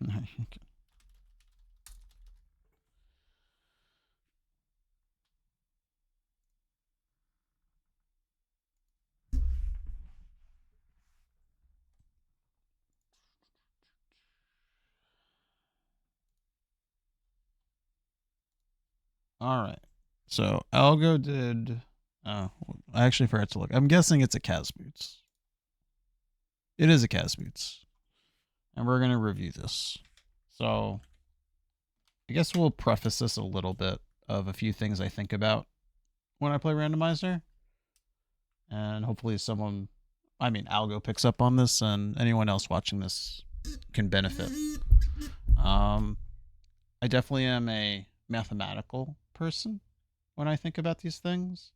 Okay. All right. So Algo did. Oh, I actually forgot to look. I'm guessing it's a Cas Boots. It is a Cas Boots, and we're gonna review this. So I guess we'll preface this a little bit of a few things I think about when I play randomizer, and hopefully someone, I mean, Algo picks up on this, and anyone else watching this can benefit. Um, I definitely am a mathematical person when I think about these things.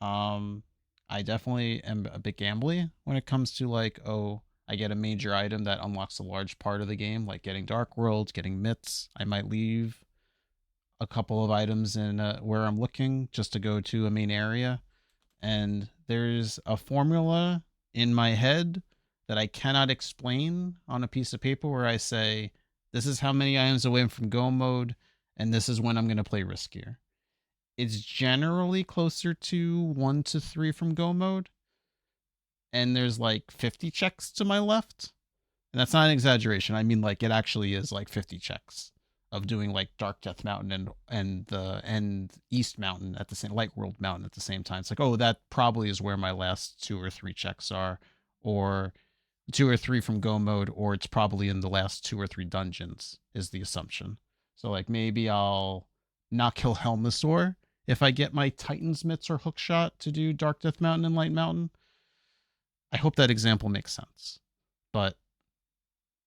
Um, I definitely am a bit gambly when it comes to like, oh, I get a major item that unlocks a large part of the game, like getting Dark Worlds, getting Myths. I might leave a couple of items in where I'm looking just to go to a main area. And there's a formula in my head that I cannot explain on a piece of paper where I say, this is how many items away from go mode, and this is when I'm going to play riskier. It's generally closer to 1 to 3 from go mode, and there's like 50 checks to my left. And that's not an exaggeration. I mean, like, it actually is like 50 checks of doing like Dark Death Mountain and East Mountain at the same, Light World Mountain at the same time. It's like, oh, that probably is where my last 2 or 3 checks are, or 2 or 3 from go mode, or it's probably in the last 2 or 3 dungeons is the assumption. So like maybe I'll not kill Helmasaur if I get my Titan's Mitts or Hookshot to do Dark Death Mountain and Light Mountain. I hope that example makes sense. But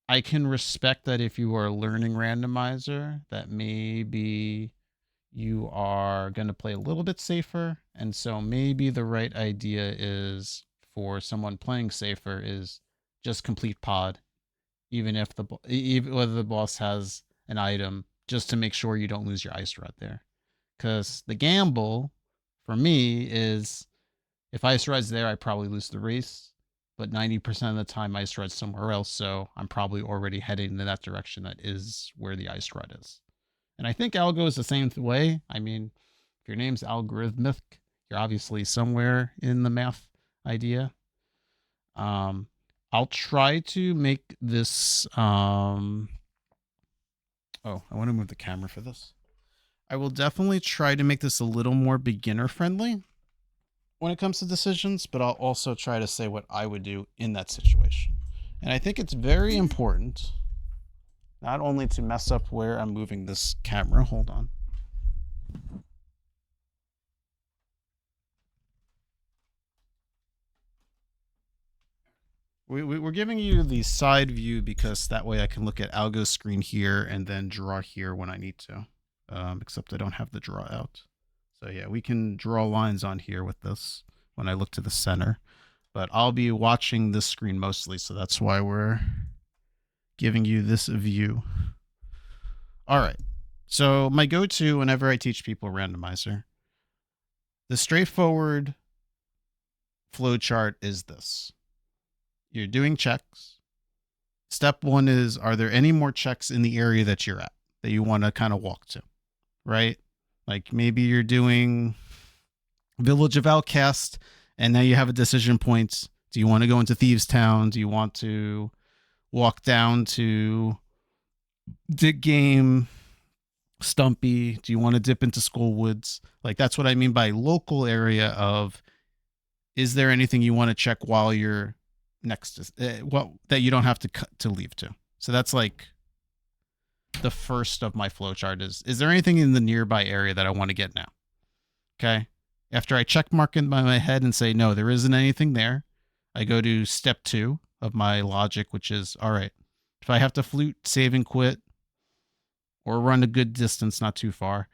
I can respect that if you are learning randomizer, that maybe you are going to play a little bit safer. And so maybe the right idea is for someone playing safer is just complete pod, even if even whether the boss has an item, just to make sure you don't lose your ice rod there. Because the gamble for me is if ice rod's there, I probably lose the race. But 90% of the time, ice rod's somewhere else, so I'm probably already heading in that direction. That is where the ice rod is. And I think Algo is the same way. I mean, if your name's algorithmic, you're obviously somewhere in the math idea. Um, I'll try to make this. Oh, I want to move the camera for this. I will definitely try to make this a little more beginner friendly when it comes to decisions, but I'll also try to say what I would do in that situation. And I think it's very important not only to mess up where I'm moving this camera. Hold on. We're giving you the side view because that way I can look at Algo's screen here and then draw here when I need to. Except I don't have the draw out. So yeah, we can draw lines on here with this when I look to the center. But I'll be watching this screen mostly, so that's why we're giving you this view. All right. So my go-to whenever I teach people randomizer, the straightforward flow chart is this. You're doing checks. Step 1 is, are there any more checks in the area that you're at that you want to kind of walk to, right? Like maybe you're doing Village of Outcast and now you have a decision point. Do you want to go into Thieves Town? Do you want to walk down to Dig Game, Stumpy? Do you want to dip into Skullwoods? Like that's what I mean by local area of, is there anything you want to check while you're next to well that you don't have to cut to leave to. So that's like the first of my flowchart is there anything in the nearby area that I want to get now? Okay. After I check mark in my head and say, no, there isn't anything there, I go to step 2 of my logic, which is, all right, if I have to flute, save and quit, or run a good distance, not too far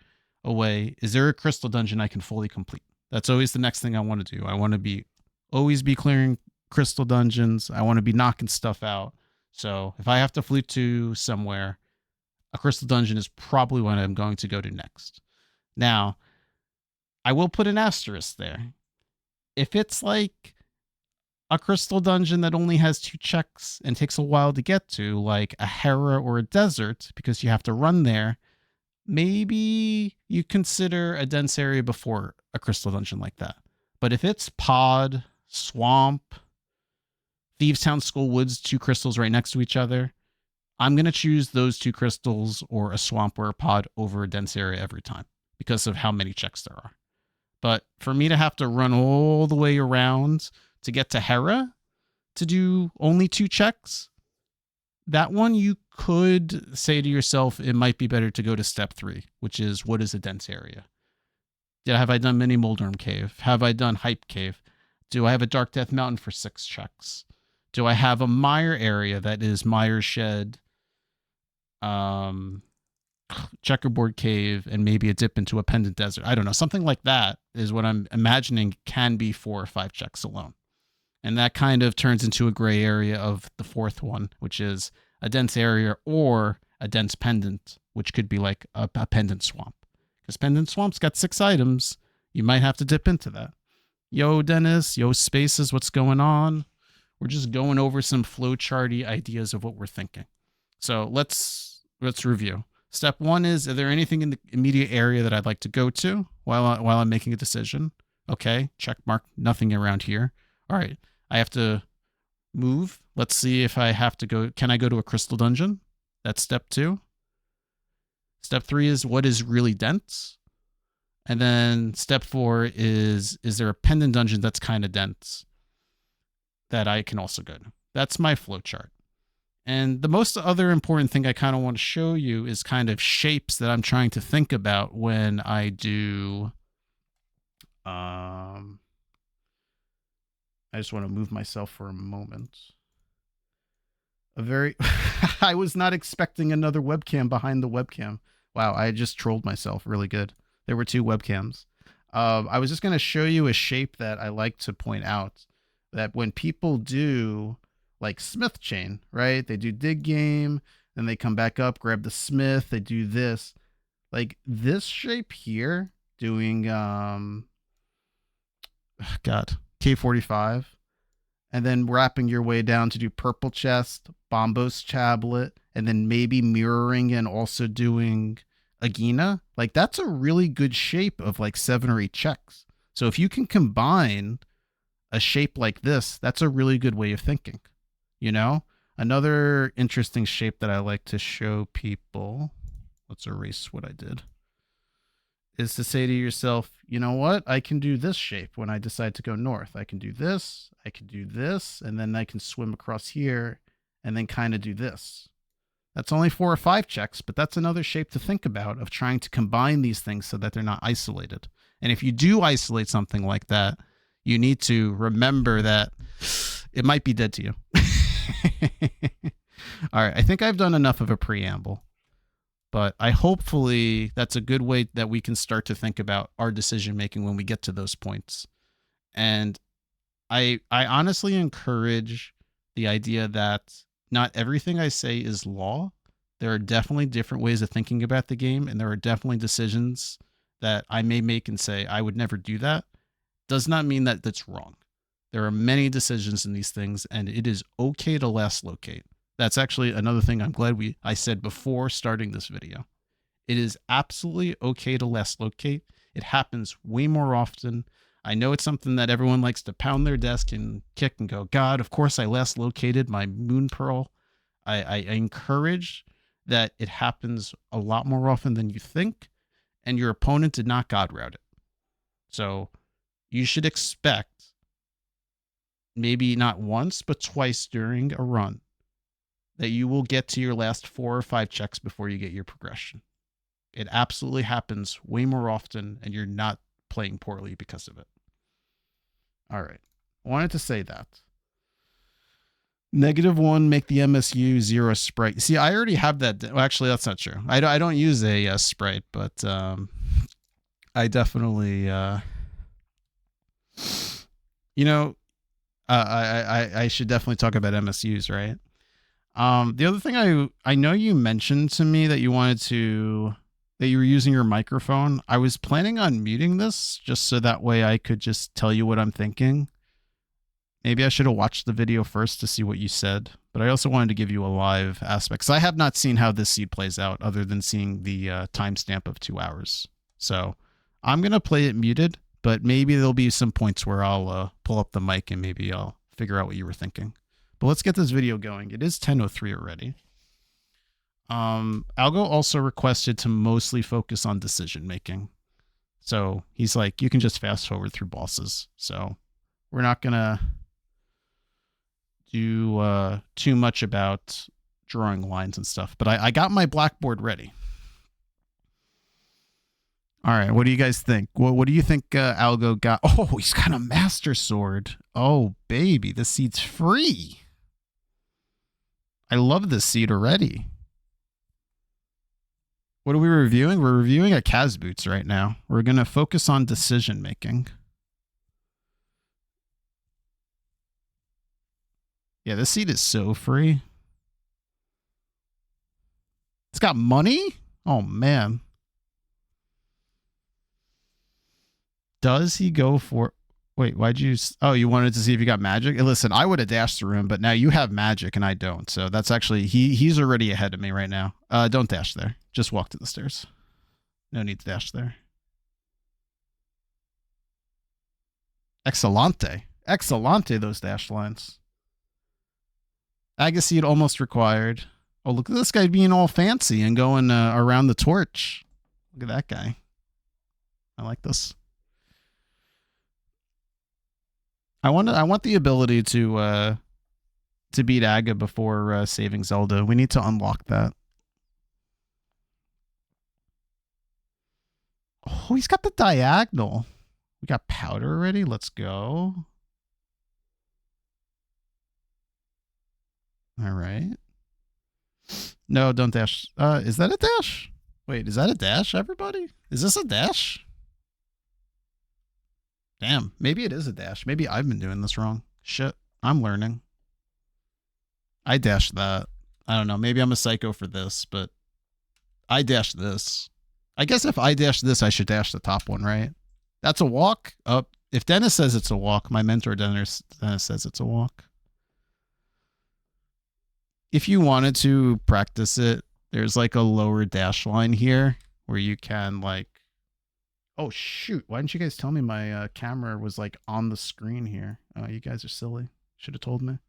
away, is there a crystal dungeon I can fully complete? That's always the next thing I want to do. I want to always be clearing crystal dungeons. I want to be knocking stuff out. So if I have to flute to somewhere, a crystal dungeon is probably what I'm going to go to next. Now, I will put an asterisk there. If it's like a crystal dungeon that only has 2 checks and takes a while to get to, like a Hera or a desert, because you have to run there, maybe you consider a dense area before a crystal dungeon like that. But if it's pod, swamp, Thieves Town, Skull Woods, 2 crystals right next to each other, I'm going to choose those 2 crystals or a swamp or a pod over a dense area every time because of how many checks there are. But for me to have to run all the way around to get to Hera to do only 2 checks, that one you could say to yourself, it might be better to go to step 3, which is, what is a dense area? Have I done Mini Moldorm Cave? Have I done Hype Cave? Do I have a Dark Death Mountain for 6 checks? Do I have a mire area that is Mire Shed, Checkerboard Cave, and maybe a dip into a Pendant Desert? I don't know. Something like that is what I'm imagining can be 4 or 5 checks alone. And that kind of turns into a gray area of the 4th one, which is a dense area or a dense pendant, which could be like a pendant swamp. Because pendant swamp's got 6 items. You might have to dip into that. Yo, Dennis. Yo, Spaces. What's going on? We're just going over some flowcharty ideas of what we're thinking. So let's review. Step 1 is there anything in the immediate area that I'd like to go to while I'm making a decision? Okay, check mark. Nothing around here. All right, I have to move. Let's see if I have to go. Can I go to a crystal dungeon? That's step 2. Step 3 is what is really dense. And then step 4 is there a pendant dungeon that's kind of dense that I can also go to? That's my flowchart. And the most other important thing I kind of want to show you is kind of shapes that I'm trying to think about when I do. I just want to move myself for a moment. I was not expecting another webcam behind the webcam. Wow, I just trolled myself really good. There were 2 webcams. I was just going to show you a shape that I like to point out, that when people do like Smith chain, right? They do dig game, then they come back up, grab the Smith, they do this. Like this shape here, doing K45, and then wrapping your way down to do Purple Chest, Bombos Tablet, and then maybe mirroring and also doing Agina. Like that's a really good shape of like 7 or 8 checks. So if you can combine a shape like this, that's a really good way of thinking. You know, another interesting shape that I like to show people, let's erase what I did, is to say to yourself, you know what? I can do this shape when I decide to go north. I can do this, and then I can swim across here and then kind of do this. That's only 4 or 5 checks, but that's another shape to think about of trying to combine these things so that they're not isolated. And if you do isolate something like that, you need to remember that it might be dead to you. All right, I think I've done enough of a preamble, but hopefully that's a good way that we can start to think about our decision making when we get to those points. And I honestly encourage the idea that not everything I say is law. There are definitely different ways of thinking about the game, and there are definitely decisions that I may make and say I would never do that. Does not mean that that's wrong. There are many decisions in these things, and it is okay to last locate. That's actually another thing I'm glad I said before starting this video. It is absolutely okay to last locate. It happens way more often. I know it's something that everyone likes to pound their desk and kick and go, God, of course I last located my Moon Pearl. I encourage that it happens a lot more often than you think, and your opponent did not God route it. So you should expect, maybe not once, but twice during a run, that you will get to your last 4 or 5 checks before you get your progression. It absolutely happens way more often, and you're not playing poorly because of it. All right. I wanted to say that. -1, make the MSU 0 sprite. See, I already have that. Well, actually, that's not true. I don't use a sprite, but I definitely, you know, I should definitely talk about MSUs, right? The other thing I know you mentioned to me that you were using your microphone. I was planning on muting this just so that way I could just tell you what I'm thinking. Maybe I should have watched the video first to see what you said, but I also wanted to give you a live aspect. So I have not seen how this seed plays out other than seeing the timestamp of 2 hours. So I'm going to play it muted, but maybe there'll be some points where I'll pull up the mic and maybe I'll figure out what you were thinking. But let's get this video going. It is 10:03 already. Algo also requested to mostly focus on decision making. So he's like, you can just fast forward through bosses. So we're not going to do too much about drawing lines and stuff, but I got my blackboard ready. All right, what do you guys think? What do you think Algo got? Oh, he's got a master sword. Oh, baby, this seed's free. I love this seed already. What are we reviewing? We're reviewing a Kaz Boots right now. We're going to focus on decision making. Yeah, this seed is so free. It's got money? Oh, man. Does he go for... Wait, why'd you... Oh, you wanted to see if you got magic? Listen, I would have dashed through him, but now you have magic and I don't. So that's actually... He's already ahead of me right now. Don't dash there. Just walk to the stairs. No need to dash there. Excellente. Excellente, those dash lines. Agaseed almost required. Oh, look at this guy being all fancy and going around the torch. Look at that guy. I like this. I want the ability to beat Aga before saving Zelda. We need to unlock that. Oh, he's got the diagonal. We got powder already. Let's go. All right. No, don't dash. Is that a dash? Wait, is that a dash, everybody? Is this a dash? Damn, maybe it is a dash. Maybe I've been doing this wrong. Shit, I'm learning. I dashed that. I don't know. Maybe I'm a psycho for this, but I dashed this. I guess if I dash this, I should dash the top one, right? That's a walk? If Dennis says it's a walk, my mentor Dennis says it's a walk. If you wanted to practice it, there's like a lower dash line here where you can like... Oh, shoot. Why didn't you guys tell me my camera was like on the screen here? You guys are silly. Should have told me.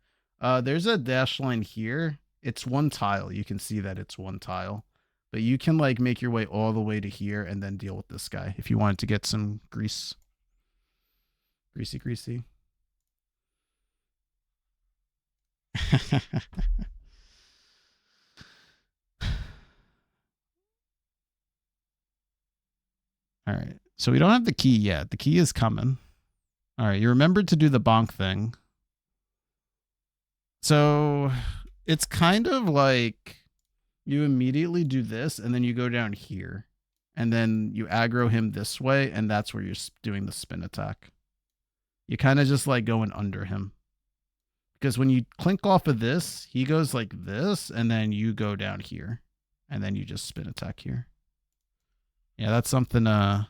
There's a dash line here. It's one tile. You can see that it's one tile. But you can like make your way all the way to here and then deal with this guy if you wanted to get some grease. Greasy, greasy. All right. So we don't have the key yet. The key is coming. All right. You remembered to do the bonk thing. So it's kind of like you immediately do this and then you go down here and then you aggro him this way. And that's where you're doing the spin attack. You kind of just like going under him. Because when you clink off of this, he goes like this and then you go down here and then you just spin attack here. Yeah, that's something an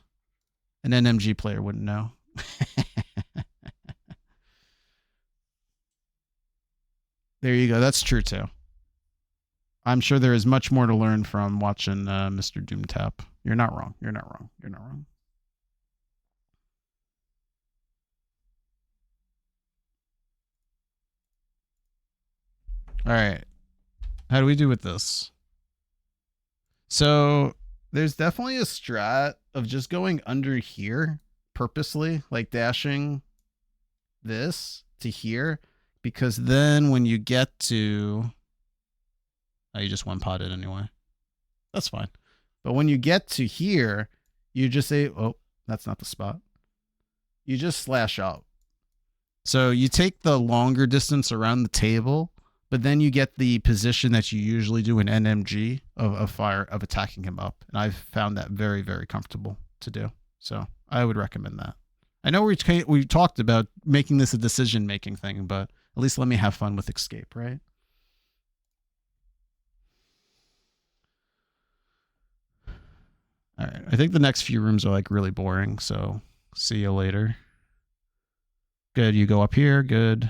NMG player wouldn't know. There you go. That's true, too. I'm sure there is much more to learn from watching Mr. Doomtap. You're not wrong. You're not wrong. You're not wrong. All right. How do we do with this? So there's definitely a strat of just going under here purposely, like dashing this to here, because then when you get to... Oh, you just one-potted anyway. That's fine. But when you get to here, you just say, oh, that's not the spot. You just slash out. So you take the longer distance around the table, but then you get the position that you usually do in NMG of attacking him up. And I've found that very, very comfortable to do. So I would recommend that. I know we talked about making this a decision-making thing, but at least let me have fun with escape, right? All right. I think the next few rooms are like really boring, so see you later. Good. You go up here. Good.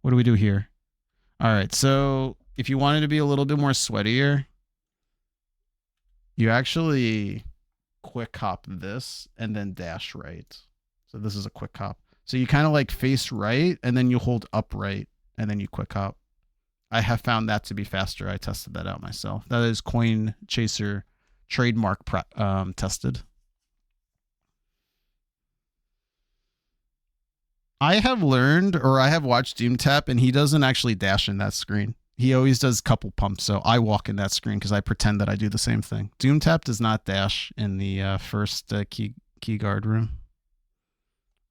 What do we do here? All right. So if you wanted to be a little bit more sweatier, you actually quick hop this and then dash right. So this is a quick hop. So you kind of like face right and then you hold upright and then you quick hop. I have found that to be faster. I tested that out myself. That is Coin Chaser trademark tested. I have learned, or I have watched Doomtap, and he doesn't actually dash in that screen. He always does couple pumps, so I walk in that screen because I pretend that I do the same thing. Doomtap does not dash in the first key guard room.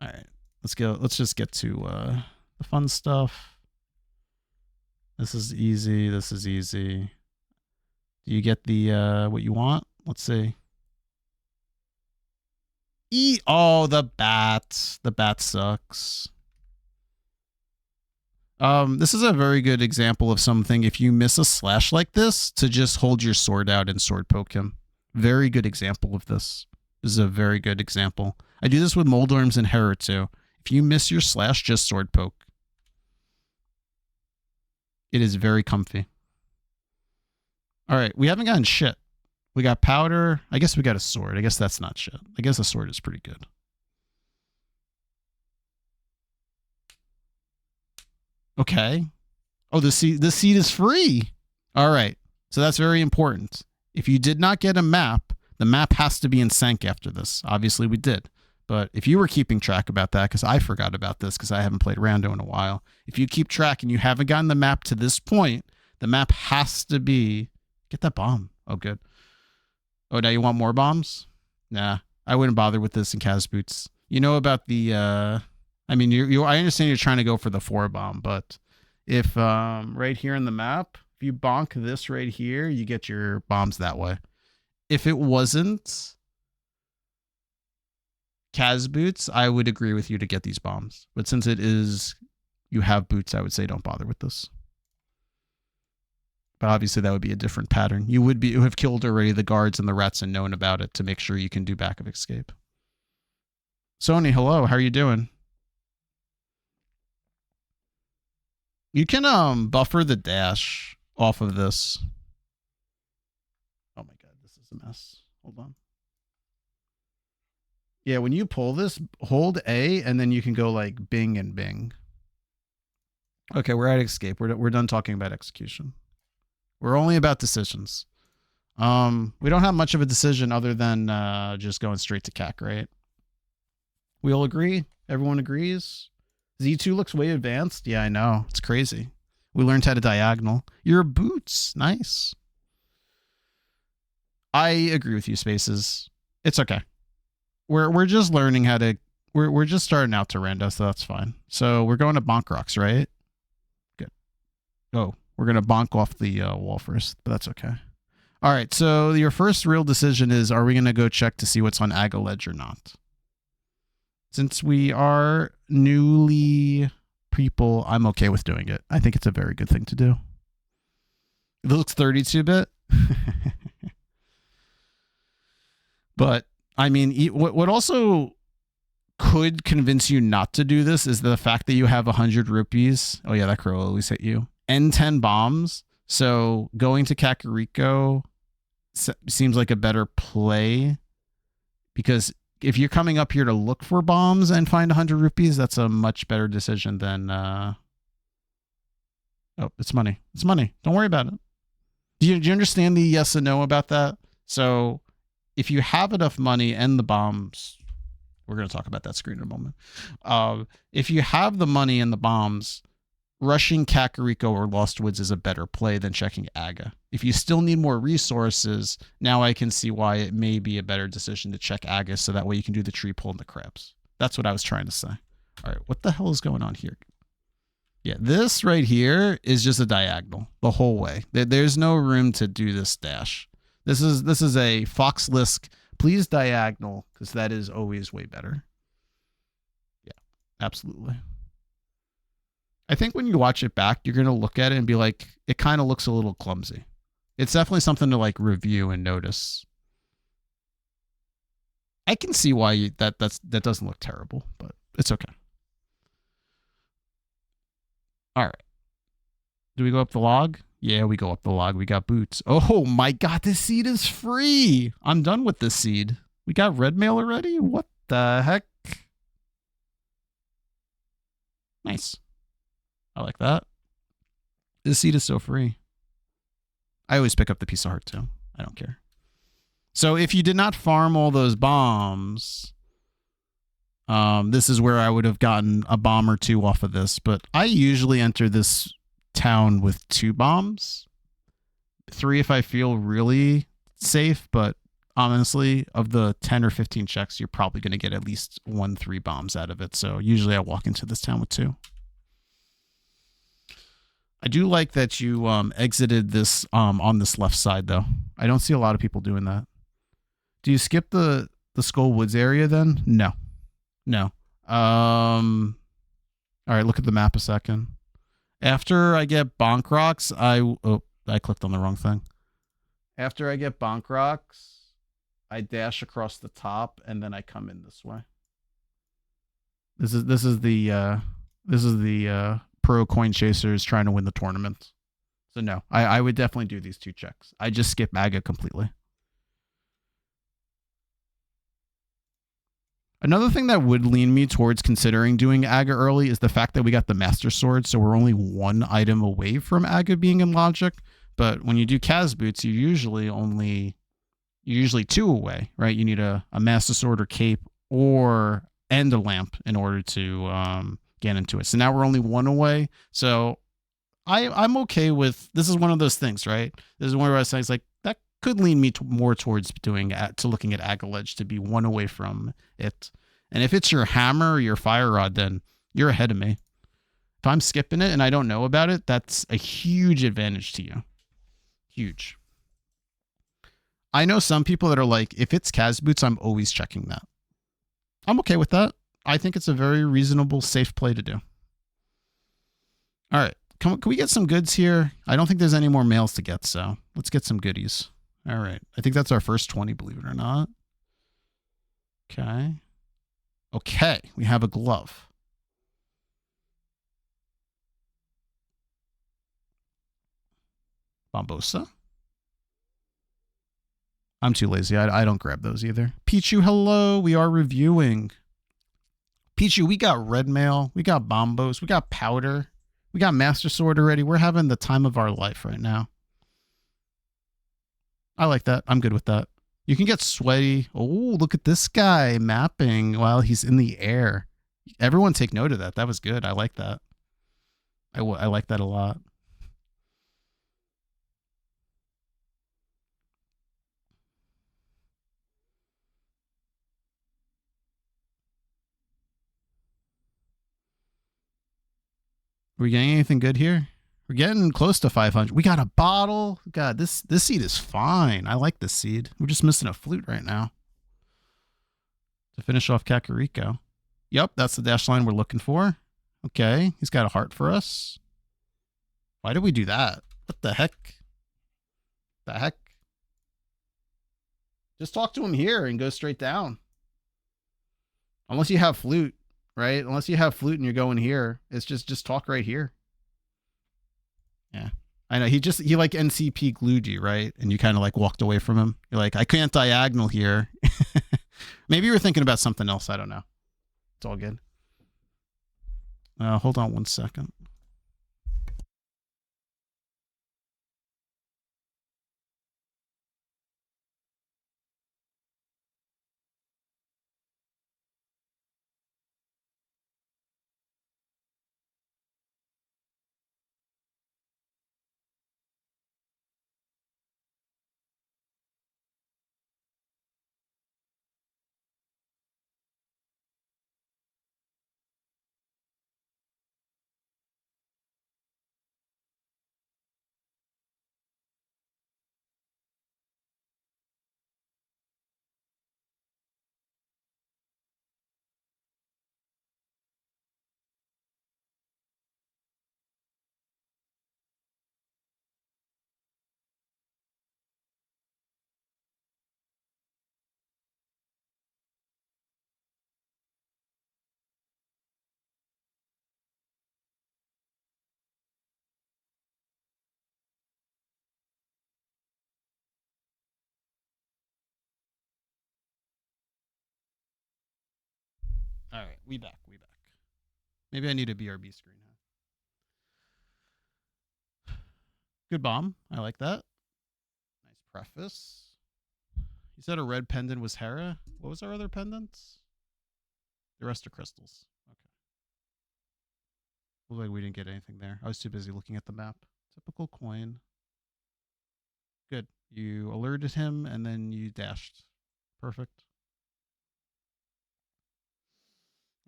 All right, let's go. Let's just get to the fun stuff. This is easy. This is easy. Do you get the what you want? Let's see. Oh, the bat. The bat sucks. This is a very good example of something. If you miss a slash like this, to just hold your sword out and sword poke him. Very good example of this. This is a very good example. I do this with Moldorms and Hera too. If you miss your slash, just sword poke. It is very comfy. All right, we haven't gotten shit. We got powder. I guess we got a sword. I guess that's not shit. I guess a sword is pretty good. Okay. Oh, the seed is free. All right. So that's very important. If you did not get a map, the map has to be in sync after this. Obviously, we did. But if you were keeping track about that, because I forgot about this because I haven't played Rando in a while, if you keep track and you haven't gotten the map to this point, the map has to be... Get that bomb. Oh, good. Oh, now you want more bombs? Nah, I wouldn't bother with this in Kaz Boots. You know about the... I mean, I understand you're trying to go for the 4 bomb, but if right here in the map, if you bonk this right here, you get your bombs that way. If it wasn't Kaz Boots, I would agree with you to get these bombs. But since it is, you have boots, I would say don't bother with this. But obviously that would be a different pattern. You would have killed already the guards and the rats and known about it to make sure you can do back of escape. Sony, hello, how are you doing? You can buffer the dash off of this. Oh my god, this is a mess. Hold on. Yeah, when you pull this, hold A, and then you can go like bing and bing. Okay, we're at escape. We're done talking about execution. We're only about decisions. We don't have much of a decision other than just going straight to CAC, right? We all agree? Everyone agrees? Z2 looks way advanced. Yeah, I know. It's crazy. We learned how to diagonal. Your boots. Nice. I agree with you, Spaces. It's okay. We're just learning how to... We're just starting out to rando, so that's fine. So we're going to bonk rocks, right? Good. Oh, we're going to bonk off the wall first, but that's okay. All right, so your first real decision is, are we going to go check to see what's on Aga Ledge or not? Since we are newly people, I'm okay with doing it. I think it's a very good thing to do. It looks 32-bit. But, I mean, what also could convince you not to do this is the fact that you have 100 rupees. Oh, yeah, that crow will always hit you. And 10 bombs. So going to Kakariko seems like a better play. Because if you're coming up here to look for bombs and find 100 rupees, that's a much better decision than... Oh, it's money. It's money. Don't worry about it. Do you understand the yes and no about that? So if you have enough money and the bombs... We're going to talk about that screen in a moment. If you have the money and the bombs, rushing Kakariko or Lost Woods is a better play than checking Aga. If you still need more resources, now I can see why it may be a better decision to check Aga, so that way you can do the tree pull and the crabs. That's what I was trying to say. All right, what the hell is going on here? Yeah, this right here is just a diagonal the whole way. There's no room to do this dash. This is a Fox Lisk. Please diagonal, because that is always way better. Yeah, absolutely. I think when you watch it back, you're going to look at it and be like, it kind of looks a little clumsy. It's definitely something to like review and notice. I can see why that doesn't look terrible, but it's okay. All right. Do we go up the log? Yeah, we go up the log. We got boots. Oh my god, this seed is free. I'm done with this seed. We got red mail already? What the heck? Nice. I like that. This seed is so free. I always pick up the piece of heart too. I don't care. So if you did not farm all those bombs, this is where I would have gotten a bomb or two off of this. But I usually enter this town with 2 bombs. 3 if I feel really safe, but honestly, of the 10 or 15 checks, you're probably going to get at least 1-3 bombs out of it. So usually I walk into this town with 2. I do like that you exited this on this left side, though. I don't see a lot of people doing that. Do you skip the Skull Woods area then? No. No. All right, look at the map a second. After I get Bonk Rocks, I clicked on the wrong thing. After I get Bonk Rocks, I dash across the top and then I come in this way. This is the pro coin chasers trying to win the tournament. So no, I would definitely do these 2 checks. I just skip Aga completely. Another thing that would lean me towards considering doing Aga early is the fact that we got the Master Sword, so we're only 1 item away from Aga being in Logic. But when you do Kaz Boots, you're usually 2 away, right? You need a Master Sword or Cape and a lamp in order to get into it. So now we're only 1 away. So I'm okay with, this is one of those things, right? This is one of those things like that could lean me more towards looking at Agaledge to be 1 away from it. And if it's your hammer or your fire rod, then you're ahead of me. If I'm skipping it and I don't know about it, that's a huge advantage to you. Huge. I know some people that are like, if it's Kaz Boots, I'm always checking that. I'm okay with that. I think it's a very reasonable, safe play to do. All right. Can we get some goods here? I don't think there's any more mails to get, so let's get some goodies. All right. I think that's our first 20, believe it or not. Okay. Okay. We have a glove. Bombosa. I'm too lazy. I don't grab those either. Pichu, hello. We are reviewing. Pichu, we got red mail. We got bombos. We got powder. We got Master Sword already. We're having the time of our life right now. I like that. I'm good with that. You can get sweaty. Oh, look at this guy mapping while he's in the air. Everyone take note of that. That was good. I like that. I like that a lot. Are we getting anything good here? We're getting close to 500. We got a bottle. God, this seed is fine. I like this seed. We're just missing a flute right now to finish off Kakariko. Yep, that's the dash line we're looking for. Okay, he's got a heart for us. Why did we do that? What the heck? The heck? Just talk to him here and go straight down. Unless you have flute, right? Unless you have flute and you're going here, it's just talk right here. Yeah. I know he like NCP glued you, right? And you kind of like walked away from him. You're like, I can't diagonal here. Maybe you were thinking about something else. I don't know. It's all good. Hold on 1 second. All right, we back. Maybe I need a BRB screen. Good bomb. I like that. Nice preface. You said a red pendant was Hera. What was our other pendants? The rest are crystals. Okay. Looks like we didn't get anything there. I was too busy looking at the map. Typical coin. Good. You alerted him and then you dashed. Perfect.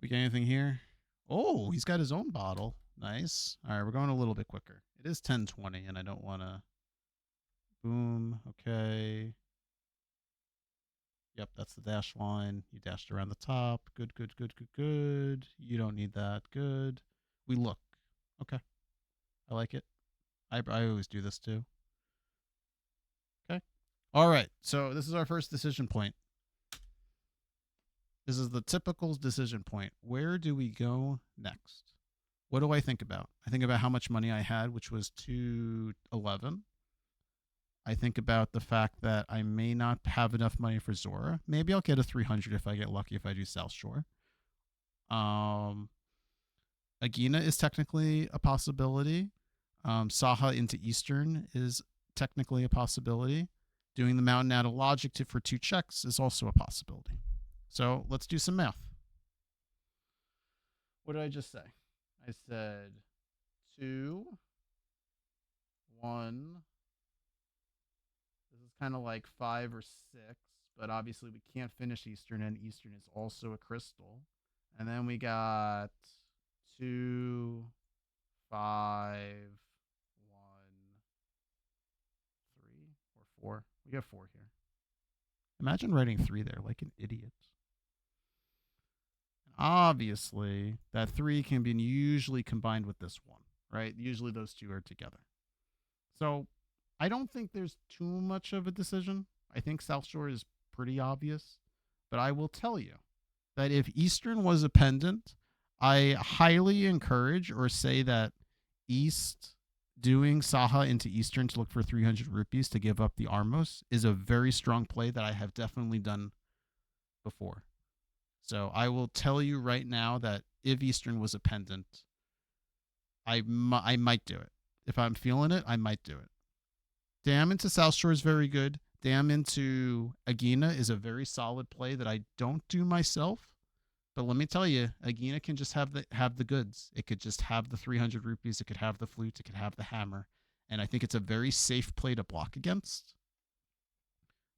We get anything here? Oh, he's got his own bottle. Nice. All right, we're going a little bit quicker. It is 10:20, and I don't want to. Boom. Okay. Yep, that's the dash line. You dashed around the top. Good. You don't need that. Good. We look. Okay. I like it. I always do this too. Okay. All right. So this is our first decision point. This is the typical decision point. Where do we go next? What do I think about? I think about how much money I had, which was 211. I think about the fact that I may not have enough money for Zora. Maybe I'll get a 300 if I get lucky if I do South Shore. Agina is technically a possibility. Saha into Eastern is technically a possibility. Doing the Mountain out of Logic for 2 checks is also a possibility. So let's do some math. What did I just say? I said 2, 1. This is kind of like 5 or 6, but obviously we can't finish Eastern, and Eastern is also a crystal. And then we got 2, 5, 1, 3, or 4. We got 4 here. Imagine writing 3 there like an idiot. Obviously, that 3 can be usually combined with this 1, right? Usually those 2 are together. So I don't think there's too much of a decision. I think South Shore is pretty obvious. But I will tell you that if Eastern was a pendant, I highly encourage or say that East doing Saha into Eastern to look for 300 rupees to give up the Armos is a very strong play that I have definitely done before. So I will tell you right now that if Eastern was a pendant, I might do it. If I'm feeling it, I might do it. Dam into South Shore is very good. Dam into Agina is a very solid play that I don't do myself. But let me tell you, Agina can just have the goods. It could just have the 300 rupees. It could have the flute. It could have the hammer. And I think it's a very safe play to block against.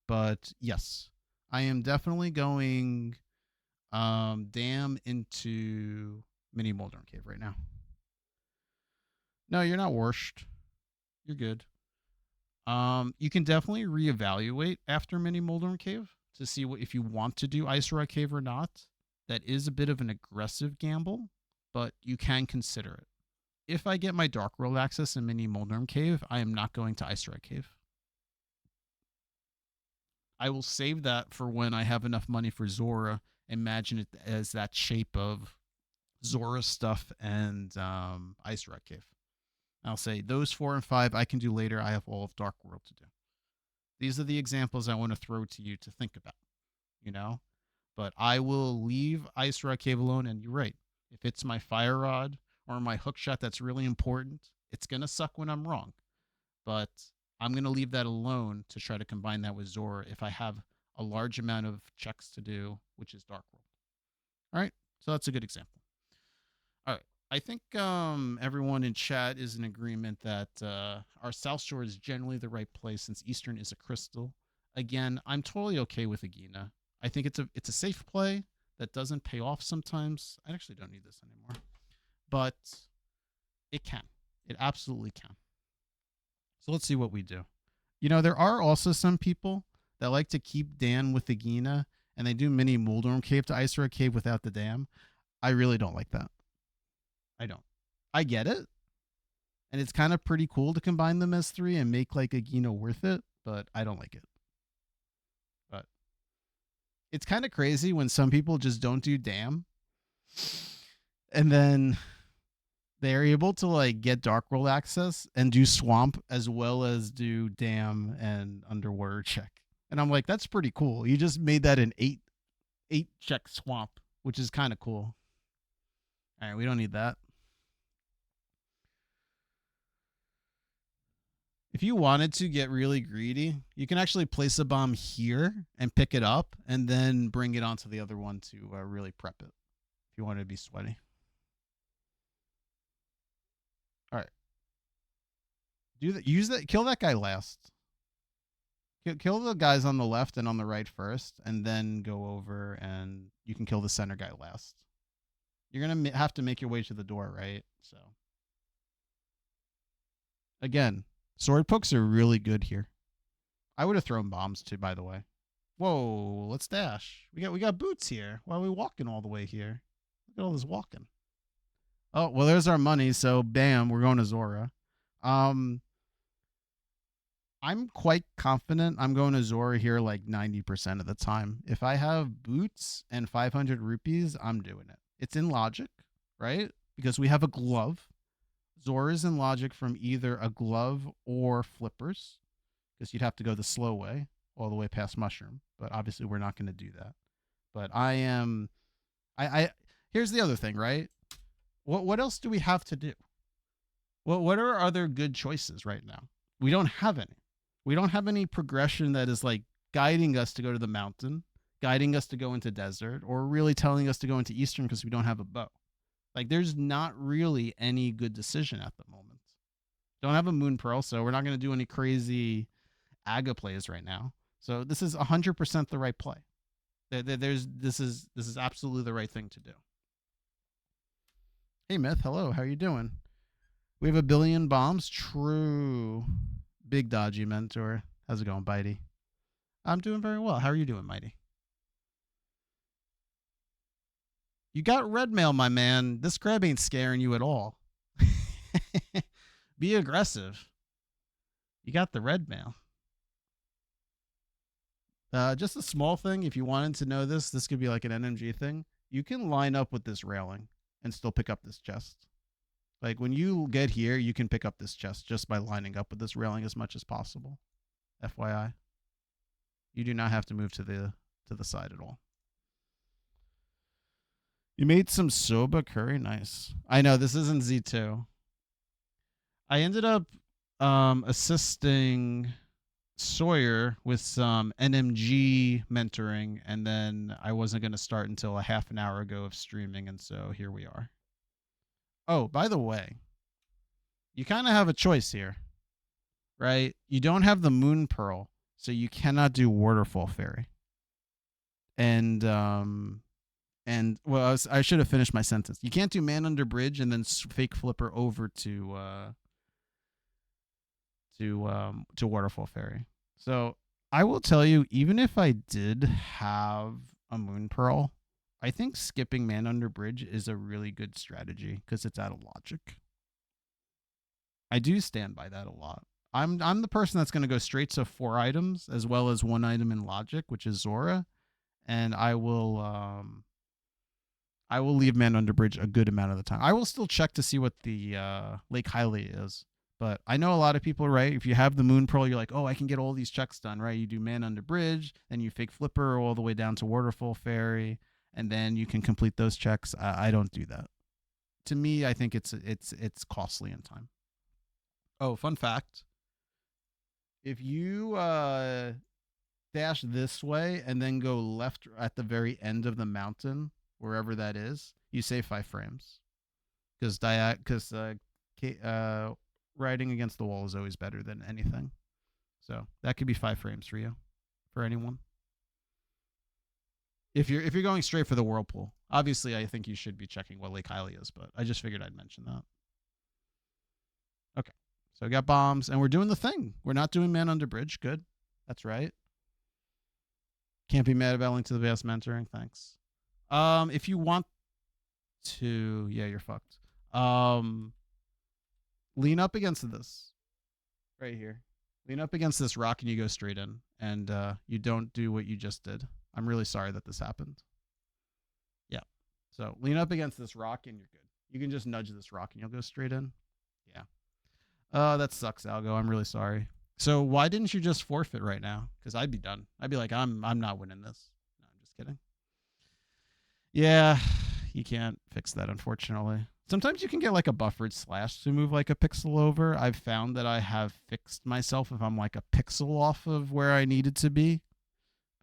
But yes, I am definitely going Dam into Mini Moldorm Cave right now. No, you're not washed. You're good. You can definitely reevaluate after Mini Moldorm Cave to see if you want to do Ice Rock Cave or not. That is a bit of an aggressive gamble, but you can consider it. If I get my Dark World access in Mini Moldorm Cave, I am not going to Ice Rock Cave. I will save that for when I have enough money for Zora. Imagine it as that shape of Zora stuff and Ice Rock Cave. I'll say those 4 and 5 I can do later. I have all of Dark World to do. These are the examples I want to throw to you to think about, you know? But I will leave Ice Rock Cave alone, and you're right. If it's my Fire Rod or my hook shot that's really important, it's going to suck when I'm wrong. But I'm going to leave that alone to try to combine that with Zora if I have a large amount of checks to do, which is Dark World. All right, so that's a good example. All right, I think everyone in chat is in agreement that our South Shore is generally the right place since Eastern is a crystal. Again, I'm totally okay with Agina. I think it's a safe play that doesn't pay off sometimes. I actually don't need this anymore, but it can. It absolutely can. So let's see what we do. You know, there are also some people that like to keep Dan with Agina, and they do Mini Moldorm Cave to Ice Rock Cave without the dam. I really don't like that. I don't. I get it. And it's kind of pretty cool to combine them as 3 and make like Agina worth it, but I don't like it. But it's kind of crazy when some people just don't do dam. And then they're able to like get Dark World access and do Swamp as well as do dam and Underwater check. And I'm like, that's pretty cool. You just made that an 8 check Swamp which is kind of cool. All right, we don't need that. If you wanted to get really greedy, you can actually place a bomb here and pick it up and then bring it onto the other one to really prep it if you want it to be sweaty. All right. Do that. Use that. Kill that guy last. Kill the guys on the left and on the right first, and then go over and you can kill the center guy last. You're going to have to make your way to the door, right? So, again, sword pokes are really good here. I would have thrown bombs too, by the way. Whoa, let's dash. We got boots here. Why are we walking all the way here? Look at all this walking. Oh, well, there's our money. So, bam, we're going to Zora. I'm quite confident I'm going to Zora here like 90% of the time. If I have boots and 500 rupees, I'm doing it. It's in logic, right? Because we have a glove. Zora is in logic from either a glove or flippers, because you'd have to go the slow way all the way past mushroom. But obviously, we're not going to do that. But I am. Here's the other thing, right? What else do we have to do? What are other good choices right now? We don't have any. We don't have any progression that is like guiding us to go to the mountain, guiding us to go into desert, or really telling us to go into eastern because we don't have a bow. Like, there's not really any good decision at the moment. Don't have a moon pearl, so we're not going to do any crazy Aga plays right now. So this is 100% the right play. This is absolutely the right thing to do. Hey Myth, hello, how you doing? We have 1 billion bombs. True. Big dodgy mentor. How's it going, Bitey? I'm doing very well. How are you doing, Mighty? You got red mail, my man. This crab ain't scaring you at all. Be aggressive. You got the red mail. Just a small thing. If you wanted to know this could be like an NMG thing. You can line up with this railing and still pick up this chest. Like, when you get here, you can pick up this chest just by lining up with this railing as much as possible. FYI. You do not have to move to the side at all. You made some soba curry? Nice. I know, this isn't Z2. I ended up assisting Sawyer with some NMG mentoring, and then I wasn't going to start until a half an hour ago of streaming, and so here we are. Oh, by the way, you kind of have a choice here, right? You don't have the moon pearl, so you cannot do waterfall fairy. And well, I should have finished my sentence. You can't do man under bridge and then fake flipper over to waterfall fairy. So I will tell you, even if I did have a moon pearl, I think skipping man under bridge is a really good strategy because it's out of logic. I do stand by that a lot. I'm the person that's going to go straight to 4 items as well as 1 item in logic, which is Zora, and I will leave man under bridge a good amount of the time. I will still check to see what the Lake Hylia is. But I know a lot of people, right? If you have the moon pearl, you're like, oh, I can get all these checks done, right? You do man under bridge, then you fake flipper all the way down to waterfall fairy, and then you can complete those checks. I don't do that. To me, I think it's costly in time. Oh, fun fact. If you dash this way and then go left at the very end of the mountain, wherever that is, you save 5 frames. Because riding against the wall is always better than anything. So that could be 5 frames for you, for anyone. If you're going straight for the whirlpool, obviously I think you should be checking what Lake Hylia is, but I just figured I'd mention that. Okay, so we got bombs, and we're doing the thing. We're not doing man under bridge. Good, that's right. Can't be mad about Link to the Past mentoring. Thanks. If you want to, yeah, you're fucked. Lean up against this right here. Lean up against this rock and you go straight in, and you don't do what you just did. I'm really sorry that this happened. Yeah. So lean up against this rock and you're good. You can just nudge this rock and you'll go straight in. Yeah. That sucks, Algo. I'm really sorry. So why didn't you just forfeit right now? Because I'd be done. I'd be like, I'm not winning this. No, I'm just kidding. Yeah, you can't fix that, unfortunately. Sometimes you can get like a buffered slash to move like a pixel over. I've found that I have fixed myself if I'm like a pixel off of where I needed to be.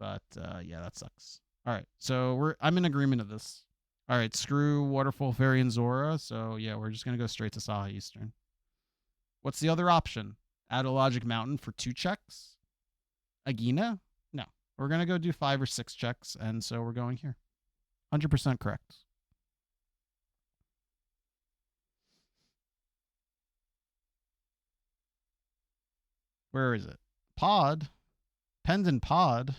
But yeah, that sucks. All right, so I'm in agreement of this. All right, screw Waterfall Fairy and Zora. So yeah, we're just gonna go straight to Saha Eastern. What's the other option? Add a Logic Mountain for 2 checks? Agina? No. We're gonna go do 5 or 6 checks, and so we're going here. 100% correct. Where is it? Pod? Pendant Pod?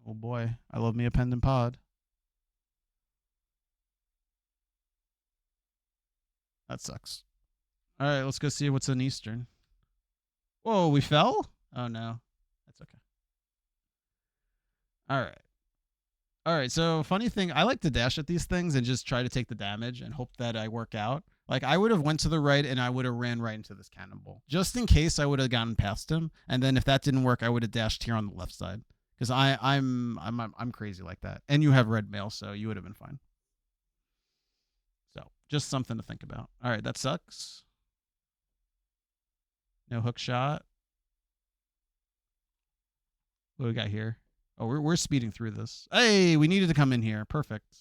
Oh boy, I love me a Pendant Pod. That sucks. All right, let's go see what's in Eastern. Whoa, we fell? Oh no. That's okay. All right. All right, so funny thing, I like to dash at these things and just try to take the damage and hope that I work out. Like I would have went to the right and I would have ran right into this cannonball. Just in case I would have gotten past him, and then if that didn't work, I would have dashed here on the left side. Because I'm crazy like that. And you have red mail, so you would have been fine. So just something to think about. All right, that sucks. No hook shot. What do we got here? Oh, we're speeding through this. Hey, we needed to come in here. Perfect.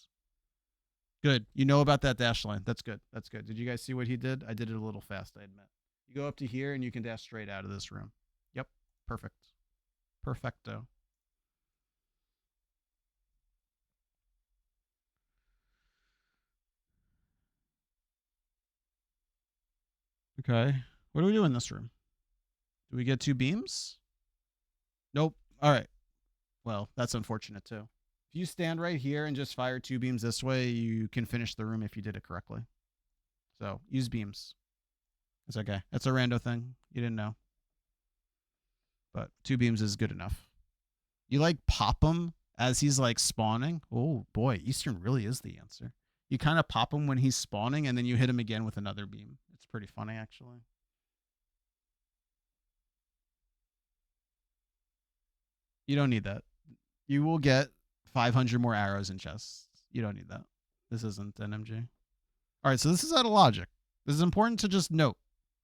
Good. You know about that dash line. That's good. That's good. Did you guys see what he did? I did it a little fast, I admit. You go up to here and you can dash straight out of this room. Yep. Perfect. Perfecto. Okay. What do we do in this room? Do we get 2 beams? Nope. All right. Well, that's unfortunate too. If you stand right here and just fire 2 beams this way, you can finish the room if you did it correctly. So use beams. It's okay. It's a rando thing. You didn't know. But 2 beams is good enough. You like pop him as he's like spawning. Oh boy, Eastern really is the answer. You kind of pop him when he's spawning and then you hit him again with another beam. It's pretty funny actually. You don't need that. You will get 500 more arrows in chests. You don't need that. This isn't NMG. All right, so this is out of logic. This is important to just note,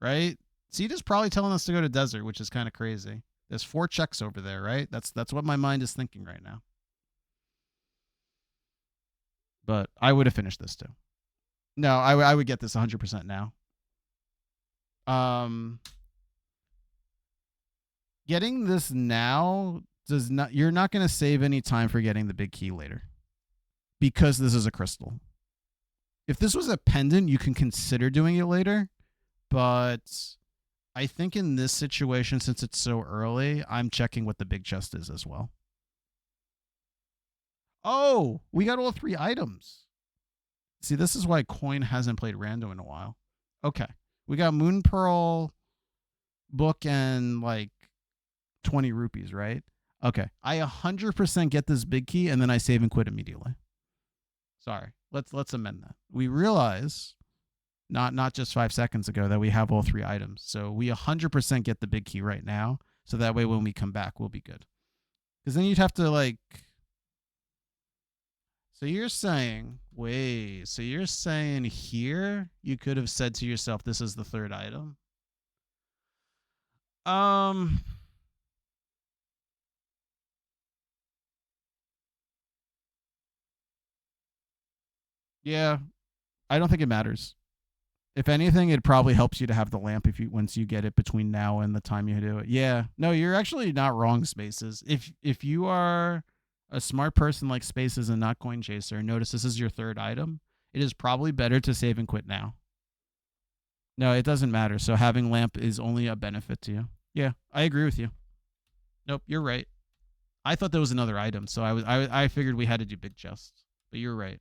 right? Seed is probably telling us to go to desert, which is kind of crazy. There's 4 checks over there, right? That's what my mind is thinking right now. But I would have finished this too. No, I would get this 100% now. Getting this now does not. You're not going to save any time for getting the big key later, because this is a crystal. If this was a pendant, you can consider doing it later, but I think in this situation, since it's so early, I'm checking what the big chest is as well. Oh, we got all 3 items. See, this is why Coin hasn't played rando in a while. Okay. We got Moon Pearl book and like 20 rupees, right? Okay. I 100% get this big key and then I save and quit immediately. Sorry. Let's amend that. We realize not just 5 seconds ago that we have all 3 items. So we 100% get the big key right now. So that way when we come back, we'll be good. Because then you'd have to like. So you're saying, wait, so you're saying here you could have said to yourself, this is the 3rd item? Yeah, I don't think it matters. If anything, it probably helps you to have the lamp if you once you get it between now and the time you do it. Yeah, no, you're actually not wrong, Spaces. If you are a smart person like Spaces and not Coin Chaser, and notice this is your 3rd item, it is probably better to save and quit now. No, it doesn't matter. So having lamp is only a benefit to you. Yeah, I agree with you. Nope, you're right. I thought there was another item, so I figured we had to do big chests. But you're right.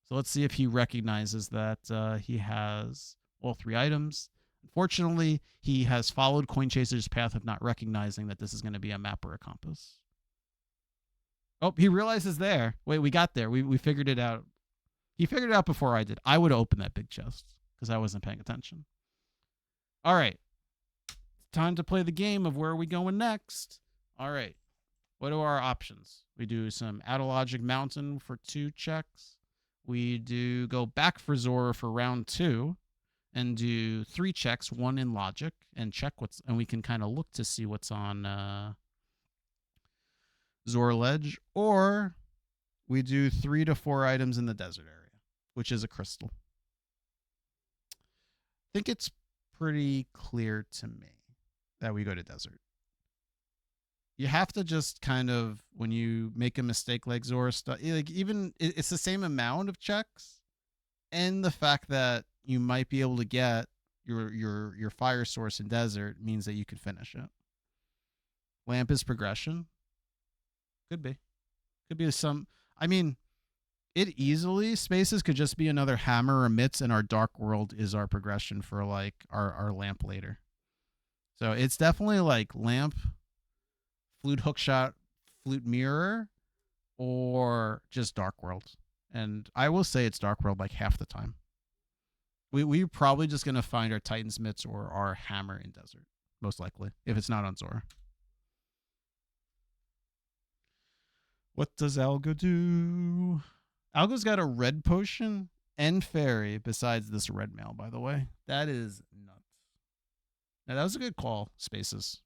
So let's see if he recognizes that he has all 3 items. Unfortunately, he has followed Coin Chaser's path of not recognizing that this is going to be a map or a compass. Oh, he realizes there. Wait, we got there. We figured it out. He figured it out before I did. I would have opened that big chest because I wasn't paying attention. All right. It's time to play the game of where are we going next. All right. What are our options? We do some Out of Logic Mountain for 2 checks. we do go back for Zora for round 2 and do 3 checks, 1 in logic, and check what's, and we can kind of look to see what's on Zora ledge, or we do 3 to 4 items in the desert area, which is a crystal. I think it's pretty clear to me that we go to desert. You have to just kind of, when you make a mistake like Zora stuff, like even it's the same amount of checks, and the fact that you might be able to get your fire source in desert means that you could finish it. Lamp is progression. Could be some. I mean, it easily spaces could just be another hammer or mitts, and our dark world is our progression for like our lamp later. So it's definitely like lamp, flute hookshot, flute mirror, or just dark world. And I will say it's dark world like half the time. We're probably just gonna find our Titan's mitts or our hammer in desert, most likely, if it's not on Zora. What does Algo do? Algo's got a red potion and fairy besides this red mail, by the way. That is nuts. Now, that was a good call, Spaces.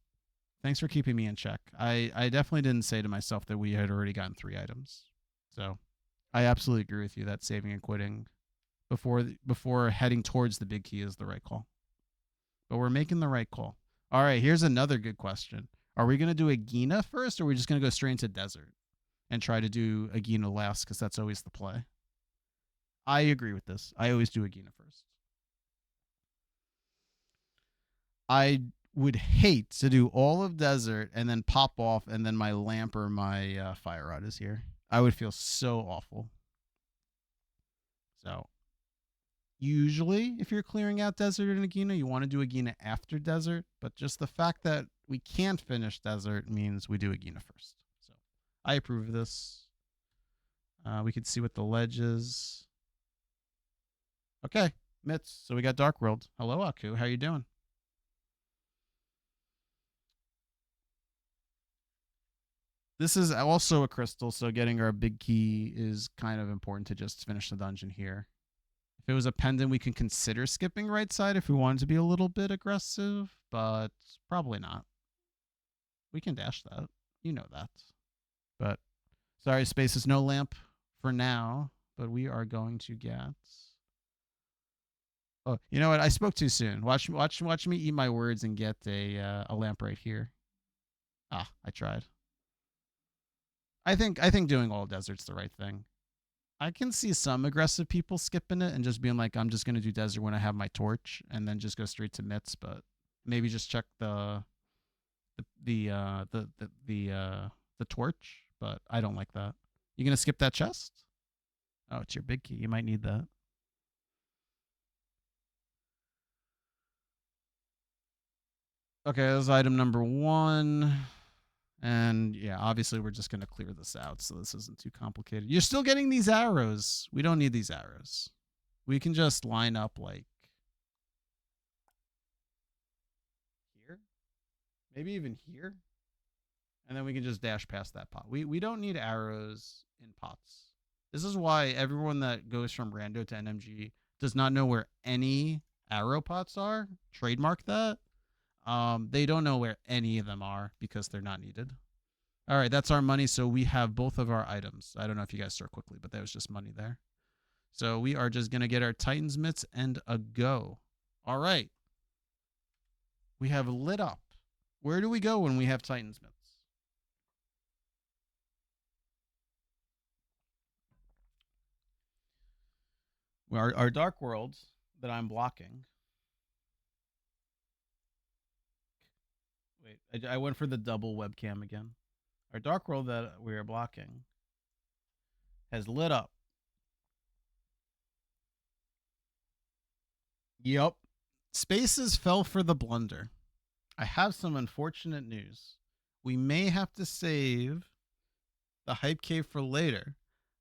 Thanks for keeping me in check. I definitely didn't say to myself that we had already gotten 3 items. So I absolutely agree with you that saving and quitting before heading towards the big key is the right call. But we're making the right call. All right, here's another good question. Are we going to do a Gina first, or are we just going to go straight into desert and try to do a Gina last, because that's always the play? I agree with this. I always do a Gina first. I would hate to do all of desert and then pop off, and then my lamp or my fire rod is here. I would feel so awful. So usually, if you're clearing out desert in a Gina, you want to do a Gina after desert. But just the fact that we can't finish desert means we do a Gina first. So I approve of this. We can see what the ledge is. Okay, Mitts. So we got Dark World. Hello, Aku. How you doing? This is also a crystal, so getting our big key is kind of important to just finish the dungeon here. If it was a pendant, we can consider skipping right side if we wanted to be a little bit aggressive, but probably not. We can dash that. You know that. But sorry, Spaces, no lamp for now, but we are going to get... Oh, you know what? I spoke too soon. Watch me eat my words and get a lamp right here. Ah, I tried. I think doing all desert's the right thing. I can see some aggressive people skipping it and just being like, I'm just gonna do desert when I have my torch, and then just go straight to mitts. But maybe just check the torch. But I don't like that. You gonna skip that chest? Oh, it's your big key. You might need that. Okay, that's item number 1. And yeah, obviously we're just going to clear this out, so this isn't too complicated. You're still getting these arrows. We don't need these arrows. We can just line up like here. Maybe even here. And then we can just dash past that pot. We don't need arrows in pots. This is why everyone that goes from rando to NMG does not know where any arrow pots are. Trademark that. They don't know where any of them are because they're not needed. All right, that's our money. So we have both of our items. I don't know if you guys saw quickly, but that was just money there. So we are just going to get our Titan's mitts and a go. All right. We have lit up. Where do we go when we have Titan's mitts? Our dark world that I'm blocking. Wait, I went for the double webcam again. Our dark world that we are blocking has lit up. Yup. Spaces fell for the blunder. I have some unfortunate news. We may have to save the hype cave for later,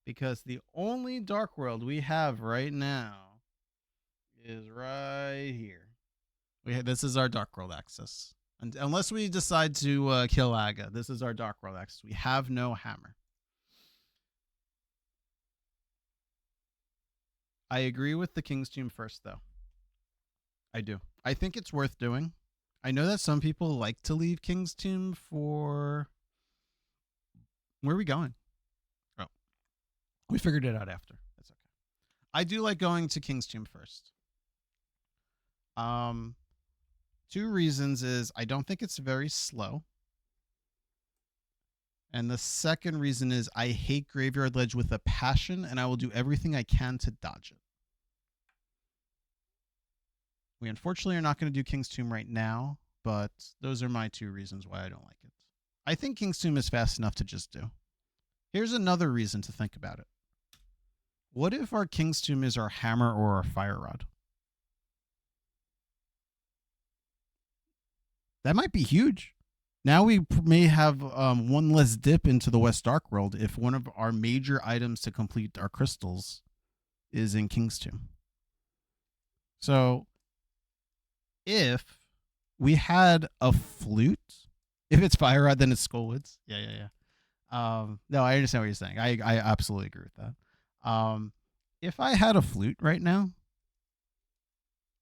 because the only dark world we have right now is right here. This is our dark world access. And unless we decide to kill Aga, this is our dark world access. We have no hammer. I agree with the King's Tomb first, though. I do. I think it's worth doing. I know that some people like to leave King's Tomb for. Where are we going? Oh, we figured it out after. That's okay. I do like going to King's Tomb first. Um, two reasons is I don't think it's very slow. And the second reason is I hate Graveyard Ledge with a passion, and I will do everything I can to dodge it. We unfortunately are not going to do King's Tomb right now, but those are my two reasons why I don't like it. I think King's Tomb is fast enough to just do. Here's another reason to think about it. What if our King's Tomb is our hammer or our fire rod? That might be huge. Now we may have one less dip into the West Dark World if one of our major items to complete our crystals is in King's Tomb. So if we had a flute, if it's fire rod, then it's Skullwoods. Yeah. No, I understand what you're saying. I absolutely agree with that. If I had a flute right now,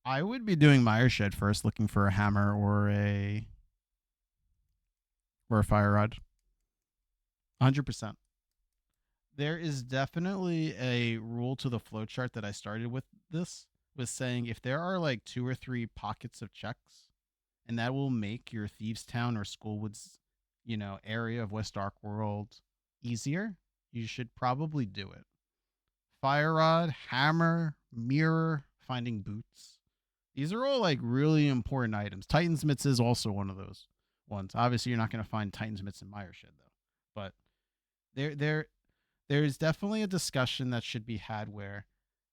I would be doing Mire Shed first, looking for a hammer or a fire rod. 100%. There is definitely a rule to the flowchart that I started with this, was saying if there are like 2 or 3 pockets of checks, and that will make your Thieves Town or Skullwoods, area of West Dark World easier, you should probably do it. Fire rod, hammer, mirror, finding boots. These are all like really important items. Titan's Mitts is also one of those ones. Obviously, you're not going to find Titan's Mitts in Mire Shed though, but there is definitely a discussion that should be had where,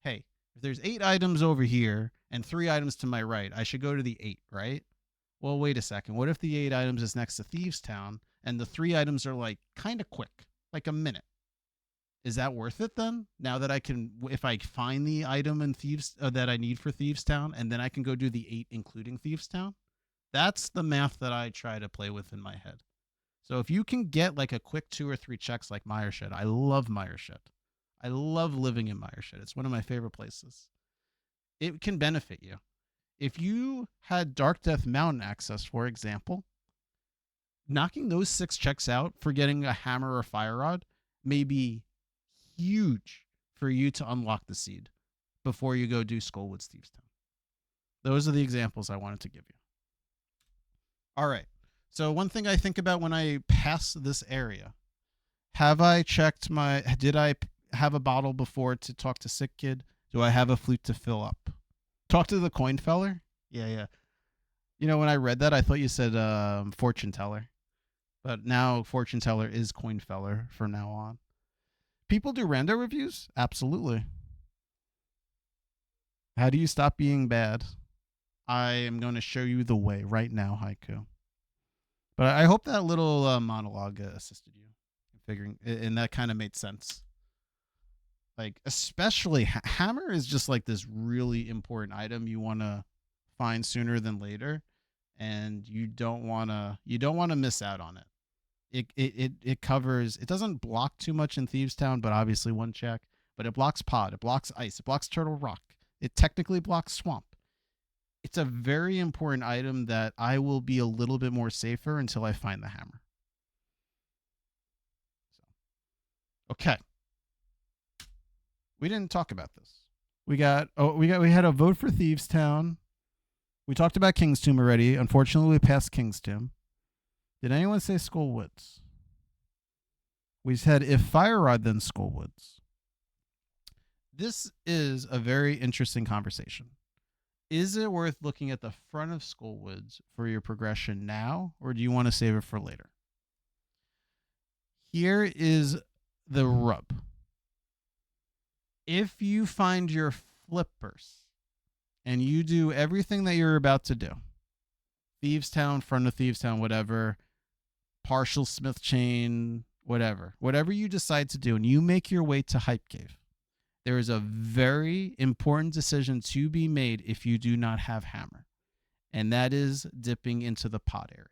hey, if there's 8 items over here and 3 items to my right, I should go to the 8, right? Well, wait a second. What if the 8 items is next to Thieves Town and the 3 items are like kind of quick, like a minute? Is that worth it then? Now that I can, if I find the item in Thieves that I need for Thieves Town, and then I can go do the 8 including Thieves Town? That's the math that I try to play with in my head. So if you can get like a quick 2 or 3 checks like Mire Shed, I love Mire Shed. I love living in Mire Shed. It's one of my favorite places. It can benefit you. If you had Dark Death Mountain access, for example, knocking those 6 checks out for getting a hammer or fire rod may be huge for you to unlock the seed before you go do Skullwoods Thieves Town. Those are the examples I wanted to give you. All right. So one thing I think about when I pass this area, did I have a bottle before to talk to Sick Kid? Do I have a flute to fill up? Talk to the coin feller? Yeah. When I read that, I thought you said fortune teller. But now fortune teller is coin feller from now on. People do rando reviews? Absolutely. How do you stop being bad? I am going to show you the way right now, Haiku. But I hope that little monologue assisted you in figuring, and that kind of made sense. Like, especially hammer is just like this really important item you want to find sooner than later, and you don't want to miss out on it. It covers, it doesn't block too much in Thieves Town, but obviously 1 check. But it blocks pod, it blocks ice, it blocks turtle rock, it technically blocks swamp. It's a very important item that I will be a little bit more safer until I find the hammer. So, okay. We didn't talk about this. We had a vote for Thieves Town. We talked about King's Tomb already. Unfortunately, we passed King's Tomb. Did anyone say Skullwoods? We said if Fire Rod, then Skullwoods. This is a very interesting conversation. Is it worth looking at the front of Skullwoods for your progression now, or do you want to save it for later? Here is the rub. If you find your flippers and you do everything that you're about to do, Thieves Town, front of Thieves Town, whatever, partial Smith Chain, whatever you decide to do, and you make your way to Hype Cave, there is a very important decision to be made if you do not have hammer, and that is dipping into the pod area.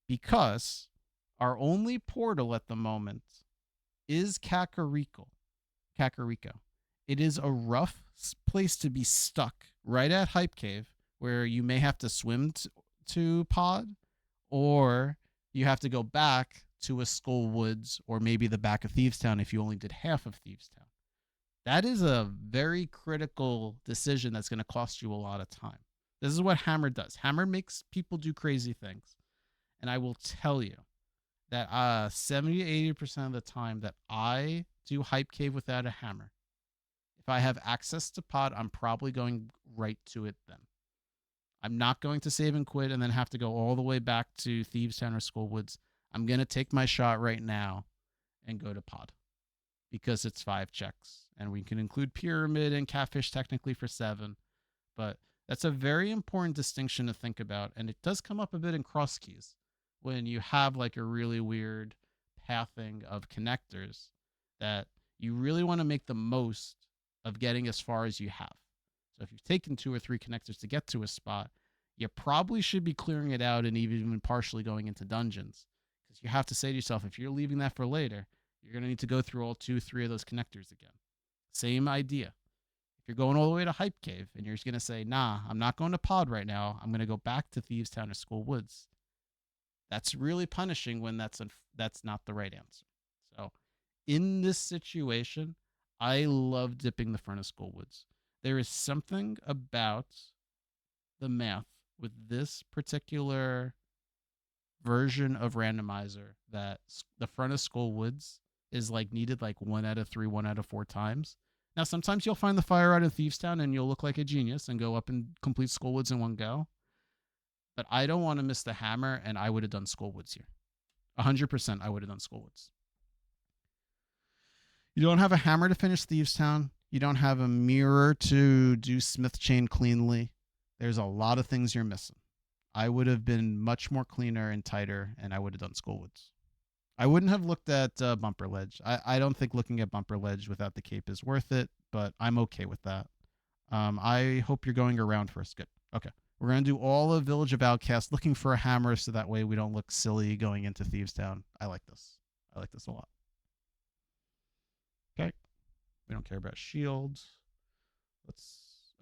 Because our only portal at the moment is Kakariko. it is a rough place to be stuck right at Hype Cave, where you may have to swim to pod, or you have to go back to a Skull Woods or maybe the back of Thievestown if you only did half of Thievestown. That is a very critical decision that's going to cost you a lot of time. This is what Hammer does. Hammer makes people do crazy things. And I will tell you that 70 to 80% of the time that I do Hype Cave without a hammer, if I have access to pod, I'm probably going right to it then. I'm not going to save and quit and then have to go all the way back to Thievestown or Skullwoods. I'm going to take my shot right now and go to pod because it's 5 checks. And we can include Pyramid and Catfish technically for 7. But that's a very important distinction to think about. And it does come up a bit in cross keys when you have like a really weird pathing of connectors that you really want to make the most of getting as far as you have. So if you've taken 2 or 3 connectors to get to a spot, you probably should be clearing it out and even partially going into dungeons. Because you have to say to yourself, if you're leaving that for later, you're going to need to go through all 2, 3 of those connectors again. Same idea. If you're going all the way to Hype Cave and you're just going to say, nah, I'm not going to pod right now, I'm going to go back to Thievestown or Skull Woods, that's really punishing when that's not the right answer. So in this situation, I love dipping the front of Skull Woods. There is something about the math with this particular version of randomizer that the front of Skull Woods is like needed like 1 out of 3, 1 out of 4 times. Now, sometimes you'll find the fire out in Thievestown and you'll look like a genius and go up and complete Skull Woods in one go. But I don't want to miss the hammer, and I would have done Skull Woods here. 100% I would have done Skull Woods. You don't have a hammer to finish Thievestown. You don't have a mirror to do Smith Chain cleanly. There's a lot of things you're missing. I would have been much more cleaner and tighter, and I would have done Skull Woods. I wouldn't have looked at Bumper Ledge. I don't think looking at Bumper Ledge without the cape is worth it, but I'm okay with that. I hope you're going around first. Good. Okay. We're going to do all of Village of Outcasts, looking for a hammer so that way we don't look silly going into Thievestown. I like this. I like this a lot. Okay. We don't care about shields.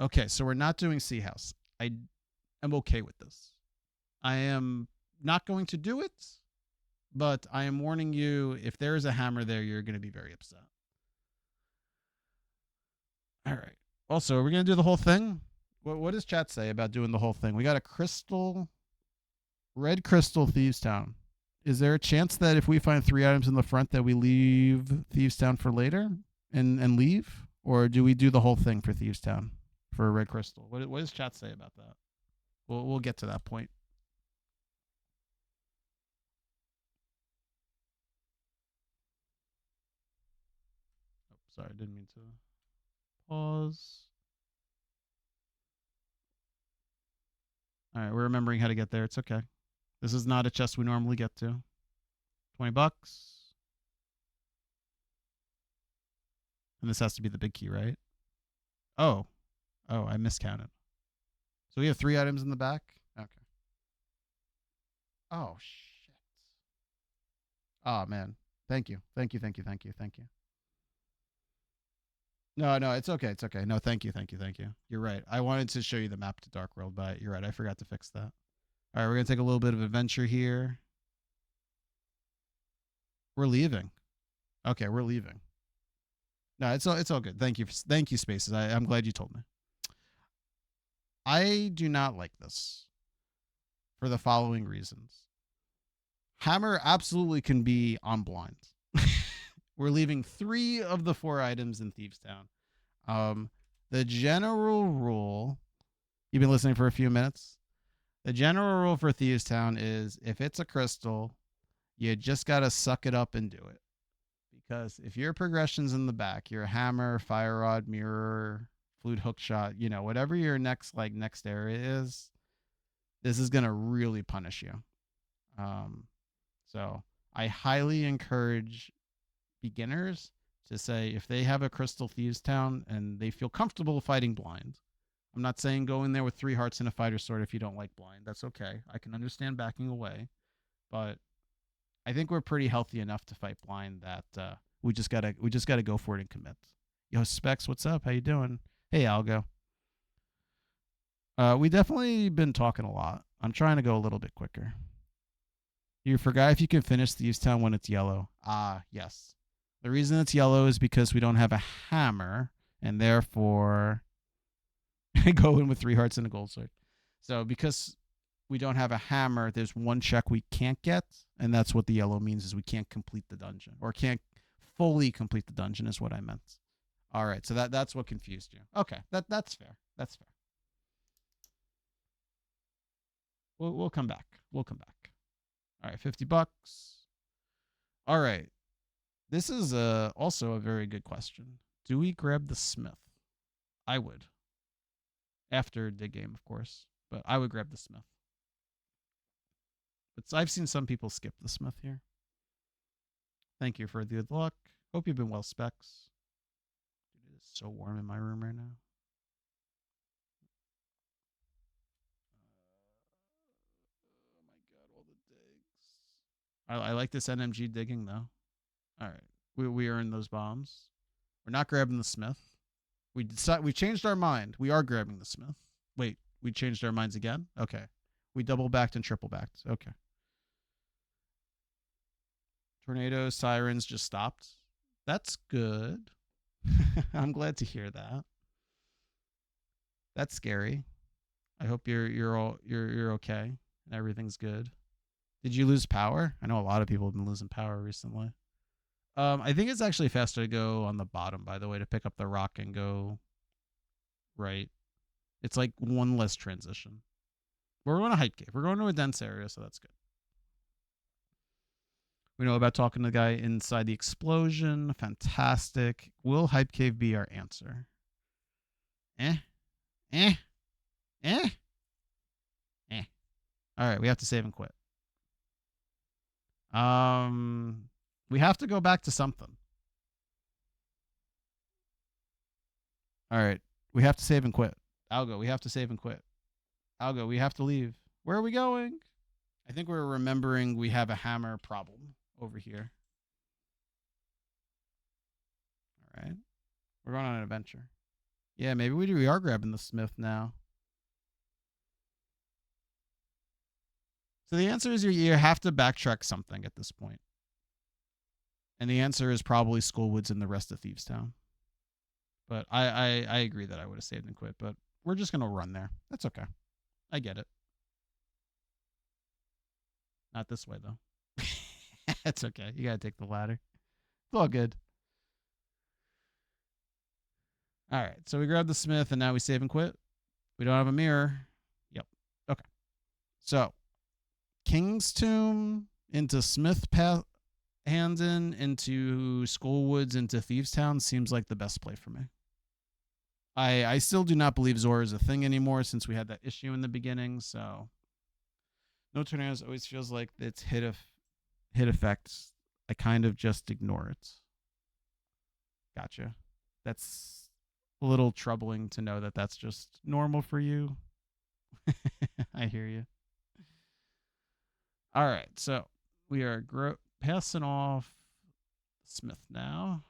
Okay, so we're not doing Sea House. I am okay with this. I am not going to do it, but I am warning you, if there is a hammer there, you're going to be very upset. All right. Also, are we going to do the whole thing? What does chat say about doing the whole thing? We got a crystal, red crystal Thievestown. Is there a chance that if we find 3 items in the front that we leave Thievestown for later and leave? Or do we do the whole thing for Thievestown for a red crystal? What does chat say about that? We'll get to that point. Oh, sorry, I didn't mean to pause. All right, we're remembering how to get there. It's okay. This is not a chest we normally get to. $20. And this has to be the big key, right? Oh, I miscounted. So we have 3 items in the back? Okay. Oh, shit. Oh, man. Thank you. No, it's okay. It's okay. No, thank you. You're right. I wanted to show you the map to Dark World, but you're right. I forgot to fix that. All right, we're going to take a little bit of adventure here. We're leaving. Okay, we're leaving. No, it's all good. Thank you, Spaces. I'm glad you told me. I do not like this for the following reasons. Hammer absolutely can be on blind. We're leaving 3 of the 4 items in Thievestown. The general rule, you've been listening for a few minutes. The general rule for Thievestown is if it's a crystal, you just got to suck it up and do it. Because if your progression's in the back, your hammer, fire rod, mirror, flute hook shot, whatever your next area is, this is going to really punish you. So I highly encourage beginners to say if they have a Crystal Thievestown and they feel comfortable fighting blind. I'm not saying go in there with 3 hearts and a fighter sword if you don't like blind. That's okay. I can understand backing away. But I think we're pretty healthy enough to fight blind that we just gotta go for it and commit. Yo, Specs, what's up? How you doing? Hey, Algo. We definitely been talking a lot. I'm trying to go a little bit quicker. You forgot if you can finish Thieves Town when it's yellow. Yes. The reason it's yellow is because we don't have a hammer, and therefore go in with 3 hearts and a gold sword. So because we don't have a hammer, there's one check we can't get, and that's what the yellow means is we can't complete the dungeon, or can't fully complete the dungeon is what I meant. All right, so that's what confused you. Okay, that's fair. That's fair. We'll come back. We'll come back. All right, $50. All right. This is also a very good question. Do we grab the Smith? I would. After the game, of course, but I would grab the Smith. But I've seen some people skip the Smith here. Thank you for the good luck. Hope you've been well, Specs. Dude, it is so warm in my room right now. Oh my god, all the digs. I like this NMG digging though. All right, we earned those bombs. We're not grabbing the Smith. We changed our mind. We are grabbing the Smith. Wait, we changed our minds again? Okay. We double backed and triple backed. Okay. Tornado sirens just stopped. That's good. I'm glad to hear that. That's scary. I hope you're okay and everything's good. Did you lose power? I know a lot of people have been losing power recently. I think it's actually faster to go on the bottom, by the way, to pick up the rock and go right. It's like one less transition. We're going to Hype Cave. We're going to a dense area, so that's good. We know about talking to the guy inside the explosion. Fantastic. Will Hype Cave be our answer? Eh? Eh? Eh? Eh. All right, we have to save and quit. We have to go back to something. All right, we have to save and quit. Algo, we have to save and quit. Algo, we have to leave. Where are we going? I think we're remembering we have a hammer problem over here. All right. We're going on an adventure. Yeah, maybe we are grabbing the Smith now. So the answer is you have to backtrack something at this point. And the answer is probably Skullwoods and the rest of Thieves Town. But I agree that I would have saved and quit, but we're just going to run there. That's okay. I get it. Not this way, though. It's okay. You got to take the ladder. It's all good. All right. So we grabbed the Smith, and now we save and quit. We don't have a mirror. Yep. Okay. So King's Tomb into Smith Handen into Skullwoods into Thieves Town seems like the best play for me. I still do not believe Zora is a thing anymore since we had that issue in the beginning. So no tornadoes always feels like it's hit effects. I kind of just ignore it. Gotcha. That's a little troubling to know that that's just normal for you. I hear you. All right, so we are passing off Smith now.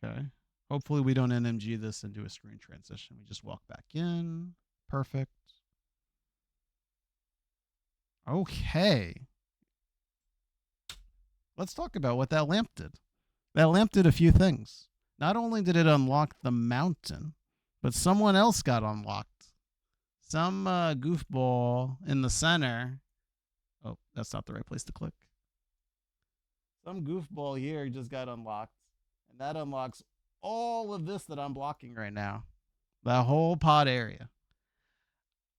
Okay. Hopefully we don't NMG this and do a screen transition. We just walk back in. Perfect. Okay. Let's talk about what that lamp did. That lamp did a few things. Not only did it unlock the mountain, but someone else got unlocked. Some goofball in the center. Oh, that's not the right place to click. Some goofball here just got unlocked. And that unlocks all of this that I'm blocking right now. That whole pod area.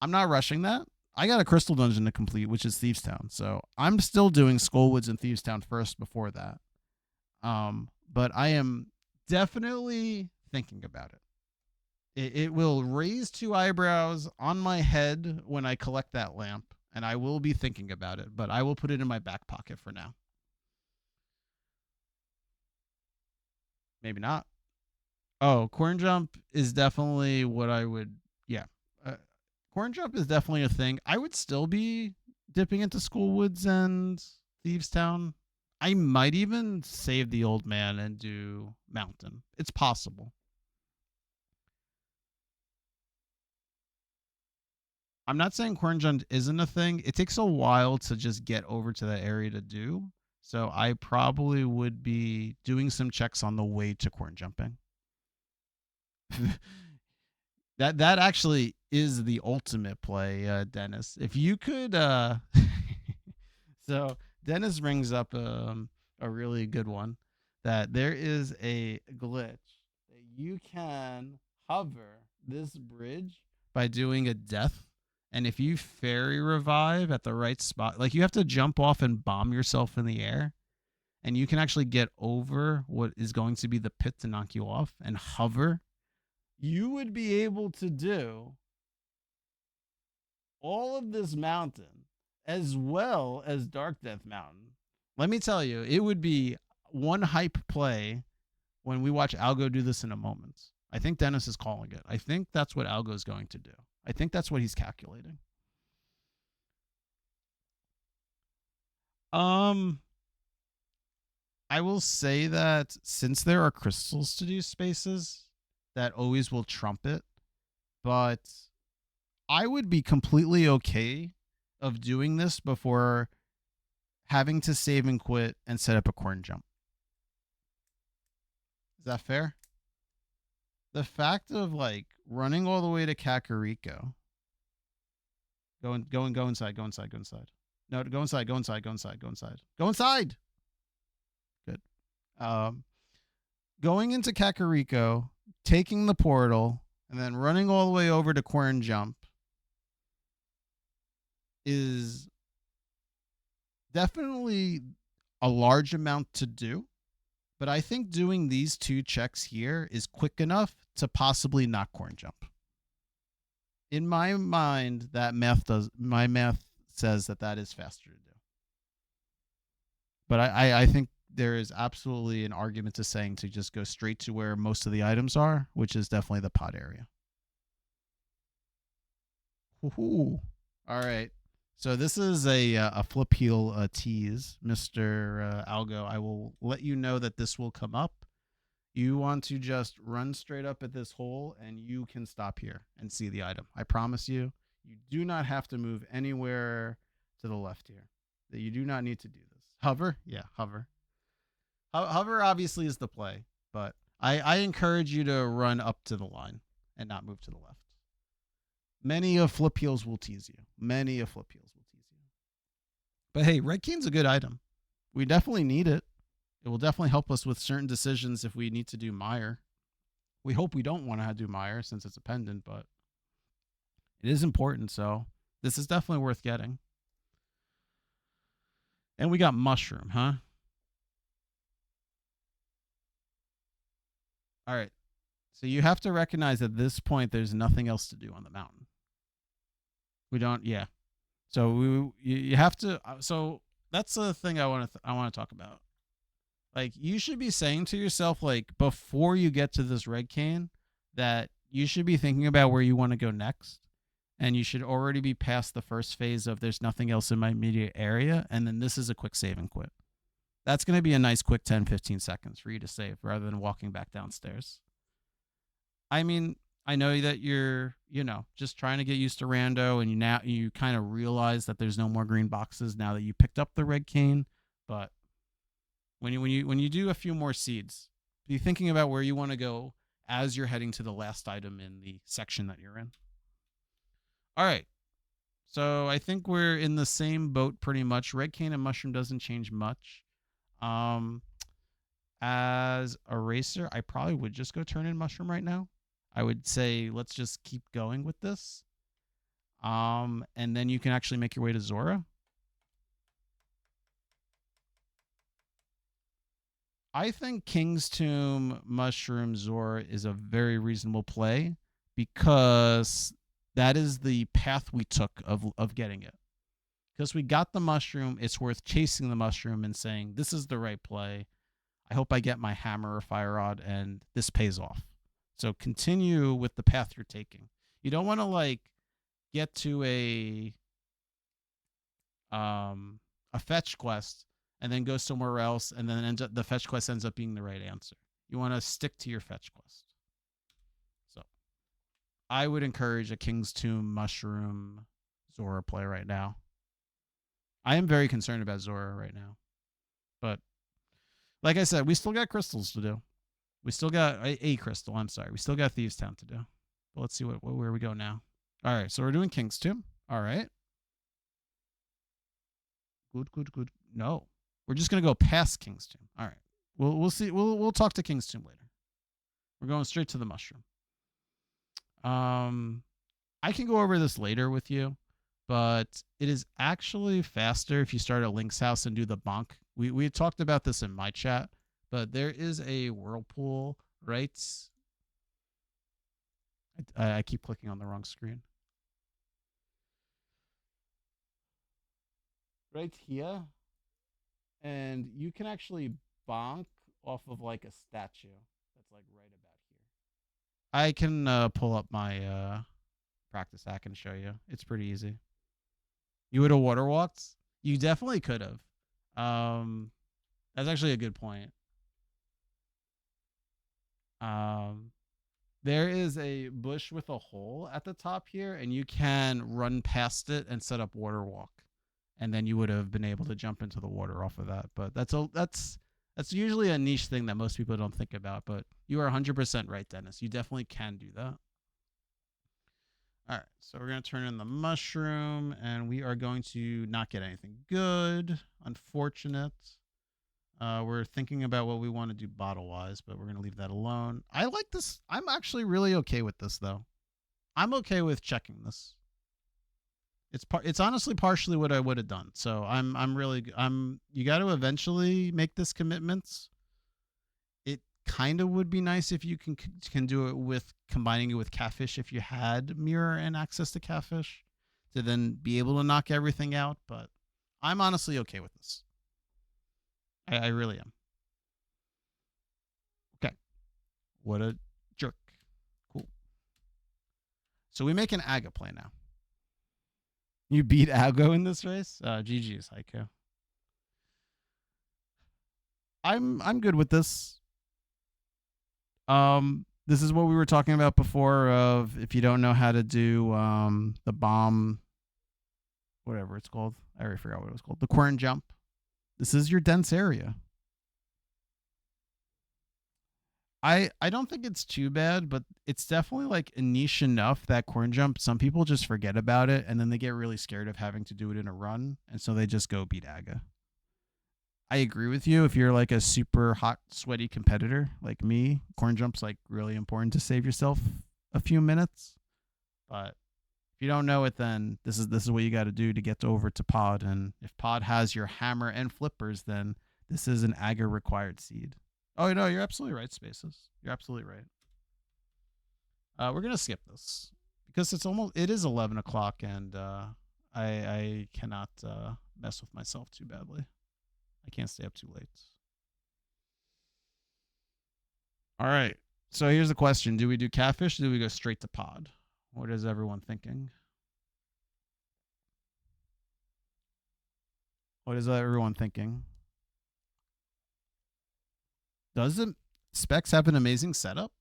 I'm not rushing that. I got a crystal dungeon to complete, which is Thieves Town. So I'm still doing Skullwoods and Thieves Town first before that. But I am definitely thinking about it. It will raise 2 eyebrows on my head when I collect that lamp, and I will be thinking about it, but I will put it in my back pocket for now. Maybe not. Oh, Corn Jump is definitely what I would, yeah. Corn Jump is definitely a thing. I would still be dipping into Skullwoods and Thieves Town. I might even save the old man and do mountain. It's possible. I'm not saying corn jump isn't a thing. It takes a while to just get over to that area to do. So I probably would be doing some checks on the way to corn jumping. that actually is the ultimate play, Dennis. If you could so Dennis brings up a really good one, that there is a glitch that you can hover this bridge by doing a death. And if you fairy revive at the right spot, like you have to jump off and bomb yourself in the air, and you can actually get over what is going to be the pit to knock you off and hover, you would be able to do all of this mountain as well as Dark Death Mountain. Let me tell you, it would be one hype play when we watch Algo do this in a moment. I think Dennis is calling it. I think that's what Algo is going to do. I think that's what he's calculating. I will say that since there are crystals to do spaces, that always will trump it. But I would be completely okay of doing this before having to save and quit and set up a corn jump. Is that fair? The fact of like running all the way to Kakariko. Go inside, go inside, go inside. No, go inside, go inside, go inside, go inside. Go inside. Good. Going into Kakariko, taking the portal, and then running all the way over to Corn Jump is definitely a large amount to do. But I think doing these two checks here is quick enough to possibly not Corn Jump. In my mind, my math says that is faster to do. But I think there is absolutely an argument to saying to just go straight to where most of the items are, which is definitely the pot area. Ooh. All right. So this is a flip heel tease, Mr. Algo. I will let you know that this will come up. You want to just run straight up at this hole and you can stop here and see the item. I promise you, you do not have to move anywhere to the left here. That you do not need to do this. Hover? Yeah, hover. Hover obviously is the play, but I encourage you to run up to the line and not move to the left. Many of flip heels will tease you. Many of flip heels will tease you. But hey, Red Cane's a good item. We definitely need it. It will definitely help us with certain decisions if we need to do Mire. We hope we don't want to do Mire since it's a pendant, but it is important, so this is definitely worth getting. And we got Mushroom, huh? All right. So you have to recognize at this point there's nothing else to do on the mountain. We don't, yeah. So you have to. So that's the thing I want to talk about. Like you should be saying to yourself, like before you get to this red cane, that you should be thinking about where you want to go next, and you should already be past the first phase of there's nothing else in my immediate area, and then this is a quick save and quit. That's going to be a nice quick 10, 15 seconds for you to save rather than walking back downstairs. I mean, I know that you're, just trying to get used to rando, and you kind of realize that there's no more green boxes now that you picked up the red cane, but when you do a few more seeds, be thinking about where you want to go as you're heading to the last item in the section that you're in. All right. So I think we're in the same boat pretty much. Red cane and mushroom doesn't change much. As a racer, I probably would just go turn in mushroom right now. I would say let's just keep going with this. And then you can actually make your way to Zora. I think King's Tomb Mushroom Zora is a very reasonable play because that is the path we took of getting it. Because we got the mushroom, it's worth chasing the mushroom and saying, this is the right play. I hope I get my hammer or fire rod, and this pays off. So continue with the path you're taking. You don't want to get to a fetch quest and then go somewhere else, and then ends up, the fetch quest ends up being the right answer. You want to stick to your fetch quest. So I would encourage a King's Tomb Mushroom Zora play right now. I am very concerned about Zora right now. But like I said, we still got crystals to do. We still got a crystal. I'm sorry. We still got Thieves Town to do. But let's see where we go now. All right. So we're doing King's Tomb. All right. Good. No. We're just going to go past King's Tomb. All right. We'll see. We'll talk to King's Tomb later. We're going straight to the mushroom. I can go over this later with you, but it is actually faster if you start at Link's house and do the bonk. We talked about this in my chat, but there is a whirlpool right. I keep clicking on the wrong screen. Right here, and you can actually bonk off of like a statue that's like right about here. I can pull up my practice hack and show you. It's pretty easy. You would have water walked? You definitely could have. That's actually a good point. There is a bush with a hole at the top here, and you can run past it and set up water walk, and then you would have been able to jump into the water off of that. But that's usually a niche thing that most people don't think about. But you are 100% right, Dennis. You definitely can do that. All right, so we're going to turn in the mushroom, and we are going to not get anything good. Unfortunate. We're thinking about what we want to do bottle-wise, but we're going to leave that alone. I like this. I'm actually really okay with this, though. I'm okay with checking this. It's honestly partially what I would have done. So you got to eventually make this commitment. It kind of would be nice if you can do it with combining it with Catfish if you had mirror and access to Catfish to then be able to knock everything out, but I'm honestly okay with this. I really am. Okay. What a jerk. Cool. So we make an Aga play now. You beat Algo in this race? GG's, Haiku. I'm good with this. This is what we were talking about before of if you don't know how to do the bomb, whatever it's called. I already forgot what it was called. The Quern jump. This is your dense area. I don't think it's too bad, but it's definitely like a niche enough that Quern jump, some people just forget about it and then they get really scared of having to do it in a run, and so they just go beat Aga. I agree with you. If you're like a super hot, sweaty competitor like me, Quern jump's like really important to save yourself a few minutes. But if you don't know it, then this is what you got to do to get over to Pod. And if Pod has your hammer and flippers, then this is an Aga required seed. Oh no, you're absolutely right, Spaces. You're absolutely right. We're gonna skip this because it is 11 o'clock, and I cannot mess with myself too badly. I can't stay up too late. All right. So here's the question: do we do Catfish? Or do we go straight to Pod? What is everyone thinking? What is everyone thinking? Doesn't Specs have an amazing setup?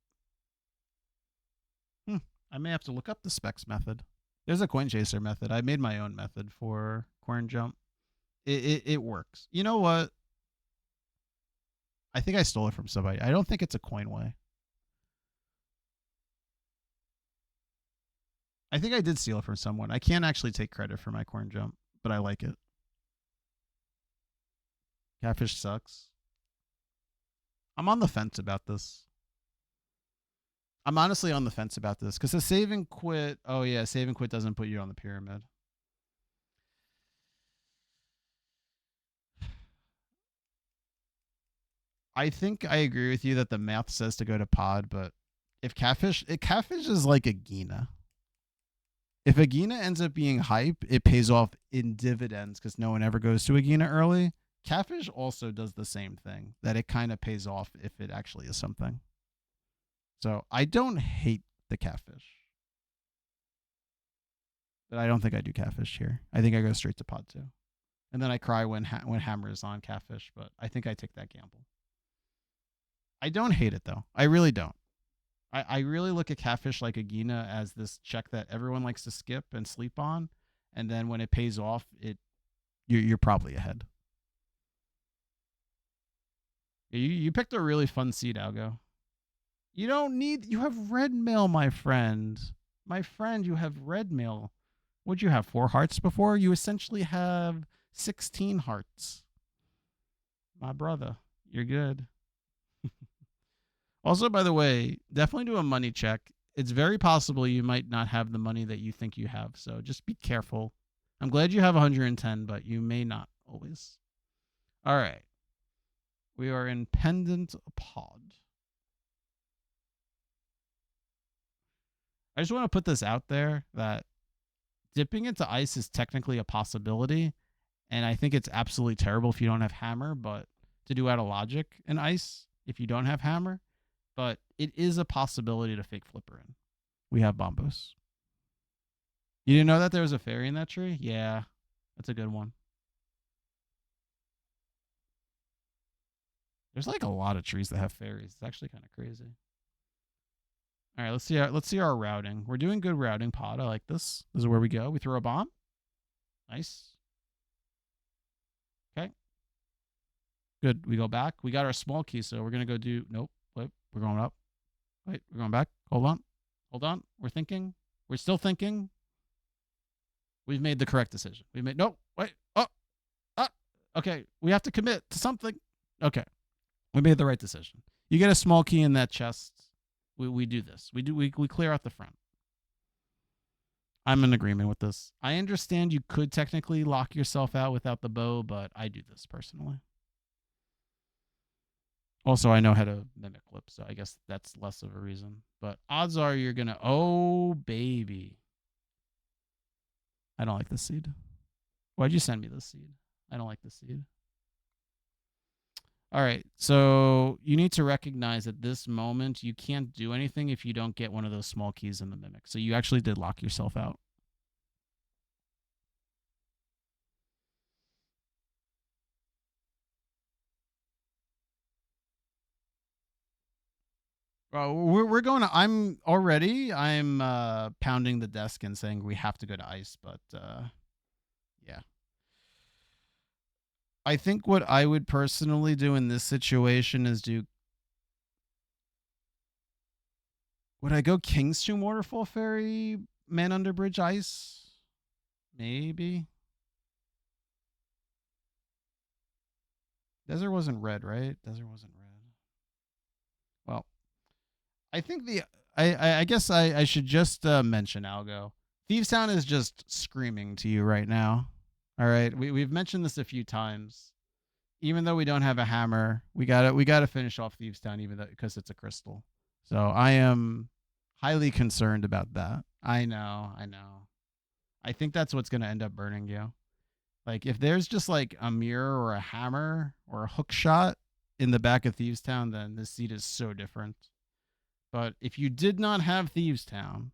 I may have to look up the Specs method. There's a coin chaser method. I made my own method for Quern jump. It works. You know what? I think I stole it from somebody. I don't think it's a coin way. I think I did steal it from someone. I can't actually take credit for my Quern jump, but I like it. Catfish sucks. I'm on the fence about this. I'm honestly on the fence about this because the save and quit. Oh yeah, save and quit doesn't put you on the pyramid. I think I agree with you that the math says to go to Pod, but if Catfish is like a Gina. If a Gina ends up being hype, it pays off in dividends because no one ever goes to a Gina early. Catfish also does the same thing, that it kind of pays off if it actually is something. So I don't hate the Catfish. But I don't think I do Catfish here. I think I go straight to Pod 2. and then I cry when hammer is on catfish. But I think I take that gamble. I don't hate it though. I really don't. I really look at catfish like a Gina as this check that everyone likes to skip and sleep on, and then when it pays off, you're probably ahead. You picked a really fun seed, Algo. You don't need. You have red mail, my friend. My friend, you have red mail. What'd you have? 4 hearts before? You essentially have 16 hearts. My brother, you're good. Also, by the way, definitely do a money check. It's very possible you might not have the money that you think you have. So just be careful. I'm glad you have 110, but you may not always. All right. We are in Pendant Pod. I just want to put this out there that dipping into ice is technically a possibility. And I think it's absolutely terrible if you don't have hammer, but to do out of logic in ice if you don't have hammer. But it is a possibility to fake flipper in. We have Bombos. You didn't know that there was a fairy in that tree? Yeah, that's a good one. There's like a lot of trees that have fairies. It's actually kind of crazy. All right, let's see our routing. We're doing good routing, Pod. I like this. This is where we go. We throw a bomb. Nice. Okay. Good. We go back. We got our small key, so we're gonna go do. Nope. Wait. We're going up. Wait. We're going back. Hold on. Hold on. We're thinking. We're still thinking. We've made the correct decision. We made. Nope. Wait. Oh. Okay. We have to commit to something. Okay. We made the right decision. You get a small key in that chest. We do this. We clear out the front. I'm in agreement with this. I understand you could technically lock yourself out without the bow, but I do this personally. Also, I know how to mimic flip, so I guess that's less of a reason. But odds are you're gonna. Oh baby, I don't like this seed. Why'd you send me this seed? I don't like this seed. All right, so you need to recognize at this moment you can't do anything if you don't get one of those small keys in the mimic. So you actually did lock yourself out. We're going to. I'm pounding the desk and saying we have to go to ice, but yeah. I think what I would personally do in this situation is do. Would I go King's Tomb Waterfall Ferry, Man Under Bridge Ice? Maybe. Desert wasn't red, right? Desert wasn't red. Well, I think I guess I should just mention Algo. Thieves Town is just screaming to you right now. All right, we've mentioned this a few times. Even though we don't have a hammer, we gotta finish off Thieves Town, even though because it's a crystal. So I am highly concerned about that. I know. I think that's what's gonna end up burning you. Like if there's just like a mirror or a hammer or a hook shot in the back of Thieves Town, then this seat is so different. But if you did not have Thieves Town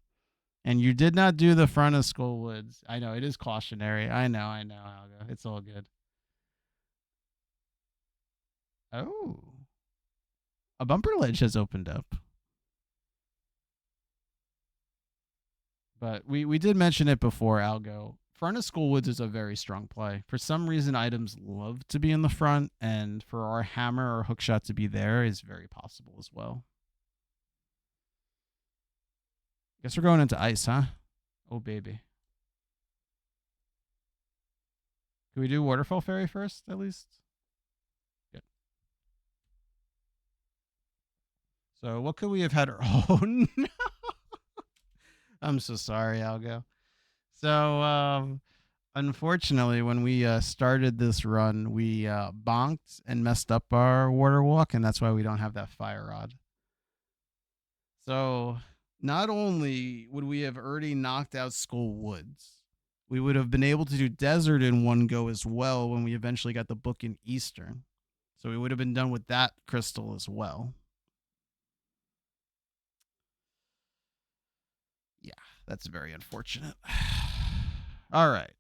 and you did not do the front of Skull Woods, I know it is cautionary. I know, Alga. It's all good. Oh. A bumper ledge has opened up. But we did mention it before, Algo. Front of Skull Woods is a very strong play. For some reason, items love to be in the front, and for our hammer or hookshot to be there is very possible as well. Guess we're going into ice, huh? Oh, baby. Can we do Waterfall Fairy first, at least? Good. So what could we have had? Oh, no. I'm so sorry, Algo. So, unfortunately, when we started this run, we bonked and messed up our water walk, and that's why we don't have that fire rod. So, not only would we have already knocked out Skull Woods, we would have been able to do Desert in one go as well when we eventually got the book in Eastern. So, we would have been done with that crystal as well. Yeah, that's very unfortunate. All right.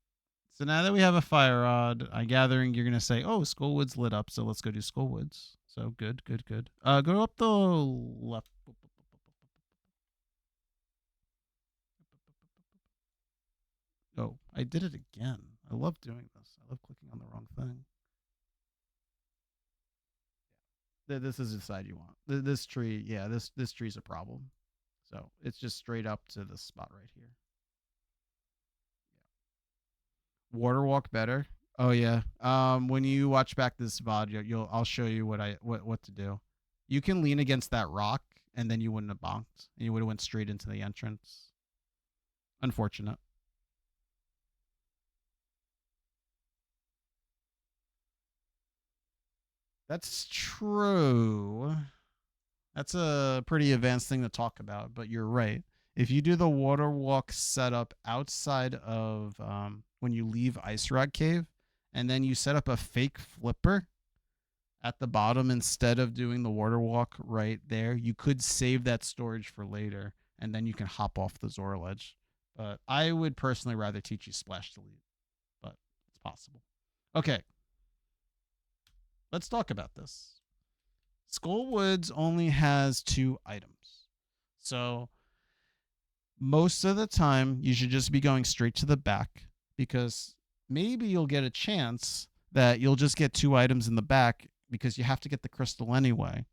So now that we have a fire rod, I'm gathering you're gonna say, "Oh, Skullwood's lit up, so let's go do Skullwoods." So good, good, good. Go up the left. Oh, I did it again. I love doing this. I love clicking on the wrong thing. This is the side you want. This tree, yeah, this tree's a problem. So it's just straight up to this spot right here. Water walk better. Oh yeah. When you watch back this VOD, I'll show you what to do. You can lean against that rock, and then you wouldn't have bonked, and you would have went straight into the entrance. Unfortunate. That's true. That's a pretty advanced thing to talk about, but you're right. If you do the water walk setup outside of when you leave Ice Rock Cave, and then you set up a fake flipper at the bottom instead of doing the water walk right there, you could save that storage for later, and then you can hop off the Zora ledge. But I would personally rather teach you Splash Delete, but it's possible. Okay, let's talk about this. Skullwoods only has 2 items. So most of the time, you should just be going straight to the back because maybe you'll get a chance that you'll just get 2 items in the back because you have to get the crystal anyway.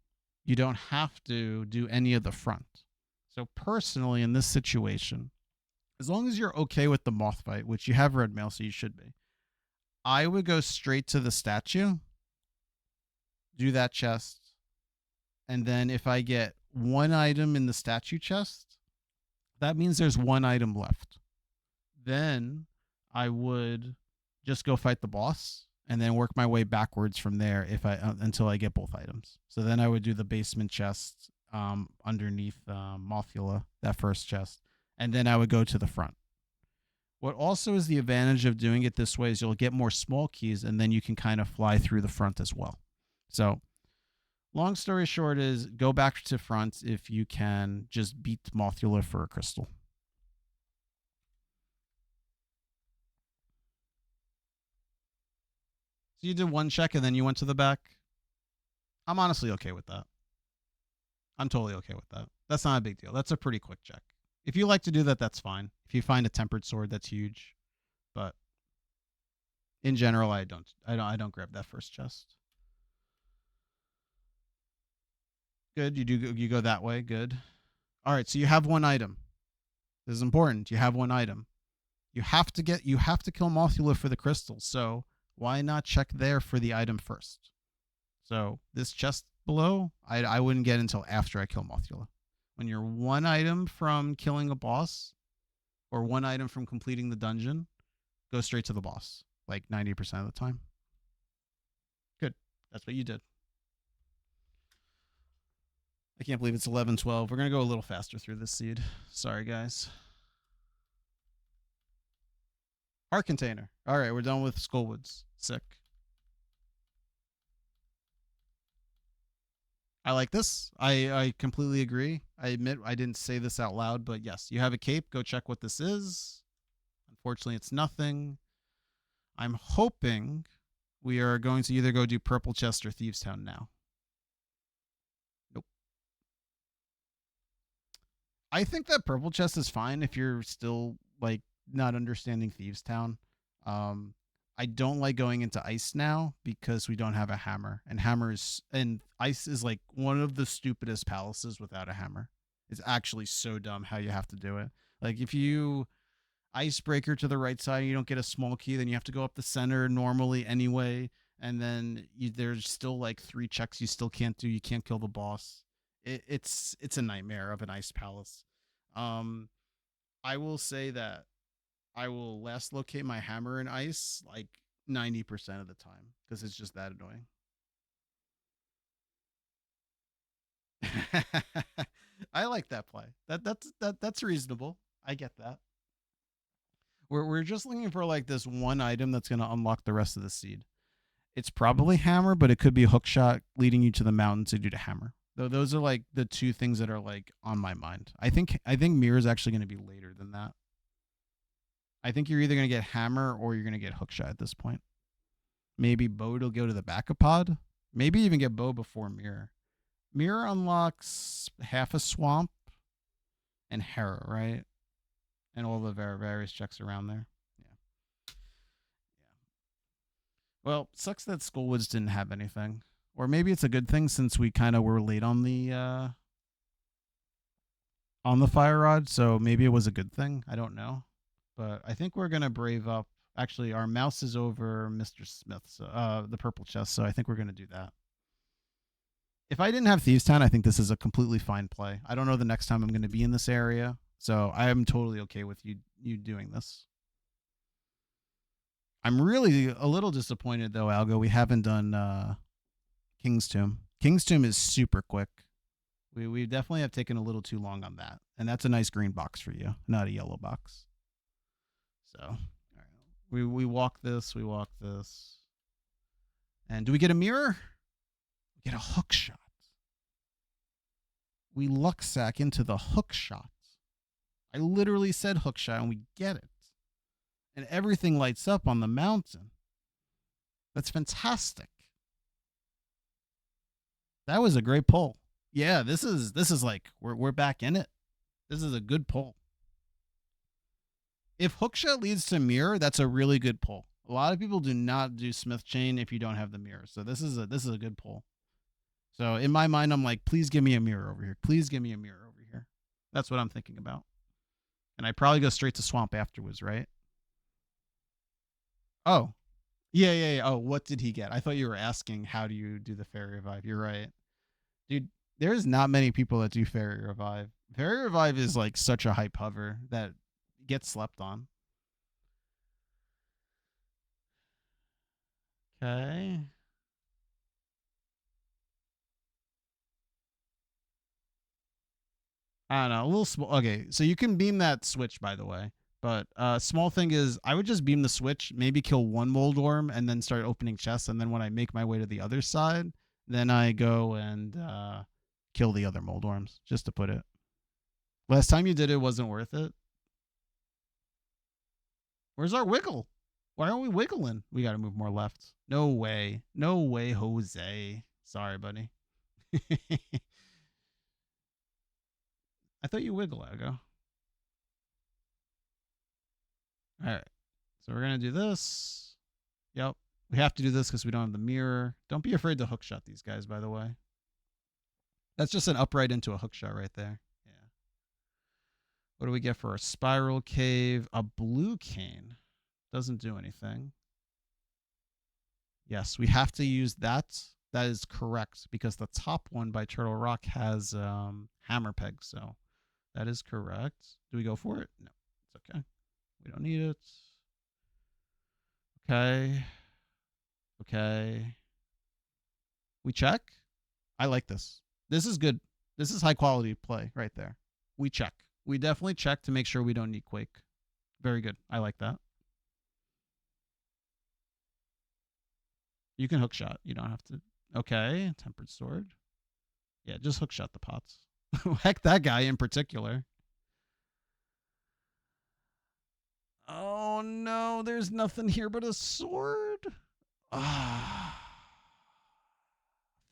You don't have to do any of the front. So personally, in this situation, as long as you're okay with the moth fight, which you have red mail, so you should be, I would go straight to the statue, do that chest, and then if I get 1 item in the statue chest, that means there's 1 item left. Then I would just go fight the boss and then work my way backwards from there until I get both items. So then I would do the basement chest underneath Mothula, that first chest, and then I would go to the front. What also is the advantage of doing it this way is you'll get more small keys, and then you can kind of fly through the front as well. So long story short is go back to front if you can. Just beat Mothula for a crystal. So you did 1 check and then you went to the back. I'm honestly okay with that. I'm totally okay with that. That's not a big deal. That's a pretty quick check. If you like to do that, that's fine. If you find a tempered sword, that's huge. But in general, I don't grab that first chest. Good. You go that way. Good. All right. So you have 1 item. This is important. You have 1 item. You have to kill Mothula for the crystal. So why not check there for the item first? So this chest below, I wouldn't get until after I kill Mothula. When you're 1 item from killing a boss or 1 item from completing the dungeon, go straight to the boss, like 90% of the time. Good. That's what you did. I can't believe it's 11:12. We're going to go a little faster through this seed. Sorry, guys. Heart container. All right, we're done with Skullwoods. Sick. I like this. I completely agree. I admit I didn't say this out loud, but yes, you have a cape. Go check what this is. Unfortunately, it's nothing. I'm hoping we are going to either go do Purple Chest or Thieves Town now. Nope. I think that Purple Chest is fine if you're still like not understanding Thieves Town. I don't like going into ice now because we don't have a hammer, and ice is like one of the stupidest palaces without a hammer. It's actually so dumb how you have to do it. Like if you icebreaker to the right side, and you don't get a small key, then you have to go up the center normally anyway, and then there's still like 3 checks you still can't do. You can't kill the boss. It's a nightmare of an ice palace. I will say that I will last locate my hammer in ice like 90% of the time because it's just that annoying. I like that play. That's reasonable. I get that. We're just looking for like this 1 item that's going to unlock the rest of the seed. It's probably hammer, but it could be hook shot leading you to the mountain to do the hammer. Though those are like the 2 things that are like on my mind. I think mirror is actually going to be later than that. I think you're either going to get hammer or you're going to get hookshot at this point. Maybe bow will go to the back of pod. Maybe even get bow before mirror. Mirror unlocks half a swamp and Hera, right? And all the various checks around there. Yeah. Well, sucks that Skullwoods didn't have anything. Or maybe it's a good thing since we kind of were late on the fire rod, so maybe it was a good thing. I don't know. But I think we're gonna brave up. Actually, our mouse is over Mr. Smith's the purple chest, so I think we're gonna do that. If I didn't have Thieves Town, I think this is a completely fine play. I don't know the next time I'm gonna be in this area, so I am totally okay with you doing this. I'm really a little disappointed though, Algo. We haven't done King's Tomb. King's Tomb is super quick. We definitely have taken a little too long on that, and that's a nice green box for you, not a yellow box. So, all right. We walk this, and do we get a mirror? We get a hook shot. We luck sack into the hook shot. I literally said hook shot, and we get it, and everything lights up on the mountain. That's fantastic. That was a great pull. Yeah, this is like we're back in it. This is a good pull. If hookshot leads to mirror, that's a really good pull. A lot of people do not do Smith chain if you don't have the mirror. So this is a good pull. So in my mind, I'm like, please give me a mirror over here. Please give me a mirror over here. That's what I'm thinking about. And I probably go straight to swamp afterwards, right? Oh. Yeah. Oh, what did he get? I thought you were asking how do you do the fairy revive. You're right. Dude, there's not many people that do fairy revive. Fairy revive is like such a hype hover that gets slept on. Okay. I don't know. A little small. Okay, so you can beam that switch, by the way. But small thing is, I would just beam the switch, maybe kill one mold worm, and then start opening chests. And then when I make my way to the other side, then I go and kill the other mold worms, just to put it. Last time you did it wasn't worth it. Where's our wiggle? Why aren't we wiggling? We got to move more left. No way. No way, Jose. Sorry, buddy. I thought you wiggle, Ego. All right. So we're going to do this. Yep. We have to do this because we don't have the mirror. Don't be afraid to hookshot these guys, by the way. That's just an upright into a hookshot right there. Yeah. What do we get for a spiral cave? A blue cane. Doesn't do anything. Yes, we have to use that. That is correct because the top one by Turtle Rock has hammer peg. So that is correct. Do we go for it? No, it's okay. We don't need it. Okay. Okay. We check. I like this. This is good. This is high quality play right there. We check. We definitely check to make sure we don't need Quake. Very good. I like that. You can hook shot. You don't have to. Okay. Tempered sword. Yeah, just hook shot the pots. Heck, that guy in particular. Oh no, there's nothing here but a sword. Ah,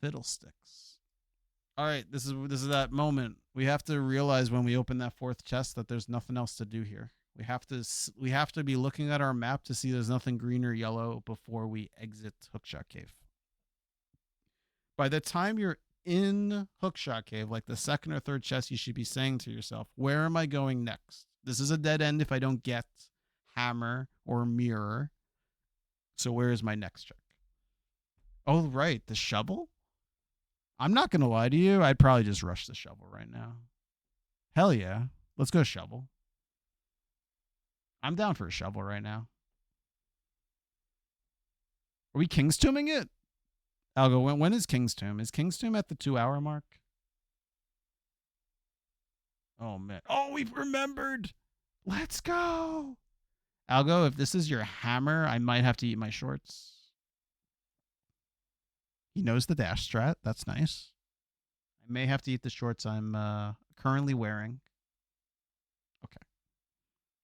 fiddlesticks. All right, this is that moment. We have to realize when we open that fourth chest that there's nothing else to do here. We have to be looking at our map to see there's nothing green or yellow before we exit Hookshot Cave. By the time you're in Hookshot Cave, like the second or third chest, you should be saying to yourself, where am I going next? This is a dead end if I don't get hammer or mirror. So where is my next check? Oh, right, the shovel? I'm not going to lie to you. I'd probably just rush the shovel right now. Hell yeah. Let's go shovel. I'm down for a shovel right now. Are we King's Tombing it? Algo, when is King's Tomb? Is King's Tomb at the 2-hour mark? Oh, man. Oh, we've remembered. Let's go. Algo, if this is your hammer, I might have to eat my shorts. He knows the dash strat. That's nice. I may have to eat the shorts I'm currently wearing. Okay.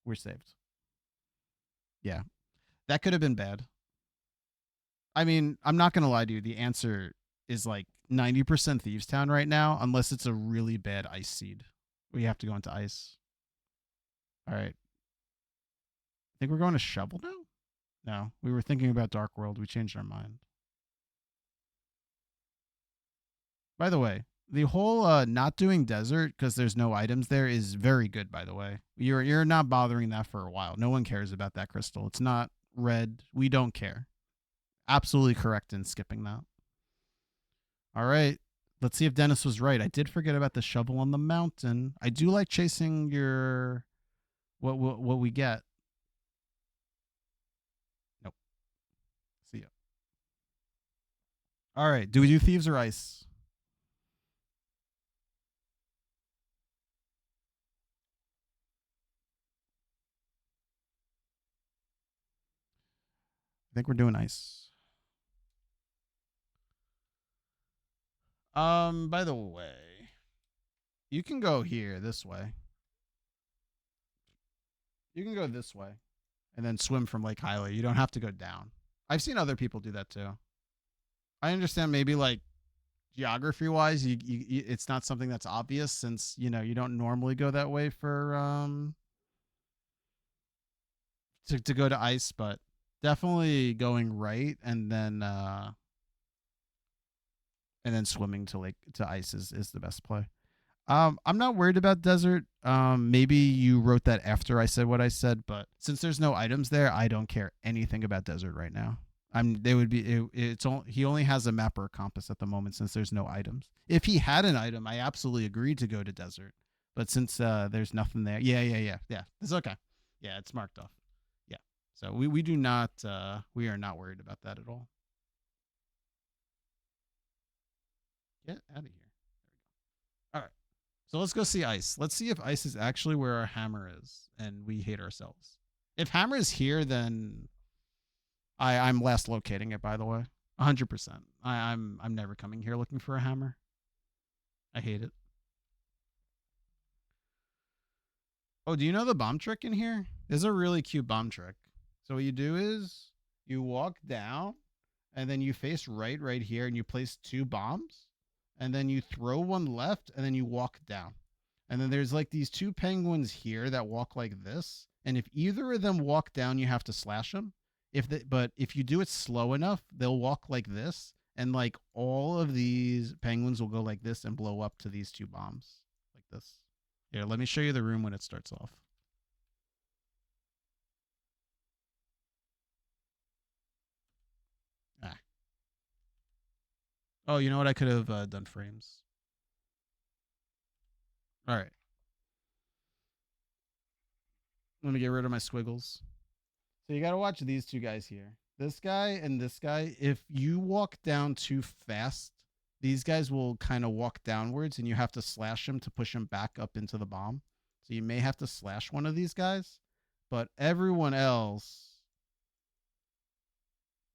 We're saved. Yeah, that could have been bad. I mean, I'm not gonna lie to you. The answer is like 90% Thieves Town right now, unless it's a really bad ice seed. We have to go into ice. All right. I think we're going to shovel now. No, we were thinking about Dark World. We changed our mind. By the way, the whole not doing desert because there's no items there is very good. By the way, you're not bothering that for a while. No one cares about that crystal. It's not red. We don't care. Absolutely correct in skipping that. All right. Let's see if Dennis was right. I did forget about the shovel on the mountain. I do like chasing your what we get. Nope. See ya. All right. Do we do thieves or ice? I think we're doing ice. By the way, you can go here this way. You can go this way and then swim from Lake Hylia. You don't have to go down. I've seen other people do that too. I understand maybe like geography wise, it's not something that's obvious since you don't normally go that way for to go to ice, but definitely going right and then swimming to ice is the best play. I'm not worried about desert. Maybe you wrote that after I said what I said, but since there's no items there, I don't care anything about desert right now. They would be it's only he only has a map or a compass at the moment since there's no items. If he had an item, I absolutely agreed to go to desert. But since there's nothing there, yeah, it's okay. Yeah, it's marked off. Yeah, so we do not we are not worried about that at all. Get out of here. All right. So let's go see ice. Let's see if ice is actually where our hammer is and we hate ourselves. If hammer is here, then I'm last locating it, by the way. 100%. I'm never coming here looking for a hammer. I hate it. Oh, do you know the bomb trick in here? There's a really cute bomb trick. So what you do is you walk down and then you face right here and you place 2 bombs and then you throw one left and then you walk down. And then there's like these 2 penguins here that walk like this. And if either of them walk down, you have to slash them. But if you do it slow enough, they'll walk like this, and like all of these penguins will go like this and blow up to these 2 bombs, like this. Here, let me show you the room when it starts off. Ah. Oh, you know what? I could have done frames. All right. Let me get rid of my squiggles. So you got to watch these 2 guys here. This guy and this guy. If you walk down too fast, these guys will kind of walk downwards and you have to slash them to push them back up into the bomb. So you may have to slash one of these guys. But everyone else,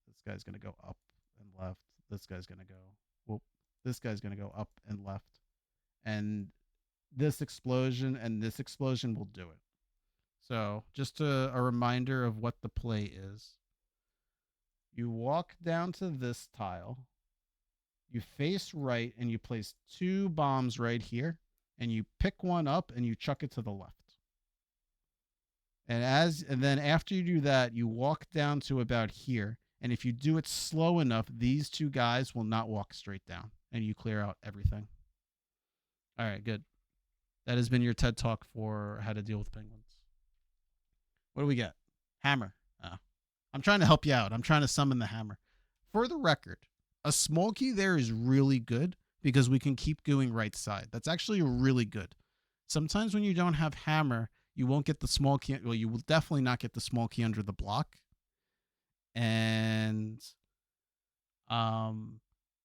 this guy's going to go up and left. This guy's going to go, whoop. This guy's going to go up and left. And this explosion and this explosion will do it. So just a reminder of what the play is. You walk down to this tile, you face right, and you place 2 bombs right here, and you pick one up and you chuck it to the left. And then after you do that, you walk down to about here, and if you do it slow enough, these 2 guys will not walk straight down, and you clear out everything. All right, good. That has been your TED Talk for how to deal with penguins. What do we get? Hammer. Oh. I'm trying to help you out. I'm trying to summon the hammer. For the record, a small key there is really good because we can keep going right side. That's actually really good. Sometimes when you don't have hammer, you won't get the small key. Well, you will definitely not get the small key under the block. And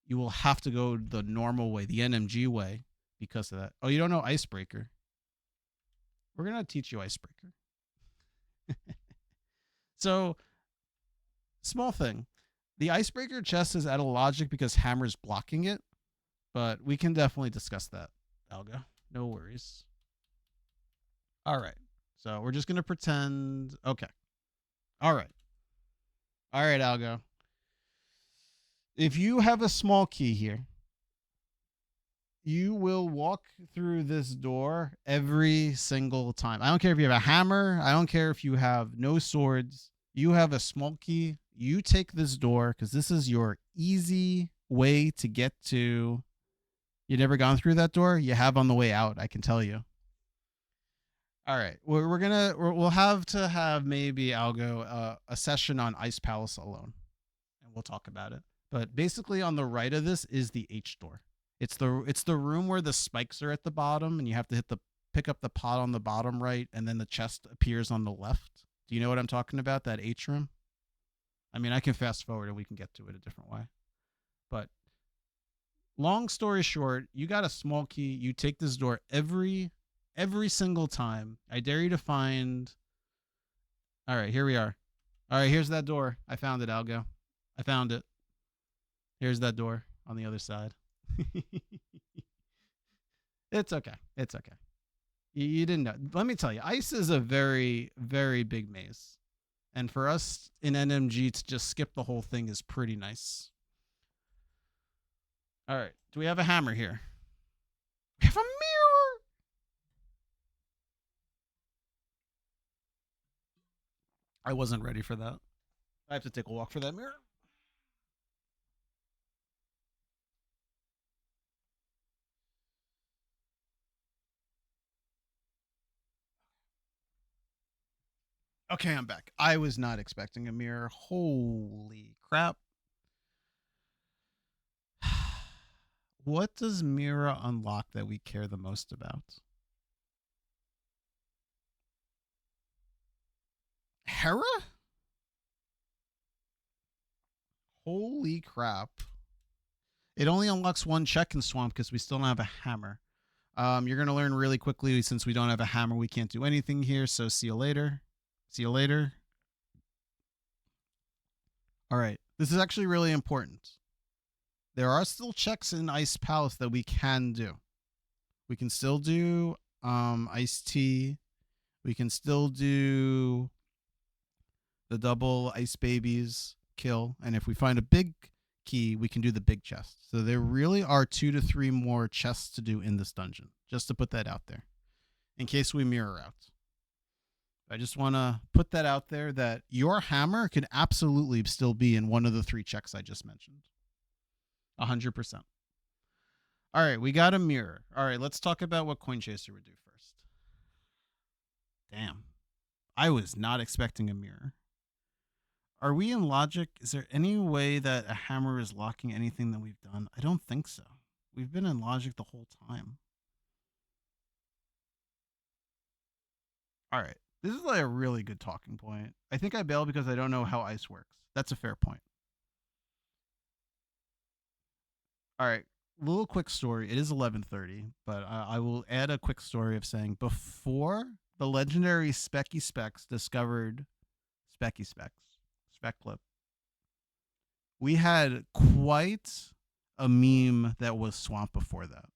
you will have to go the normal way, the NMG way, because of that. Oh, you don't know Icebreaker? We're going to teach you Icebreaker. So, small thing. The Icebreaker chest is out of logic because Hammer's blocking it, but we can definitely discuss that, Alga. No worries. All right. So we're just going to pretend. Okay. All right. All right, Algo. If you have a small key here, you will walk through this door every single time. I don't care if you have a hammer. I don't care if you have no swords. You have a small key. You take this door because this is your easy way to get to. You never gone through that door? You have on the way out, I can tell you. All right. We'll have to have maybe Algo a session on Ice Palace alone, and we'll talk about it. But basically, on the right of this is the H door. It's the room where the spikes are at the bottom, and you have to pick up the pot on the bottom right, and then the chest appears on the left. Do you know what I'm talking about? That H room. I mean, I can fast forward and we can get to it a different way. But long story short, you got a small key. You take this door every single time. I dare you to find. All right, here we are. All right, here's that door. I found it, Algo. I found it. Here's that door on the other side. It's okay. It's okay. You didn't know. Let me tell you, ice is a very, very big maze. And for us in NMG to just skip the whole thing is pretty nice. All right. Do we have a hammer here? We have a mirror. I wasn't ready for that. I have to take a walk for that mirror. Okay, I'm back. I was not expecting a mirror. Holy crap. What does Mira unlock that we care the most about? Hera? Holy crap. It only unlocks one check in Swamp because we still don't have a hammer. You're going to learn really quickly since we don't have a hammer, we can't do anything here. So see you later. See you later. All right. This is actually really important. There are still checks in Ice Palace that we can do. We can still do Ice Tea. We can still do the double Ice Babies kill. And if we find a big key, we can do the big chest. So there really are 2 to 3 more chests to do in this dungeon, just to put that out there, in case we mirror out. I just want to put that out there that your hammer could absolutely still be in one of the 3 checks I just mentioned. 100%. All right, we got a mirror. All right, let's talk about what Coin Chaser would do first. Damn. I was not expecting a mirror. Are we in logic? Is there any way that a hammer is locking anything that we've done? I don't think so. We've been in logic the whole time. All right. This is like a really good talking point. I think I bail because I don't know how ice works. That's a fair point. All right. Little quick story. It is 11:30, but I will add a quick story of saying before the legendary Specky Specs discovered Specky Specs, Spec Clip, we had quite a meme that was Swamp before that.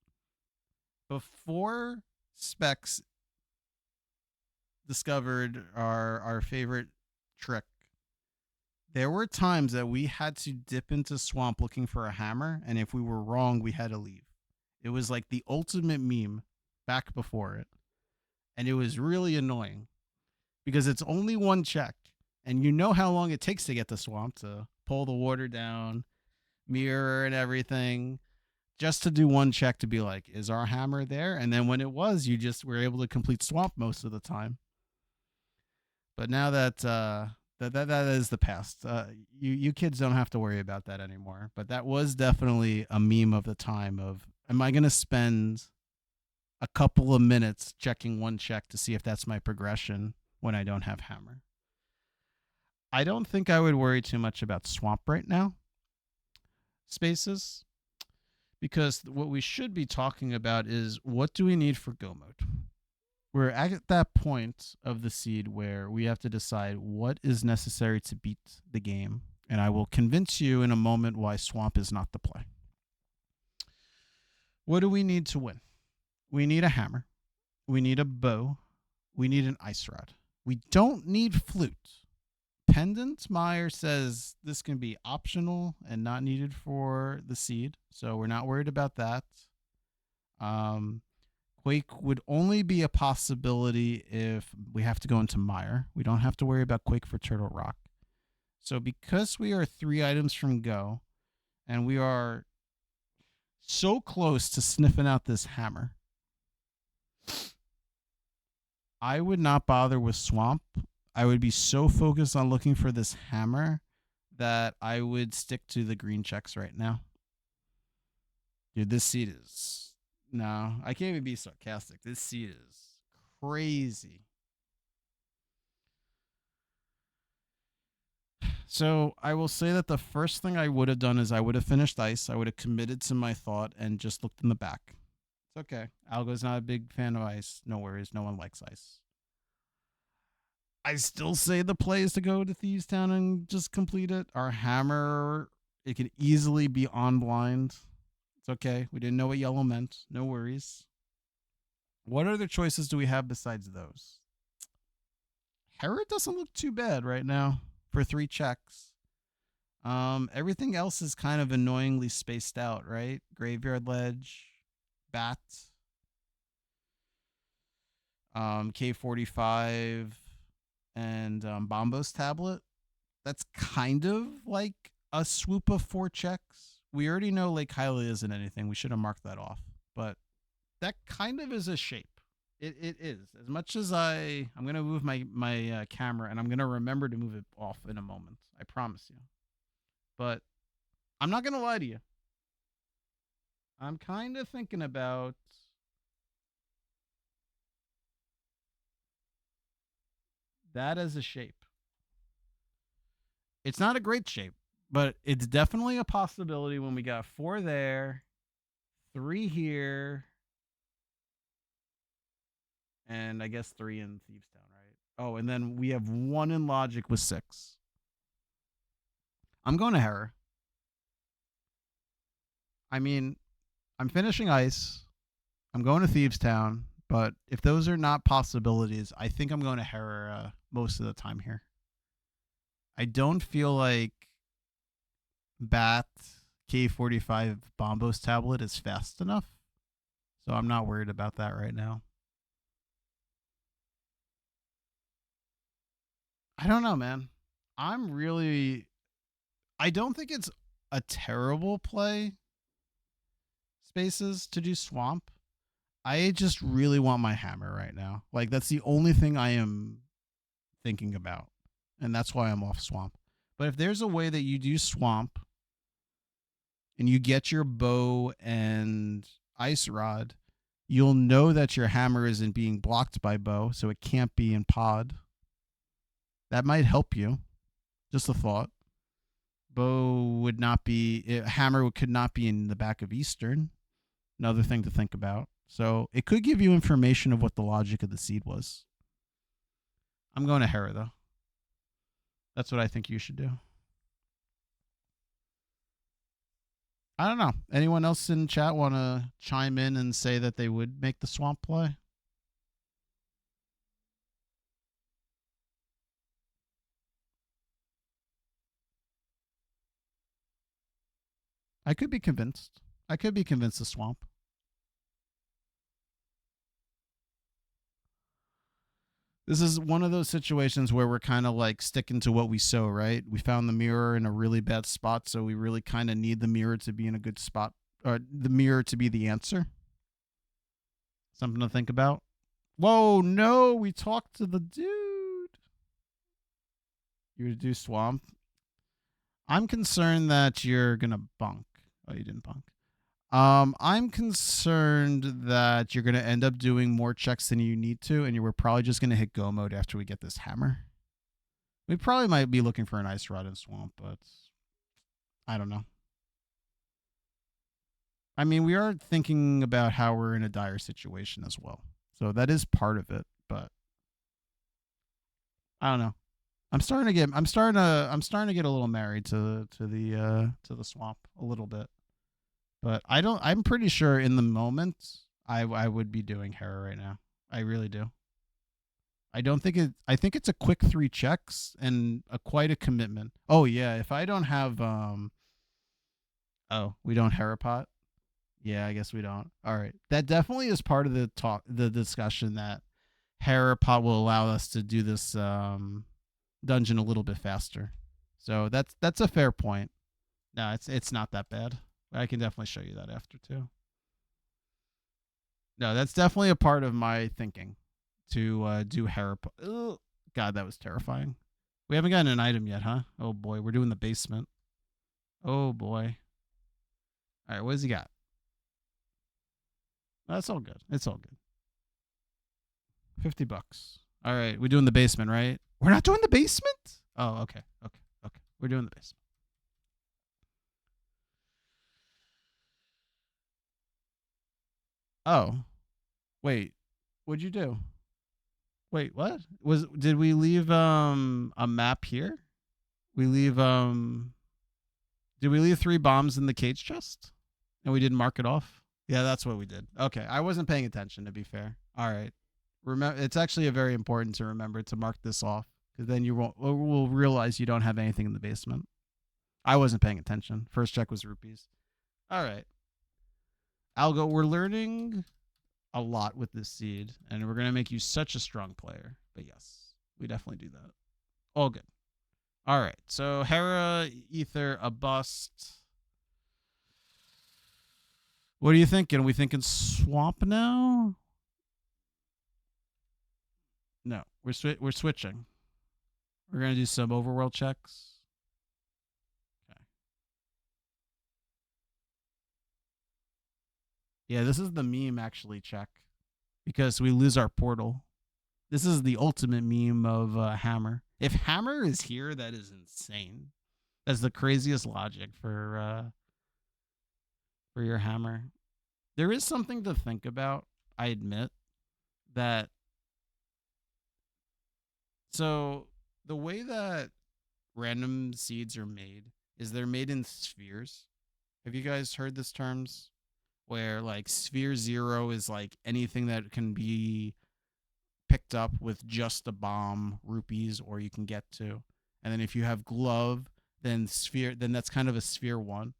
Before Specs discovered our favorite trick, there were times that we had to dip into Swamp looking for a hammer, and if we were wrong, we had to leave. It was like the ultimate meme back before it. And it was really annoying because it's only one check, and you know how long it takes to get to Swamp, to pull the water down, mirror and everything, just to do one check to be like, is our hammer there? And then when it was, you just were able to complete Swamp most of the time. But now that that is the past. You kids don't have to worry about that anymore. But that was definitely a meme of the time of, am I going to spend a couple of minutes checking one check to see if that's my progression when I don't have hammer? I don't think I would worry too much about Swamp right now. Spaces. Because what we should be talking about is, what do we need for go mode? We're at that point of the seed where we have to decide what is necessary to beat the game. And I will convince you in a moment why Swamp is not the play. What do we need to win? We need a hammer. We need a bow. We need an ice rod. We don't need flute. Pendant Meyer says this can be optional and not needed for the seed, so we're not worried about that. Quake would only be a possibility if we have to go into Mire. We don't have to worry about Quake for Turtle Rock. So because we are 3 items from go, and we are so close to sniffing out this hammer, I would not bother with Swamp. I would be so focused on looking for this hammer that I would stick to the green checks right now. Dude, this seed is... No, I can't even be sarcastic. This seed is crazy. So I will say that the first thing I would have done is I would have finished ice. I would have committed to my thought and just looked in the back. It's okay. Algo's not a big fan of ice. No worries. No one likes ice. I still say the play is to go to Thieves Town and just complete it. Our hammer, it could easily be on blind. It's okay. We didn't know what yellow meant. No worries. What other choices do we have besides those? Hera doesn't look too bad right now for 3 checks. Everything else is kind of annoyingly spaced out, right? Graveyard Ledge, Bat, K45, and Bombo's Tablet. That's kind of like a swoop of 4 checks. We already know Lake Hylia isn't anything. We should have marked that off. But that kind of is a shape. It is. As much as I'm going to move my camera, and I'm going to remember to move it off in a moment. I promise you. But I'm not going to lie to you. I'm kind of thinking about that as a shape. It's not a great shape, but it's definitely a possibility when we got 4 there, 3 here, and I guess 3 in Thieves Town, right? Oh, and then we have 1 in Logic with 6. I'm going to Hera. I mean, I'm finishing Ice. I'm going to Thieves Town. But if those are not possibilities, I think I'm going to Hera most of the time here. I don't feel like Bat K45 Bombo's Tablet is fast enough. So I'm not worried about that right now. I don't know, man. I don't think it's a terrible play, Spaces, to do Swamp. I just really want my hammer right now. Like, that's the only thing I am thinking about. And that's why I'm off Swamp. But if there's a way that you do Swamp and you get your bow and Ice Rod, you'll know that your hammer isn't being blocked by bow, so it can't be in pod. That might help you. Just a thought. Bow would not be... Hammer could not be in the back of Eastern. Another thing to think about. So it could give you information of what the logic of the seed was. I'm going to Hera, though. That's what I think you should do. I don't know. Anyone else in chat want to chime in and say that they would make the Swamp play? I could be convinced. I could be convinced of Swamp. This is one of those situations where we're kind of like sticking to what we sow, right? We found the mirror in a really bad spot, so we really kind of need the mirror to be in a good spot, or the mirror to be the answer. Something to think about. Whoa, no, we talked to the dude. You would do Swamp. I'm concerned that you're going to bunk. Oh, you didn't bunk. I'm concerned that you're going to end up doing more checks than you need to, and we're probably just going to hit go mode after we get this hammer. We probably might be looking for an Ice Rod in Swamp, but I don't know. I mean, we are thinking about how we're in a dire situation as well. So that is part of it, but I don't know. I'm starting to get a little married to the Swamp a little bit. But I'm pretty sure in the moment I would be doing Hera right now. I really do. I don't think it. I think it's a quick 3 checks and quite a commitment. Oh yeah, if I don't have Oh, we don't Harapot. Yeah, I guess we don't. All right, that definitely is part of the discussion that Harapot will allow us to do this dungeon a little bit faster. So that's a fair point. No, it's not that bad. I can definitely show you that after too. No, that's definitely a part of my thinking to do Harapot. God, that was terrifying. We haven't gotten an item yet, huh? Oh boy, we're doing the basement. Oh boy. All right, what does he got? That's all good. It's all good. $50. All right, we're doing the basement, right? We're not doing the basement? Oh, okay. Okay. Okay. We're doing the basement. Oh. Wait. What'd you do? Wait, what? Did we leave a map here? We leave did we leave 3 bombs in the cage chest? And we didn't mark it off? Yeah, that's what we did. Okay, I wasn't paying attention to be fair. All right. Remember, it's actually very important to remember to mark this off because then you won't will realize you don't have anything in the basement. I wasn't paying attention. First check was rupees. All right. Algo, we're learning a lot with this seed, and we're going to make you such a strong player. But yes, we definitely do that. All good. All right. So Hera, Ether, a bust. What are you thinking? Are we thinking swamp now? No, we're switching. We're gonna do some overworld checks. Okay. Yeah, this is the meme actually check because we lose our portal. This is the ultimate meme of Hammer. If Hammer is here, that is insane. That's the craziest logic for your Hammer. There is something to think about. I admit that. So the way that random seeds are made is they're made in spheres. Have you guys heard this terms? Where like sphere 0 is like anything that can be picked up with just a bomb, rupees, or you can get to. And then if you have glove, then that's kind of a sphere 1.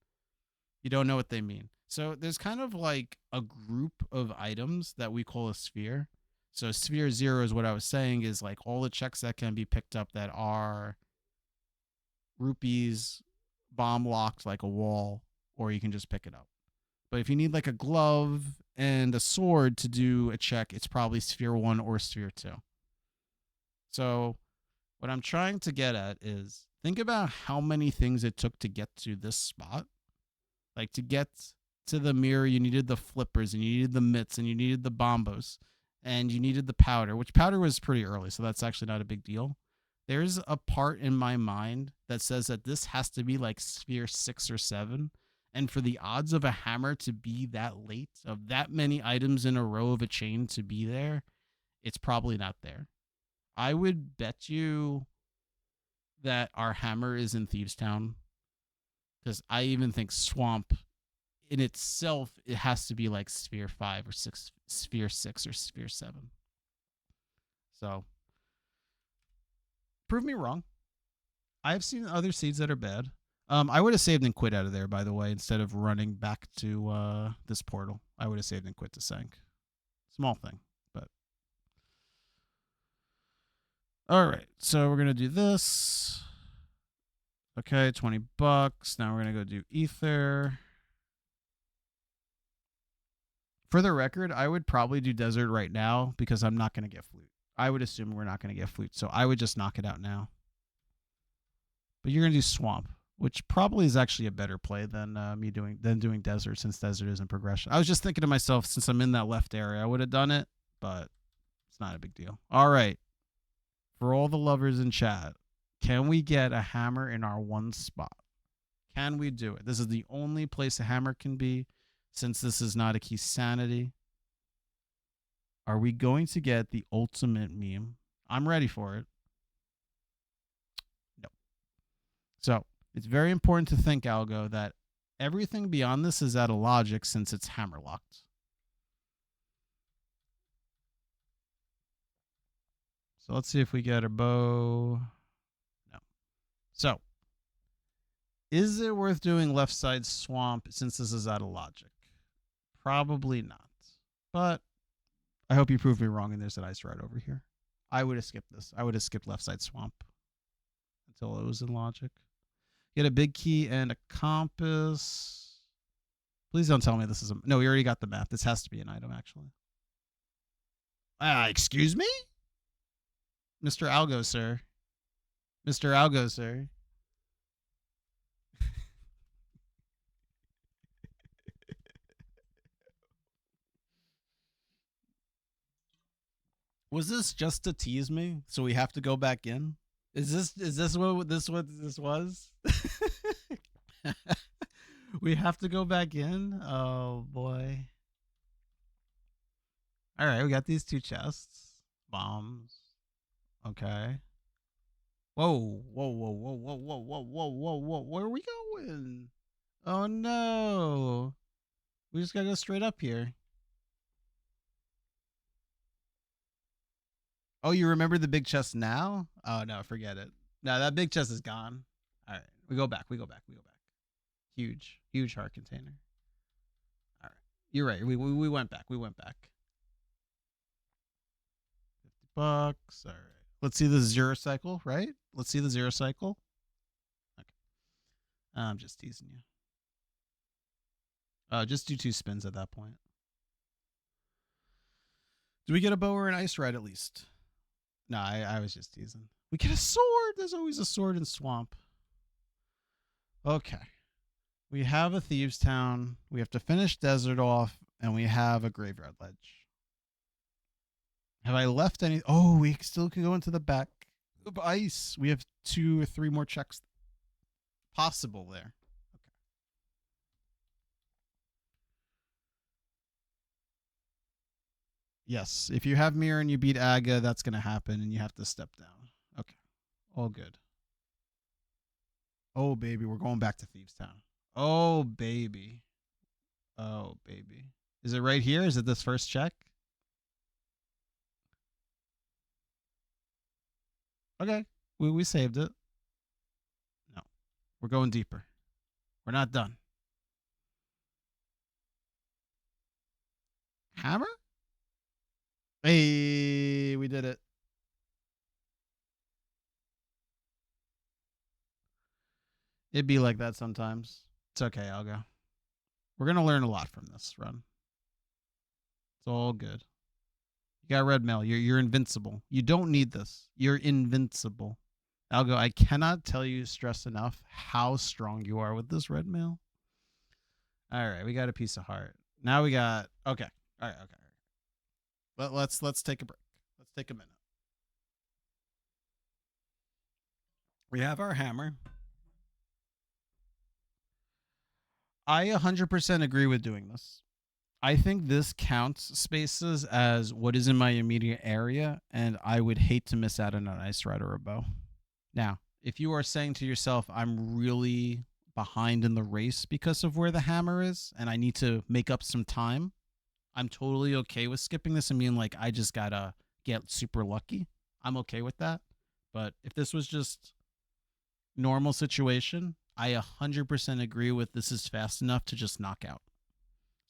You don't know what they mean. So there's kind of like a group of items that we call a sphere. So sphere 0 is what I was saying is like all the checks that can be picked up that are rupees, bomb locked like a wall, or you can just pick it up. But if you need like a glove and a sword to do a check, it's probably sphere 1 or sphere 2. So what I'm trying to get at is think about how many things it took to get to this spot. Like to get to the mirror, you needed the flippers and you needed the mitts and you needed the bombos and you needed the powder, which powder was pretty early, so that's actually not a big deal. There's a part in my mind that says that this has to be like sphere 6 or 7. And for the odds of a hammer to be that late, of that many items in a row of a chain to be there, it's probably not there. I would bet you that our hammer is in Thieves Town. Because I even think Swamp in itself, it has to be like sphere 5 or 6, sphere 6 or sphere 7. So prove me wrong. I've seen other seeds that are bad. I would have saved and quit out of there, by the way, instead of running back to this portal. I would have saved and quit to Sank. Small thing, but. All right, so we're going to do this. Okay, $20. Now we're going to go do Ether. For the record, I would probably do Desert right now because I'm not going to get Flute. I would assume we're not going to get Flute, so I would just knock it out now. But you're going to do Swamp, which probably is actually a better play than doing Desert, since Desert isn't progression. I was just thinking to myself, since I'm in that left area, I would have done it, but it's not a big deal. All right. For all the lovers in chat, can we get a hammer in our one spot? Can we do it? This is the only place a hammer can be, since this is not a key sanity. Are we going to get the ultimate meme? I'm ready for it. No. So it's very important to think, Algo, that everything beyond this is out of logic since it's hammer locked. So let's see if we get a bow. No. So, is it worth doing left side swamp since this is out of logic? Probably not. But I hope you prove me wrong and there's an ice right over here. I would have skipped this. I would have skipped left side swamp until it was in logic. Get a big key and a compass. Please don't tell me this is a... No, we already got the map. This has to be an item, actually. Excuse me? Mr. Algo, sir. Mr. Algo, sir. Was this just to tease me? So we have to go back in? Is this what this was? We have to go back in? Oh boy. Alright, we got these 2 chests. Bombs. Okay. Whoa, whoa, whoa, whoa, whoa, whoa, whoa, whoa, whoa, whoa. Where are we going? Oh no. We just gotta go straight up here. Oh, you remember the big chest now? Oh no, forget it. No, that big chest is gone. All right, we go back. Huge, huge heart container. All right, you're right. We went back. We went back. $50. All right. Let's see the 0 cycle, right? Let's see the 0 cycle. Okay. I'm just teasing you. Just do 2 spins at that point. Do we get a bow or an ice ride at least? No, I was just teasing. We get a sword. There's always a sword in swamp. Okay. We have a Thieves Town. We have to finish Desert off, and we have a Graveyard Ledge. Have I left any? Oh, we still can go into the back of ice. We have 2 or 3 more checks possible there. Okay. Yes, if you have Mirror and you beat Aga, that's going to happen, and you have to step down. Okay, all good. Oh, baby, we're going back to Thieves Town. Oh, baby. Oh, baby. Is it right here? Is it this first check? Okay, we saved it. No, we're going deeper. We're not done. Hammer? Hey, we did it. It'd be like that sometimes. It's okay, I'll go. We're going to learn a lot from this run. It's all good. You got red mail. You're invincible. You don't need this. You're invincible. Algo, I cannot tell you stress enough how strong you are with this red mail. All right, we got a piece of heart. Now we got okay. All right, okay. But let's take a break. Let's take a minute. We have our hammer. I 100% agree with doing this. I think this counts spaces as what is in my immediate area, and I would hate to miss out on an ice ride or a bow. Now, if you are saying to yourself, I'm really behind in the race because of where the hammer is, and I need to make up some time, I'm totally okay with skipping this and being like, I just gotta get super lucky. I'm okay with that. But if this was just normal situation, I 100% agree with this is fast enough to just knock out.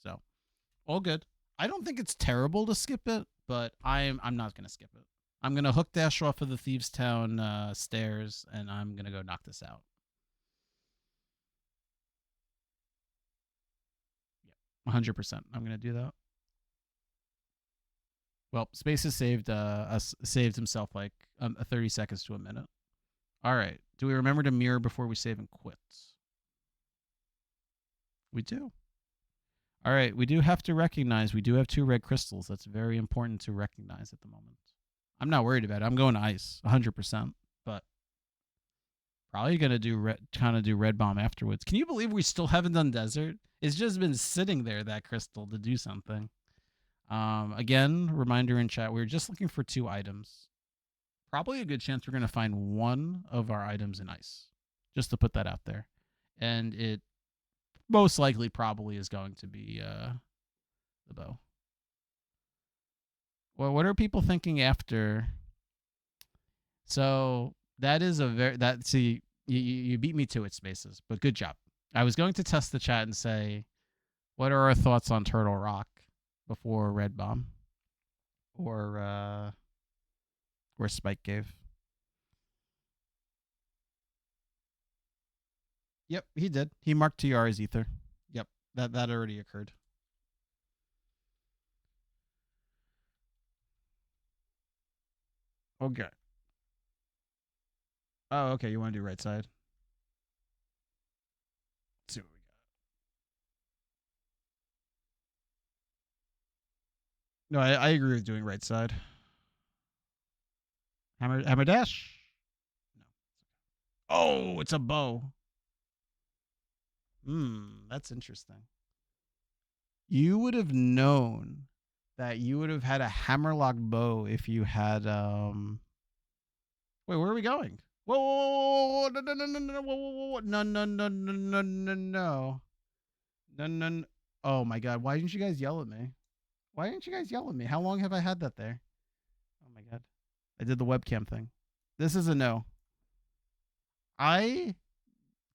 So, all good. I don't think it's terrible to skip it, but I'm not gonna skip it. I'm gonna hook dash off of the Thieves Town stairs, and I'm gonna go knock this out. Yep, 100%. I'm gonna do that. Well, Space has saved saved himself like 30 seconds to a minute. All right. Do we remember to mirror before we save and quit? We do. All right. We do have to recognize we do have 2 red crystals. That's very important to recognize at the moment. I'm not worried about it. I'm going to ice 100%, but probably going to do red bomb afterwards. Can you believe we still haven't done desert? It's just been sitting there, that crystal, to do something. Again, reminder in chat, we're just looking for 2 items. Probably a good chance we're going to find one of our items in ice, just to put that out there. And it most likely probably is going to be the bow. Well, what are people thinking after So that is a very that see you beat me to it, Spaces, but good job. I was going to test the chat and say, what are our thoughts on Turtle Rock before Red Bomb or Spike gave? Yep, he did. He marked TR as ether. Yep, that already occurred. Okay. Oh, okay. You want to do right side? Let's see what we got. No, I agree with doing right side. Hammer dash. No. Oh, it's a bow. That's interesting. You would have known that you would have had a hammerlock bow if you had Wait, where are we going? Whoa, whoa, whoa, no, no, no, no, no, whoa, whoa, whoa, no, no, no, no, no, no, no, no, no. Oh my God! Why didn't you guys yell at me? Why didn't you guys yell at me? How long have I had that there? Oh my God! I did the webcam thing. This is a no. I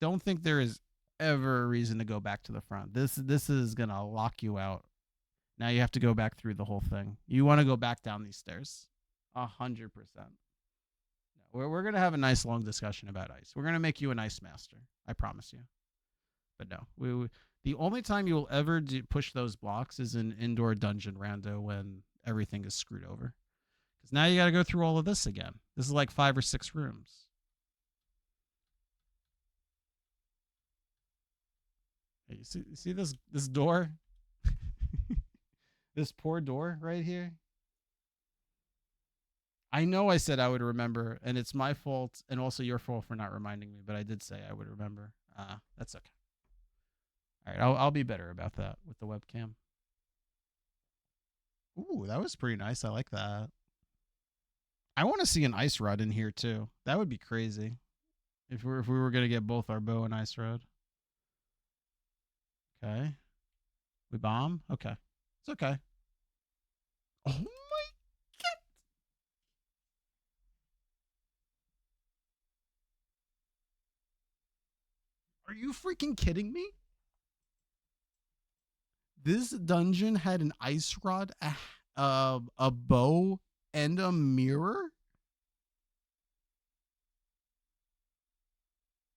don't think there is ever a reason to go back to the front. This is gonna lock you out. Now you have to go back through the whole thing. You want to go back down these stairs. 100%. We're gonna have a nice long discussion about ice. We're gonna make you an ice master. I promise you. But no, the only time you will ever push those blocks is in indoor dungeon rando when everything is screwed over. Because now you got to go through all of this again. This is like 5 or 6 rooms. Hey, you see this door? This poor door right here. I know I said I would remember, and it's my fault, and also your fault for not reminding me. But I did say I would remember. That's okay. All right, I'll be better about that with the webcam. Ooh, that was pretty nice. I like that. I want to see an ice rod in here too. That would be crazy if we were gonna get both our bow and ice rod. Okay, we bomb. Okay, it's okay. Oh my God! Are you freaking kidding me? This dungeon had an ice rod, a bow, and a mirror.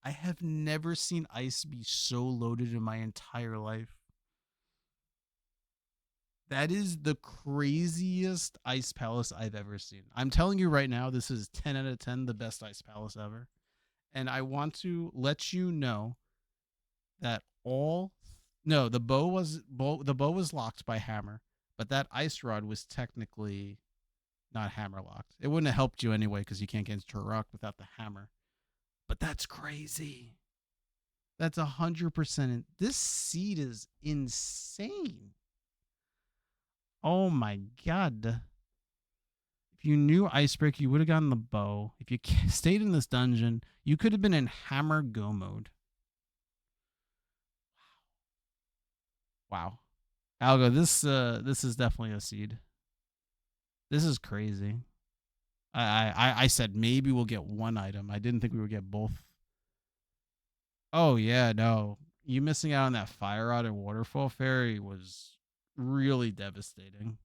I have never seen ice be so loaded in my entire life. That is the craziest ice palace I've ever seen. I'm telling you right now, this is 10 out of 10, the best ice palace ever. And I want to let you know that all no, the bow was locked by hammer, but that ice rod was technically not hammer locked. It wouldn't have helped you anyway because you can't get into a rock without the hammer. But that's crazy. That's 100%. This seed is insane. Oh my God. If you knew Icebreaker, you would have gotten the bow. If you stayed in this dungeon, you could have been in hammer go mode. Wow. Algo, this is definitely a seed. This is crazy. I said maybe we'll get one item. I didn't think we would get both. Oh yeah, no. You missing out on that fire rod and waterfall fairy was really devastating.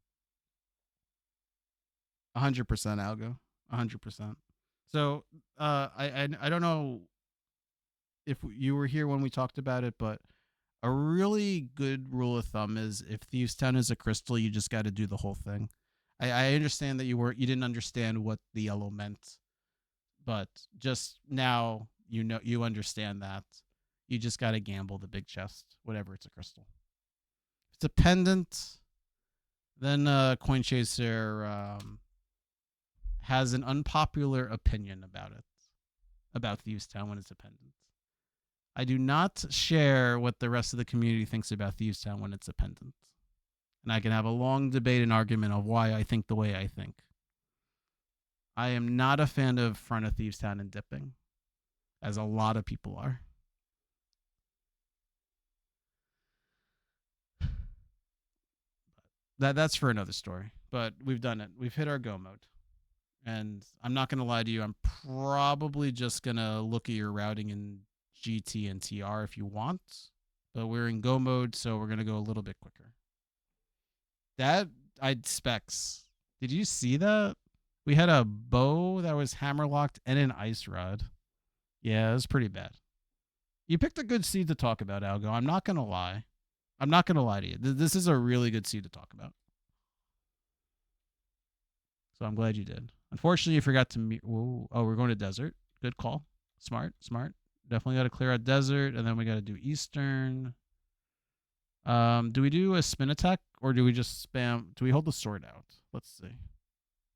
100% Algo. 100%. So I don't know if you were here when we talked about it, but a really good rule of thumb is if Thieves Town is a crystal, you just got to do the whole thing. I understand that you didn't understand what the yellow meant, but just now you understand that. You just got to gamble the big chest, whatever it's a crystal. If it's a pendant, then Coin Chaser has an unpopular opinion about it, about Thieves Town when it's a pendant. I do not share what the rest of the community thinks about Thieves Town when it's a pendant. And I can have a long debate and argument of why I think the way I think. I am not a fan of front of Thieves Town and dipping, as a lot of people are. That's for another story. But we've done it. We've hit our go mode. And I'm not going to lie to you, I'm probably just going to look at your routing in GT and TR if you want. But we're in go mode, so we're going to go a little bit quicker. That, I'd specs. Did you see that? We had a bow that was hammerlocked and an ice rod. Yeah, it was pretty bad. You picked a good seed to talk about, Algo. I'm not going to lie. I'm not going to lie to you. This is a really good seed to talk about. So I'm glad you did. Unfortunately, you forgot to meet. Oh, we're going to desert. Good call. Smart, smart. Definitely got to clear out desert, and then we got to do eastern. Do we do a spin attack or do we just spam? Do we hold the sword out? Let's see.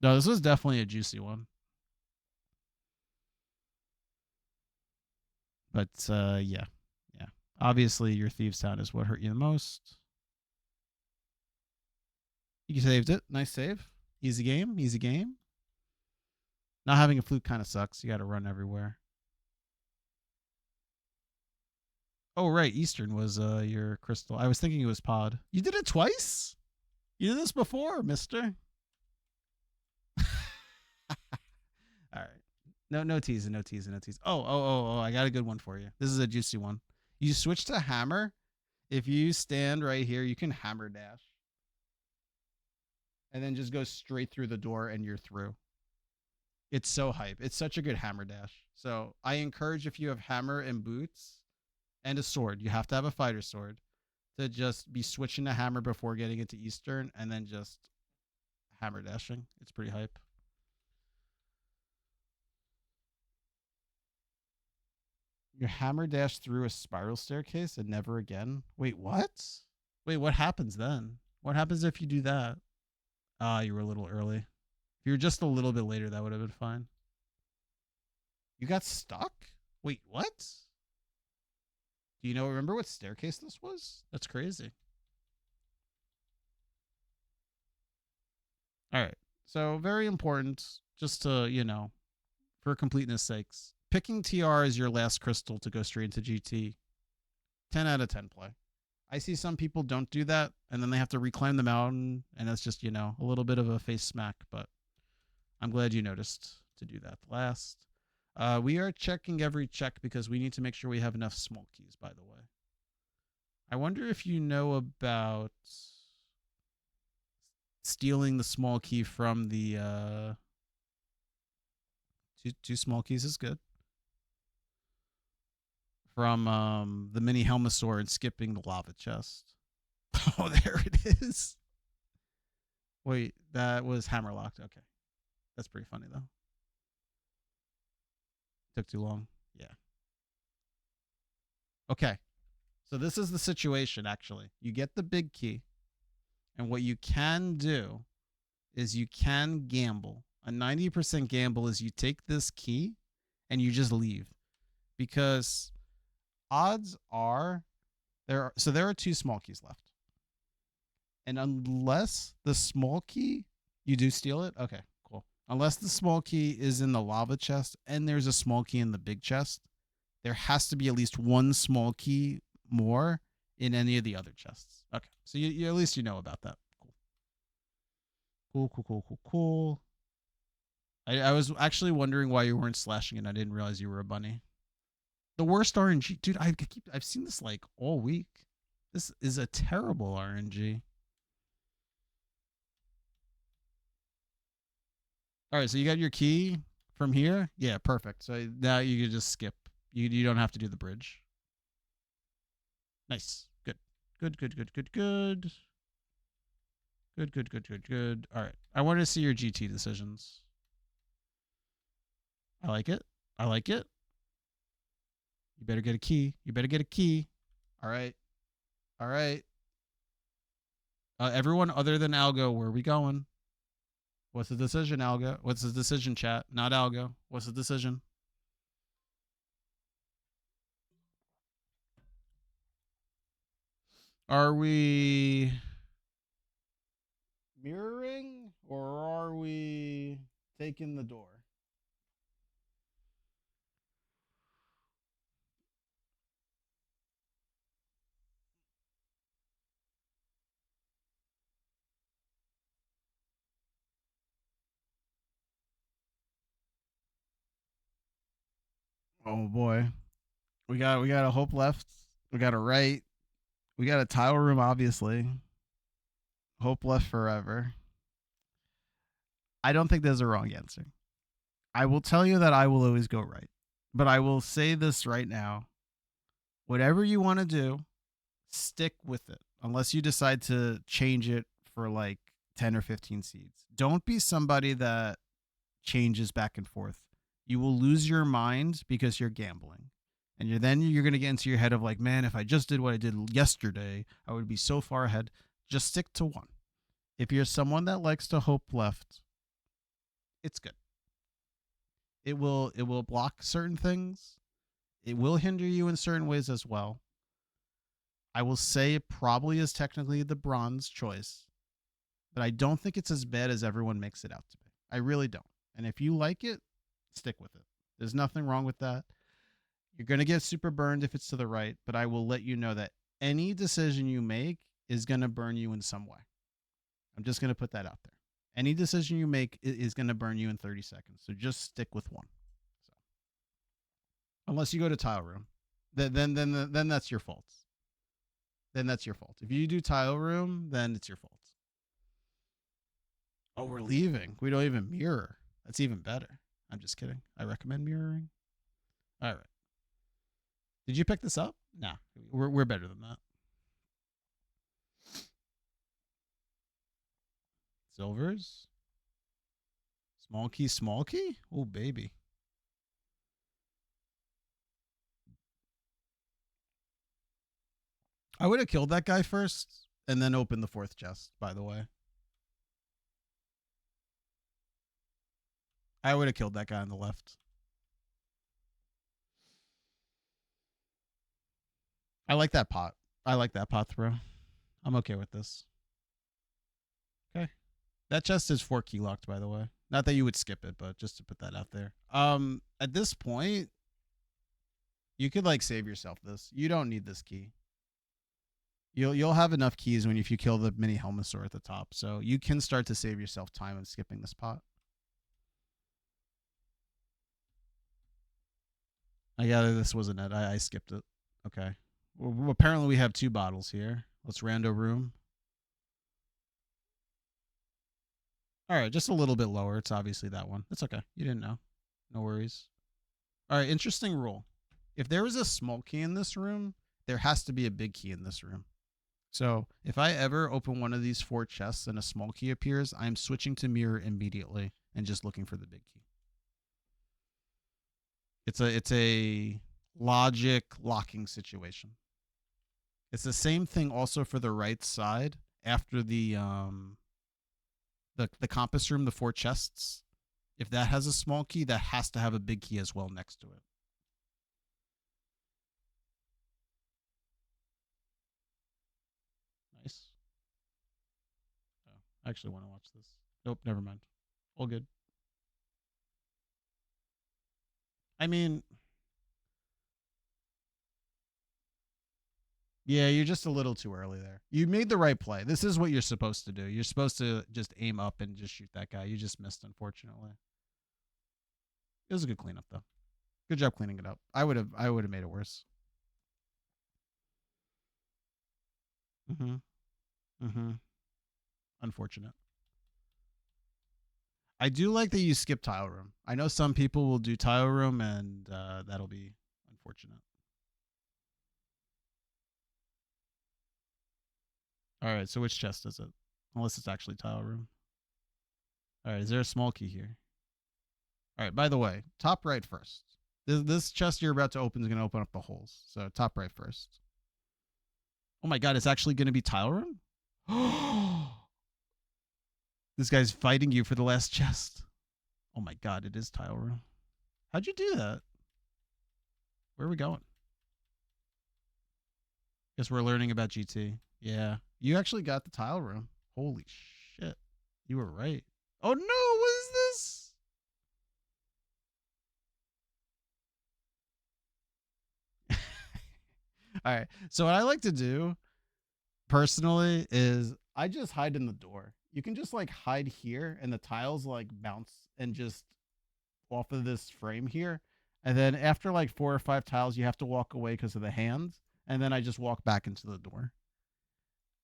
No, this was definitely a juicy one. But yeah. Obviously, your thieves town is what hurt you the most. You saved it. Nice save. Easy game. Easy game. Not having a flute kind of sucks. You got to run everywhere. Oh right, Eastern was your crystal. I was thinking it was Pod. You did it twice? You did this before, Mister. All right. No teasing, no teasing, no teasing. Oh, I got a good one for you. This is a juicy one. You switch to hammer. If you stand right here, you can hammer dash. And then just go straight through the door and you're through. It's so hype. It's such a good hammer dash. So I encourage, if you have hammer and boots and a sword, you have to have a fighter sword, to just be switching to hammer before getting into Eastern and then just hammer dashing. It's pretty hype. You hammer dash through a spiral staircase and never again. Wait, what? Wait, what happens then? What happens if you do that? Ah, you were a little early. If you were just a little bit later, that would have been fine. You got stuck? Wait, what? Do you remember what staircase this was? That's crazy. All right. So, very important, just to, for completeness sakes, picking TR as your last crystal to go straight into GT. 10 out of 10 play. I see some people don't do that, and then they have to reclimb the mountain, and that's just, a little bit of a face smack, but I'm glad you noticed to do that last. We are checking every check because we need to make sure we have enough small keys, by the way. I wonder if you know about stealing the small key from the two small keys is good. From the mini Helmasaur and skipping the lava chest. Oh, there it is. Wait, that was hammerlocked. Okay. That's pretty funny though. Took too long. Yeah. Okay. So this is the situation actually. You get the big key, and what you can do is you can gamble. A 90% gamble is you take this key and you just leave, because odds are there are two small keys left. And unless the small key, you do steal it? Okay, cool. Unless the small key is in the lava chest and there's a small key in the big chest, there has to be at least one small key more in any of the other chests. Okay, so you at least know about that. Cool. I was actually wondering why you weren't slashing it. I didn't realize you were a bunny. The worst RNG, dude. I've seen this like all week. This is a terrible RNG. All right, so you got your key from here. Yeah, perfect. So now you can just skip. You don't have to do the bridge. Nice. Good. Good. All right. I want to see your GT decisions. I like it. You better get a key. All right. Everyone other than Algo, where are we going? What's the decision, Algo? What's the decision, chat? Not Algo. What's the decision? Are we mirroring or are we taking the door? Oh boy. We got a hope left. We got a right. We got a tile room, obviously. Hope left forever. I don't think there's a wrong answer. I will tell you that I will always go right. But I will say this right now. Whatever you want to do, stick with it. Unless you decide to change it for like 10 or 15 seeds. Don't be somebody that changes back and forth. You will lose your mind because you're gambling. And you're going to get into your head of like, man, if I just did what I did yesterday, I would be so far ahead. Just stick to one. If you're someone that likes to hope left, it's good. It will block certain things. It will hinder you in certain ways as well. I will say it probably is technically the bronze choice, but I don't think it's as bad as everyone makes it out to be. I really don't. And if you like it, stick with it. There's nothing wrong with that. You're going to get super burned if it's to the right, but I will let you know that any decision you make is going to burn you in some way. I'm just going to put that out there. Any decision you make is going to burn you in 30 seconds. So just stick with one. So, unless you go to tile room, then that's your fault. Then that's your fault. If you do tile room, then it's your fault. Oh, we're leaving. We don't even mirror. That's even better. I'm just kidding. I recommend mirroring. All right. Did you pick this up? Nah, we're better than that. Silvers. Small key, small key? Oh, baby. I would have killed that guy first and then opened the fourth chest, by the way. I would have killed that guy on the left. I like that pot. I like that pot throw. I'm okay with this. Okay. That chest is 4 key locked, by the way. Not that you would skip it, but just to put that out there. At this point, you could like save yourself this. You don't need this key. You'll have enough keys when if you kill the mini Helmasaur at the top, so you can start to save yourself time of skipping this pot. I gather this wasn't it. I skipped it. Okay. Well, apparently we have 2 bottles here. Let's rando room. All right, just a little bit lower. It's obviously that one. That's okay. You didn't know. No worries. All right, interesting rule. If there is a small key in this room, there has to be a big key in this room. So if I ever open one of these 4 chests and a small key appears, I'm switching to mirror immediately and just looking for the big key. It's a logic locking situation. It's the same thing also for the right side after the compass room, the 4 chests. If that has a small key, that has to have a big key as well next to it. Nice. Oh, I actually want to watch this. Nope, never mind. All good. I mean, yeah, you're just a little too early there. You made the right play. This is what you're supposed to do. You're supposed to just aim up and just shoot that guy. You just missed, unfortunately. It was a good cleanup, though. Good job cleaning it up. I would have made it worse. Mm-hmm. Mm-hmm. Unfortunate. I do like that you skip tile room. I know some people will do tile room, and that'll be unfortunate. All right, so which chest is it? Unless it's actually tile room. All right, is there a small key here? All right, by the way, top right first. This chest you're about to open is going to open up the holes. So top right first. Oh my god, it's actually going to be tile room? This guy's fighting you for the last chest. Oh my god, it is tile room. How'd you do that? Where are we going? Guess we're learning about GT. Yeah. You actually got the tile room. Holy shit. You were right. Oh no, what is this? All right. So what I like to do personally is I just hide in the door. You can just like hide here and the tiles like bounce and just off of this frame here. And then after like 4 or 5 tiles, you have to walk away because of the hand. And then I just walk back into the door.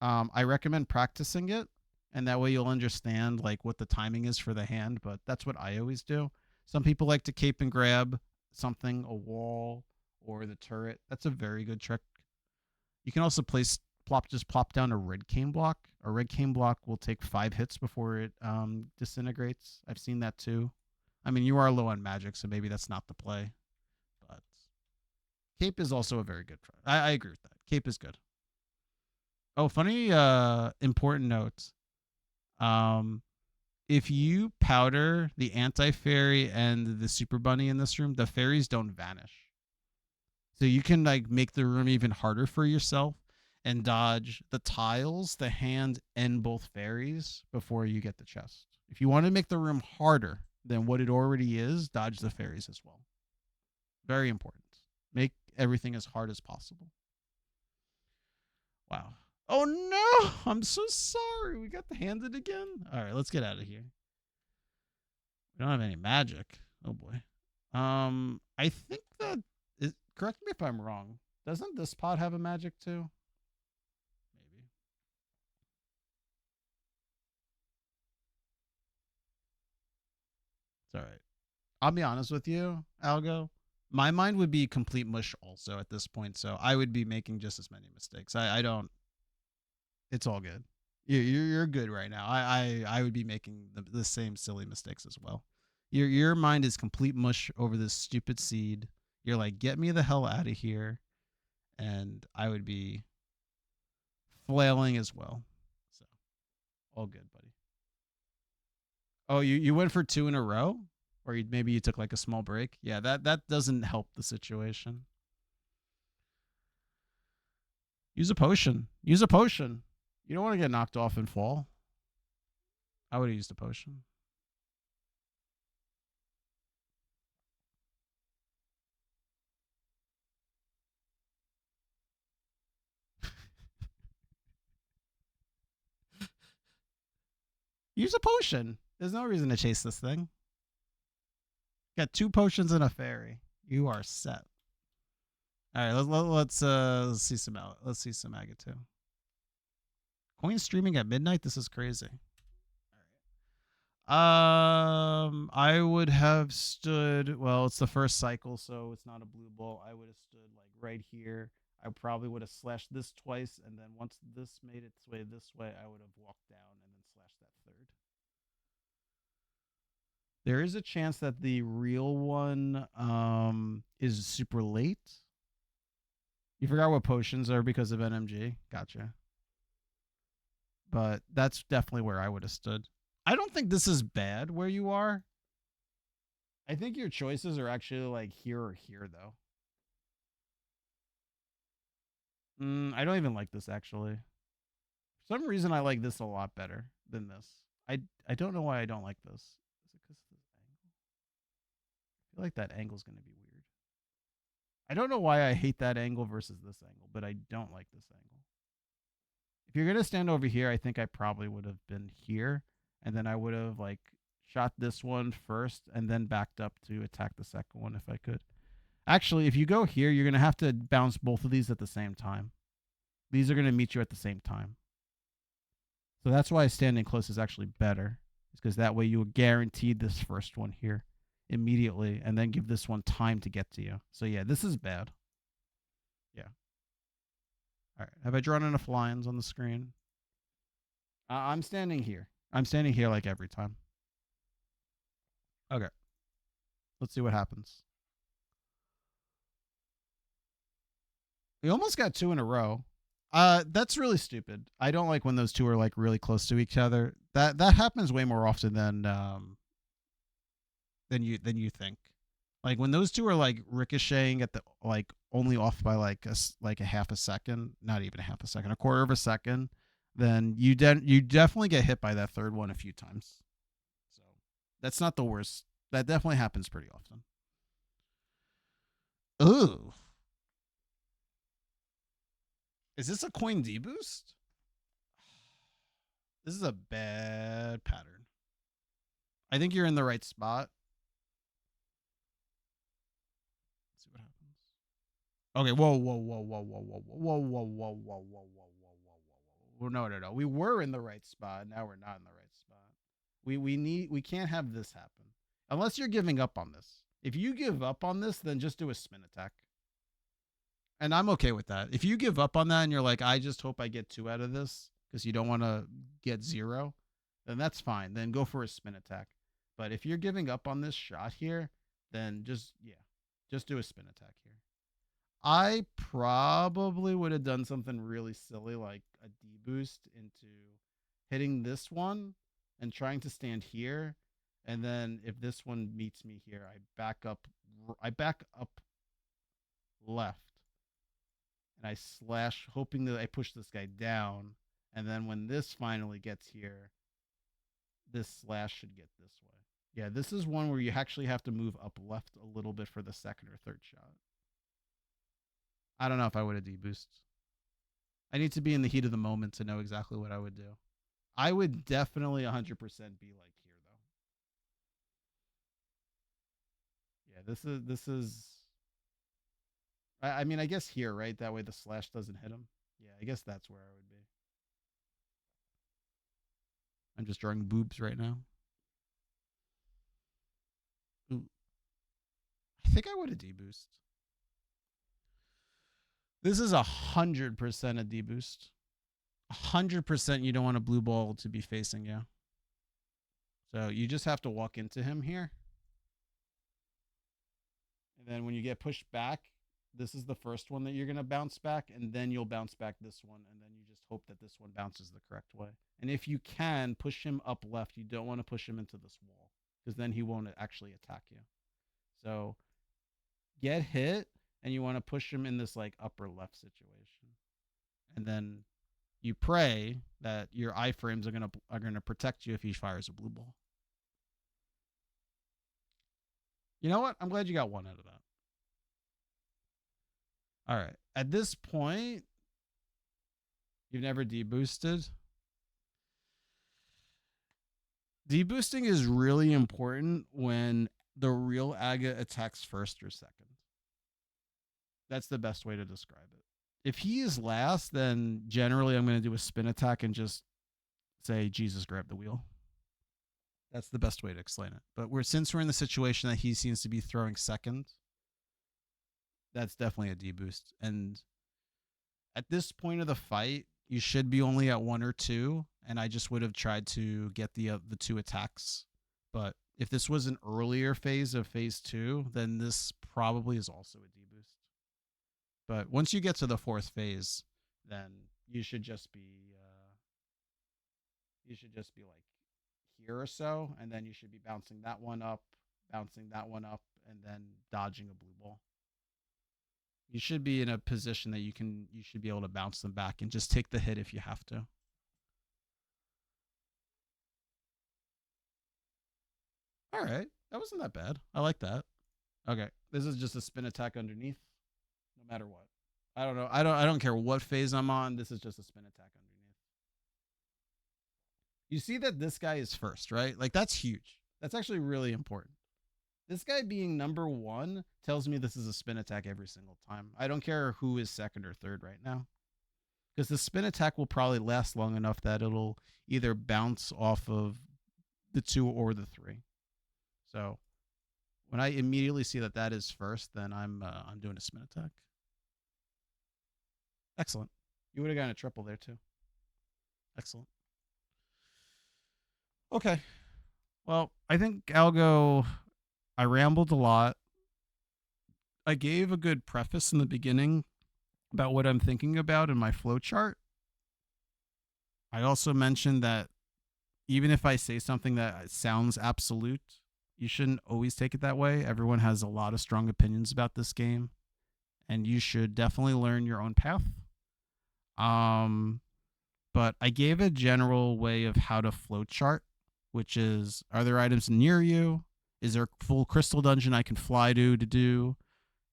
I recommend practicing it, and that way you'll understand like what the timing is for the hand. But that's what I always do. Some people like to cape and grab something, a wall or the turret. That's a very good trick. You can also plop down a red cane block. A red cane block will take 5 hits before it disintegrates. I've seen that too. I mean, you are low on magic, so maybe that's not the play. But cape is also a very good try. I agree with that. Cape is good. Oh, funny important note. Um if you powder the anti fairy and the super bunny in this room, the fairies don't vanish. So you can like make the room even harder for yourself and dodge the tiles, the hand, and both fairies before you get the chest. If you want to make the room harder than what it already is, dodge the fairies as well. Very important. Make everything as hard as possible. Wow. Oh no! I'm so sorry. We got the handed again. All right, let's get out of here. We don't have any magic. Oh boy. I think that is, correct me if I'm wrong. Doesn't this pod have a magic too? Maybe. It's all right. I'll be honest with you, Algo. My mind would be complete mush also at this point, so I would be making just as many mistakes. I don't. It's all good. You're good right now. I would be making the same silly mistakes as well. Your mind is complete mush over this stupid seed. You're like, get me the hell out of here, and I would be flailing as well. So all good, buddy. Oh, you went for 2 in a row, or maybe you took like a small break. Yeah, that doesn't help the situation. Use a potion. Use a potion. You don't want to get knocked off and fall. I would have used a potion. Use a potion. There's no reason to chase this thing. Got 2 potions and a fairy. You are set. All right, let's see some let's see some Agato. Coin streaming at midnight. This is crazy. I would have stood. Well, it's the first cycle, so it's not a blue ball. I would have stood like right here. I probably would have slashed this twice, and then once this made its way this way, I would have walked down and then slashed that third. There is a chance that the real one is super late. You forgot what potions are because of NMG. Gotcha. But that's definitely where I would have stood. I don't think this is bad where you are. I think your choices are actually like here or here though. I don't even like this actually. For some reason, I like this a lot better than this. I don't know why I don't like this. Is it because of this angle? I feel like that angle's gonna be weird. I don't know why I hate that angle versus this angle, but I don't like this angle. If you're gonna stand over here, I think I probably would have been here, and then I would have like shot this one first, and then backed up to attack the second one if I could. Actually, if you go here, you're gonna have to bounce both of these at the same time. These are gonna meet you at the same time. So that's why standing close is actually better, because that way you will guarantee this first one here immediately, and then give this one time to get to you. So yeah, this is bad. Yeah. All right. Have I drawn enough lines on the screen? I'm standing here. I'm standing here like every time. Okay. Let's see what happens. We almost got 2 in a row. That's really stupid. I don't like when those two are like really close to each other. That happens way more often than you think. Like when those two are like ricocheting at the like only off by like a half a second, not even a half a second, a quarter of a second, then you definitely get hit by that third one a few times. So that's not the worst. That definitely happens pretty often. Ooh, is this a coin deboost? This is a bad pattern. I think you're in the right spot. Okay, whoa. No. We were in the right spot. Now we're not in the right spot. We can't have this happen. Unless you're giving up on this. If you give up on this, then just do a spin attack. And I'm okay with that. If you give up on that and you're like, I just hope I get 2 out of this because you don't want to get 0, then that's fine. Then go for a spin attack. But if you're giving up on this shot here, then just do a spin attack here. I probably would have done something really silly like a deboost into hitting this one and trying to stand here. And then if this one meets me here, I back up left. And I slash, hoping that I push this guy down. And then when this finally gets here, this slash should get this way. Yeah, this is one where you actually have to move up left a little bit for the second or third shot. I don't know if I would have deboosted. I need to be in the heat of the moment to know exactly what I would do. I would definitely 100% be like here, though. Yeah, this is. I mean, I guess here, right? That way the slash doesn't hit him. Yeah, I guess that's where I would be. I'm just drawing boobs right now. Ooh. I think I would have deboost. This is 100% a deboost. 100% you don't want a blue ball to be facing you. So you just have to walk into him here. And then when you get pushed back, this is the first one that you're going to bounce back, and then you'll bounce back this one, and then you just hope that this one bounces the correct way. And if you can, push him up left. You don't want to push him into this wall because then he won't actually attack you. So get hit, and you want to push him in this like upper left situation. And then you pray that your iframes are gonna protect you if he fires a blue ball. You know what? I'm glad you got 1 out of that. All right. At this point, you've never deboosted. Deboosting is really important when the real Aga attacks first or second. That's the best way to describe it. If he is last, then generally I'm going to do a spin attack and just say, Jesus, grab the wheel. That's the best way to explain it. But since we're in the situation that he seems to be throwing second, that's definitely a deboost. And at this point of the fight, you should be only at 1 or 2, and I just would have tried to get the 2 attacks. But if this was an earlier phase of phase 2, then this probably is also a deboost. But once you get to the 4th phase, then you should just be like here or so, and then you should be bouncing that one up, and then dodging a blue ball. You should be in a position that you should be able to bounce them back and just take the hit if you have to. All right. That wasn't that bad. I like that. Okay. This is just a spin attack underneath. No matter what. I don't know. I don't care what phase I'm on. This is just a spin attack underneath. You see that this guy is first, right? Like that's huge. That's actually really important. This guy being number 1 tells me this is a spin attack every single time. I don't care who is second or third right now. Because the spin attack will probably last long enough that it'll either bounce off of the 2 or the 3. So when I immediately see that is first, then I'm doing a spin attack. Excellent. You would have gotten a triple there too. Excellent. Okay. Well, I think I'll go. I rambled a lot. I gave a good preface in the beginning about what I'm thinking about in my flowchart. I also mentioned that even if I say something that sounds absolute, you shouldn't always take it that way. Everyone has a lot of strong opinions about this game, and you should definitely learn your own path. But I gave a general way of how to flowchart, which is, are there items near you? Is there a full crystal dungeon I can fly to do?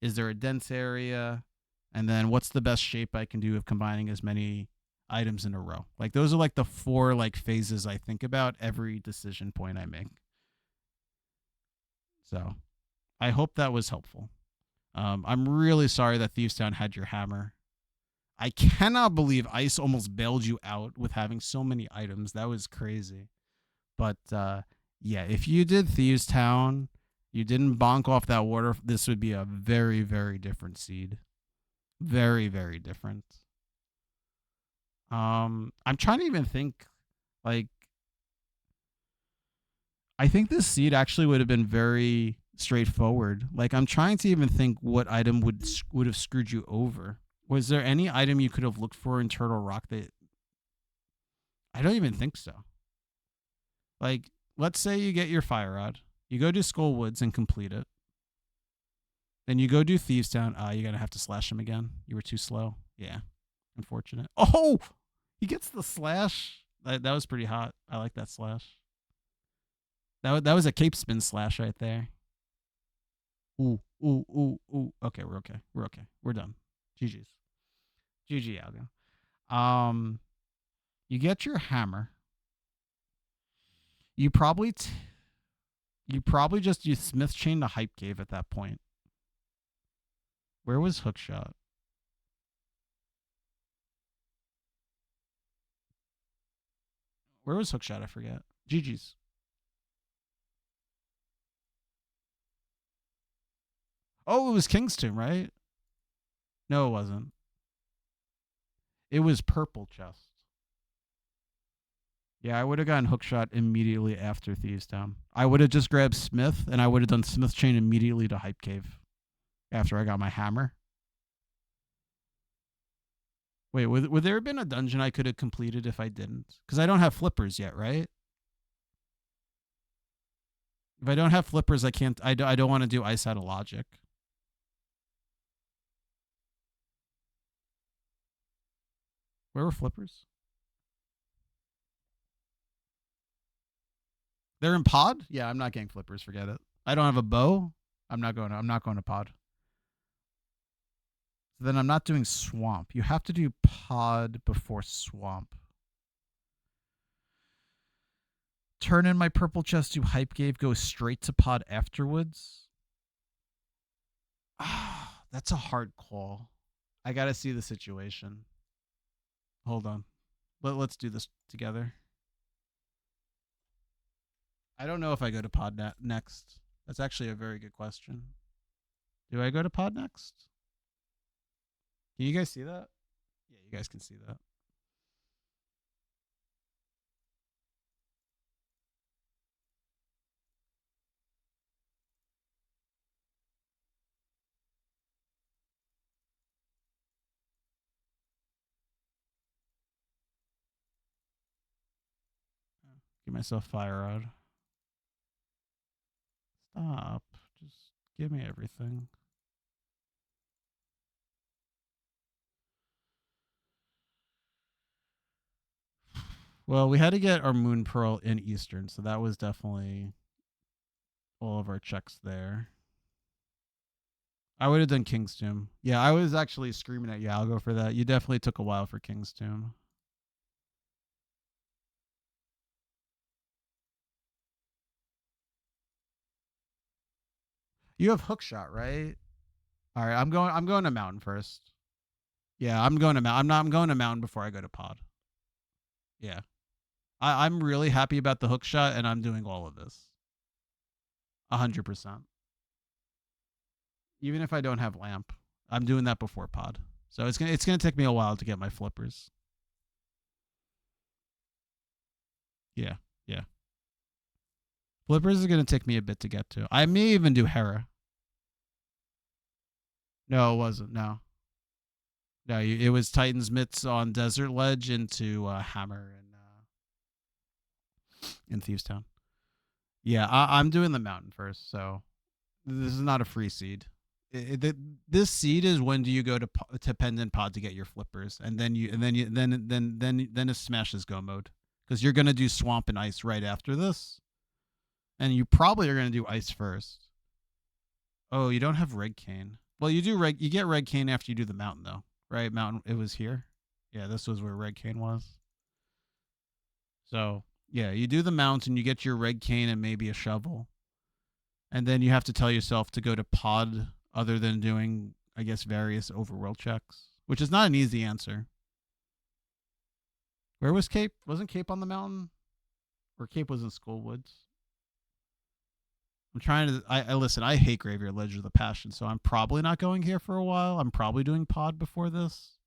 Is there a dense area? And then what's the best shape I can do of combining as many items in a row? Like those are like the 4 like phases I think about every decision point I make. So I hope that was helpful. I'm really sorry that Thieves Town had your hammer. I cannot believe Ice almost bailed you out with having so many items. That was crazy. But yeah, if you did Thieves Town, you didn't bonk off that water, this would be a very, very different seed. Very, very different. I'm trying to even think, like, I think this seed actually would have been very straightforward. Like, I'm trying to even think what item would have screwed you over. Was there any item you could have looked for in Turtle Rock that? I don't even think so. Like, let's say you get your fire rod, you go to Skull Woods and complete it. Then you go do Thieves Town. You're gonna have to slash him again. You were too slow. Yeah, unfortunate. Oh, he gets the slash. That was pretty hot. I like that slash. That was a cape spin slash right there. Ooh, ooh, ooh, ooh. Okay, we're okay. We're okay. We're done. GG's. GG, Algo. You get your hammer. You probably just use Smith Chain to Hype Cave at that point. Where was Hookshot? Where was Hookshot? I forget. GG's. Oh, it was King's Tomb, right? No, it wasn't. It was Purple Chest. Yeah, I would have gotten Hookshot immediately after Thieves Town. I would have just grabbed Smith, and I would have done Smith Chain immediately to Hype Cave after I got my hammer. Wait, would there have been a dungeon I could have completed if I didn't? Because I don't have flippers yet, right? If I don't have flippers, I can't. I don't want to do Ice Out of Logic. Where were flippers? They're in pod? Yeah, I'm not getting flippers. Forget it. I don't have a bow. I'm not going to pod. So then I'm not doing swamp. You have to do pod before swamp. Turn in my purple chest to Hype Cave. Go straight to pod afterwards. Ah, that's a hard call. I gotta see the situation. Hold on. Let's do this together. I don't know if I go to pod next. That's actually a very good question. Do I go to pod next? Can you guys see that? Yeah, you guys can see that. Give myself fire rod. Stop. Just give me everything. Well, we had to get our Moon Pearl in Eastern, so that was definitely all of our checks there. I would have done King's Tomb. Yeah, I was actually screaming at Yalgo for that. You definitely took a while for King's Tomb. You have Hookshot, right? All right, I'm going to Mountain first. Yeah, I'm going to Mountain. I'm going to Mountain before I go to Pod. Yeah. I'm really happy about the Hookshot, and I'm doing all of this. 100%. Even if I don't have Lamp, I'm doing that before Pod. So it's gonna take me a while to get my flippers. Yeah, yeah. Flippers is gonna take me a bit to get to. I may even do Hera. No, it wasn't. No, it was Titan's Mitts on Desert Ledge into Hammer and Thieves Town. Yeah, I'm doing the mountain first, so this is not a free seed. This seed is when do you go to Pendant Pod to get your flippers, and then it's Smashes Go mode because you're gonna do Swamp and Ice right after this, and you probably are gonna do Ice first. Oh, you don't have Red Cane. Well, you do you get Red Cane after you do the mountain though, right? Mountain. It was here. Yeah, this was where Red Cane was. So yeah, you do the mountain, you get your Red Cane and maybe a shovel, and then you have to tell yourself to go to Pod other than doing, I guess, various overworld checks, which is not an easy answer. Where was Cape? Wasn't Cape on the mountain? Or Cape was in Skullwoods? I'm trying to. I listen. I hate Graveyard Ledge of the Passion, so I'm probably not going here for a while. I'm probably doing Pod before this,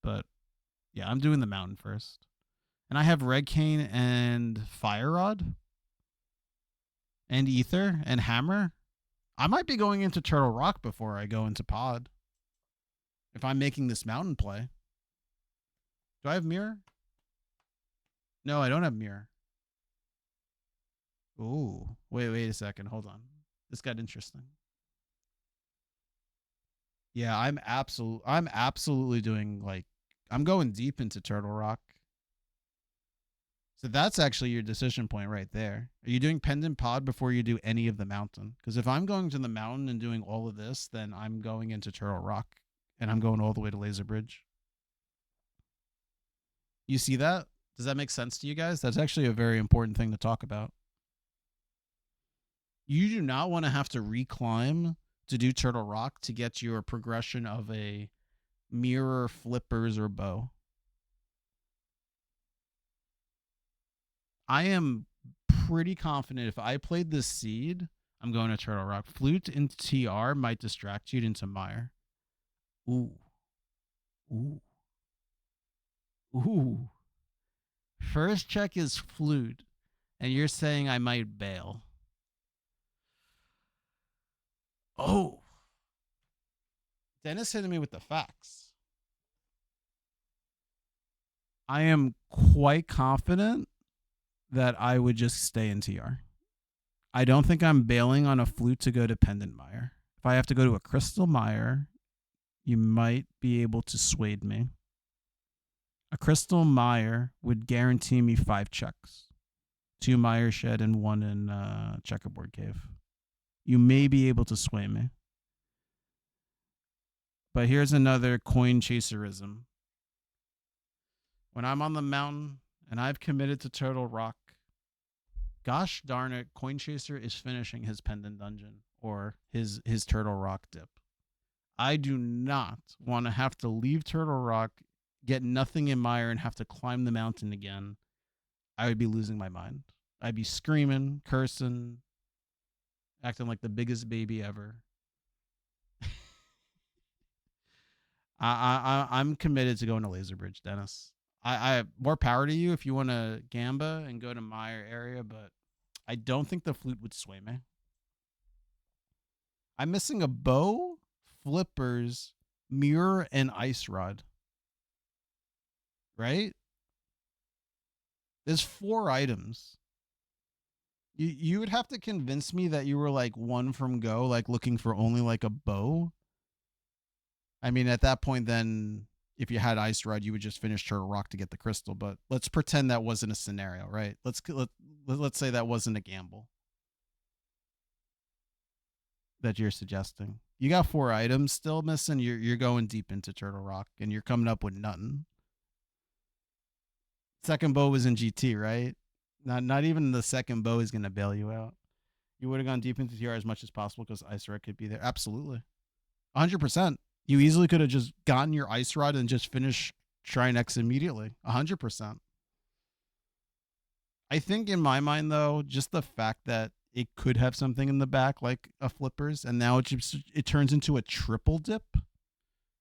but yeah, I'm doing the mountain first. And I have Red Cane and Fire Rod and Ether and Hammer. I might be going into Turtle Rock before I go into Pod. If I'm making this mountain play. Do I have Mirror? No, I don't have Mirror. Ooh. Wait a second. Hold on. This got interesting. Yeah, I'm absolutely doing like I'm going deep into Turtle Rock. So that's actually your decision point right there. Are you doing Pendant Pod before you do any of the mountain? Because if I'm going to the mountain and doing all of this, then I'm going into Turtle Rock and I'm going all the way to Laser Bridge. You see that? Does that make sense to you guys? That's actually a very important thing to talk about. You do not want to have to reclimb to do Turtle Rock to get your progression of a mirror, flippers, or bow. I am pretty confident if I played this seed, I'm going to Turtle Rock. Flute into TR might distract you into Mire. Ooh. Ooh. Ooh. First check is Flute, and you're saying I might bail. Oh. Dennis hitting me with the facts. I am quite confident that I would just stay in TR. I don't think I'm bailing on a Flute to go to Pendant Mire. If I have to go to a Crystal Mire, you might be able to sway me. A Crystal Mire would guarantee me 5 checks. 2 Mire Shed and 1 in Checkerboard Cave. You may be able to sway me. But here's another coin chaserism. When I'm on the mountain and I've committed to Turtle Rock, gosh darn it, Coin Chaser is finishing his Pendant Dungeon or his Turtle Rock dip. I do not want to have to leave Turtle Rock, get nothing in Mire, and have to climb the mountain again. I would be losing my mind. I'd be screaming, cursing, acting like the biggest baby ever. I'm committed to going to Laser Bridge, Dennis. I more power to you if you want to gamba and go to Mire area, but I don't think the Flute would sway me. I'm missing a bow, flippers, mirror, and ice rod. Right? There's 4 items. You would have to convince me that you were like 1 from go, like looking for only like a bow. I mean, at that point, then if you had Ice Rod, you would just finish Turtle Rock to get the crystal. But let's pretend that wasn't a scenario, right? Let's say that wasn't a gamble that you're suggesting. You got 4 items still missing. You're going deep into Turtle Rock, and you're coming up with nothing. Second bow was in GT, right? Not even the second bow is gonna bail you out. You would have gone deep into TR as much as possible because Ice Rod could be there. Absolutely, 100%. You easily could have just gotten your Ice Rod and just finished Shrine X immediately. 100%. I think in my mind, though, just the fact that it could have something in the back like a flippers, and now it turns into a triple dip.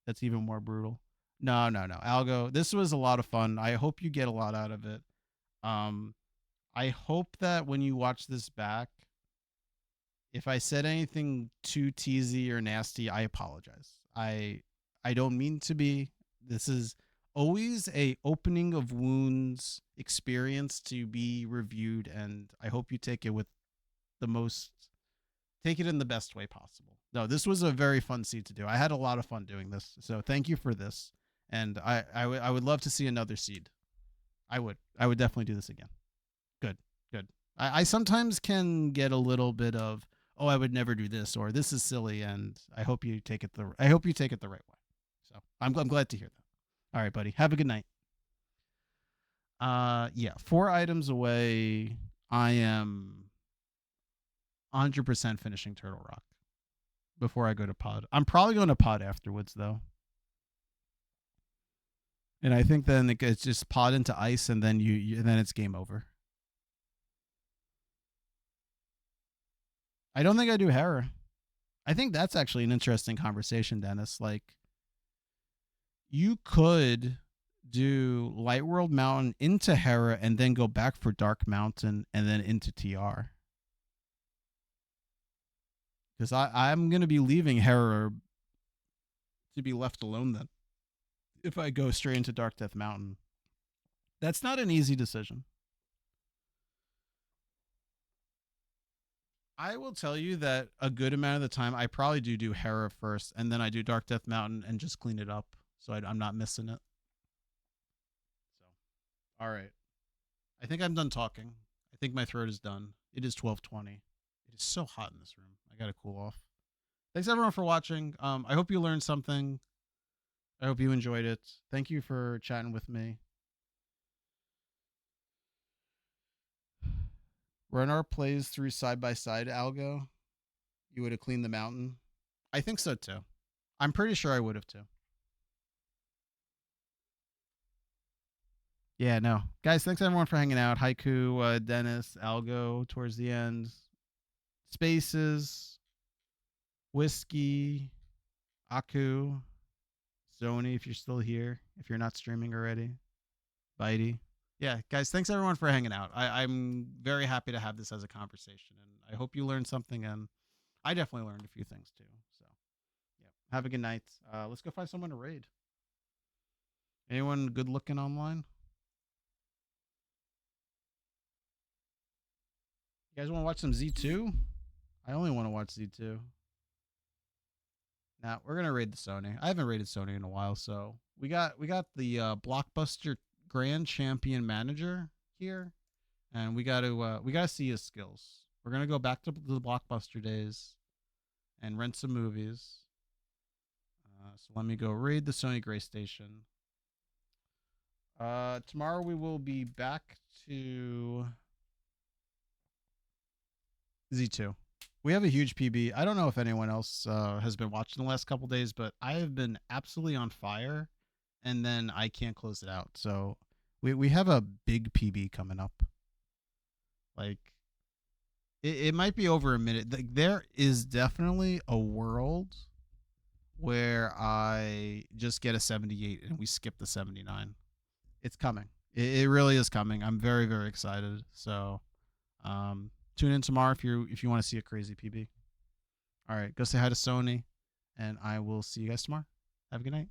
That's even more brutal. No. Algo, this was a lot of fun. I hope you get a lot out of it. I hope that when you watch this back, if I said anything too teasy or nasty, I apologize. I don't mean to be. This is always a opening of wounds experience to be reviewed, and I hope you take it with take it in the best way possible. No, this was a very fun seed to do. I had a lot of fun doing this, so thank you for this. And I would love to see another seed. I would definitely do this again. Good. I sometimes can get a little bit of, oh, I would never do this, or this is silly, and I hope you take it the right way. So I'm glad to hear that. All right, buddy. Have a good night. Yeah, 4 items away. I am 100% finishing Turtle Rock. before I go to pod. I'm probably going to pod afterwards though. And I think then it's just pod into ice, and then and then it's game over. I don't think I do Hera. I think that's actually an interesting conversation, Dennis. Like, you could do Light World Mountain into Hera and then go back for Dark Mountain and then into TR. Because I'm going to be leaving Hera to be left alone then if I go straight into Dark Death Mountain. That's not an easy decision. I will tell you that a good amount of the time I probably do Hera first, and then I do Dark Death Mountain and just clean it up so I'm not missing it. So, all right. I think I'm done talking. I think my throat is done. It is 12:20. It is so hot in this room. I gotta cool off. Thanks everyone for watching. I hope you learned something. I hope you enjoyed it. Thank you for chatting with me. Run our plays through side by side, Algo. You would have cleaned the mountain. I think so too. I'm pretty sure I would have too. Yeah, no. Guys, thanks everyone for hanging out. Haiku, Dennis, Algo towards the end. Spaces, Whiskey, Aku, Zoni, if you're still here, if you're not streaming already. Bitey. Yeah, guys, thanks everyone for hanging out. I'm very happy to have this as a conversation, and I hope you learned something, and I definitely learned a few things too. So, yeah, have a good night. Let's go find someone to raid. Anyone good looking online? You guys want to watch some Z2? I only want to watch Z2. Now we're gonna raid the Sony. I haven't raided Sony in a while, so we got the Blockbuster Grand Champion Manager here, and we got to see his skills. We're gonna go back to the Blockbuster days and rent some movies. So let me go raid the Sony Gray Station. Tomorrow we will be back to Z2. We have a huge PB. I don't know if anyone else has been watching the last couple days, but I have been absolutely on fire, and then I can't close it out. So we have a big PB coming up. Like, it might be over a minute. There is definitely a world where I just get a 78 and we skip the 79. It's coming. It really is coming. I'm very, very excited. So tune in tomorrow if you want to see a crazy PB. All right, go say hi to Sony, and I will see you guys tomorrow. Have a good night.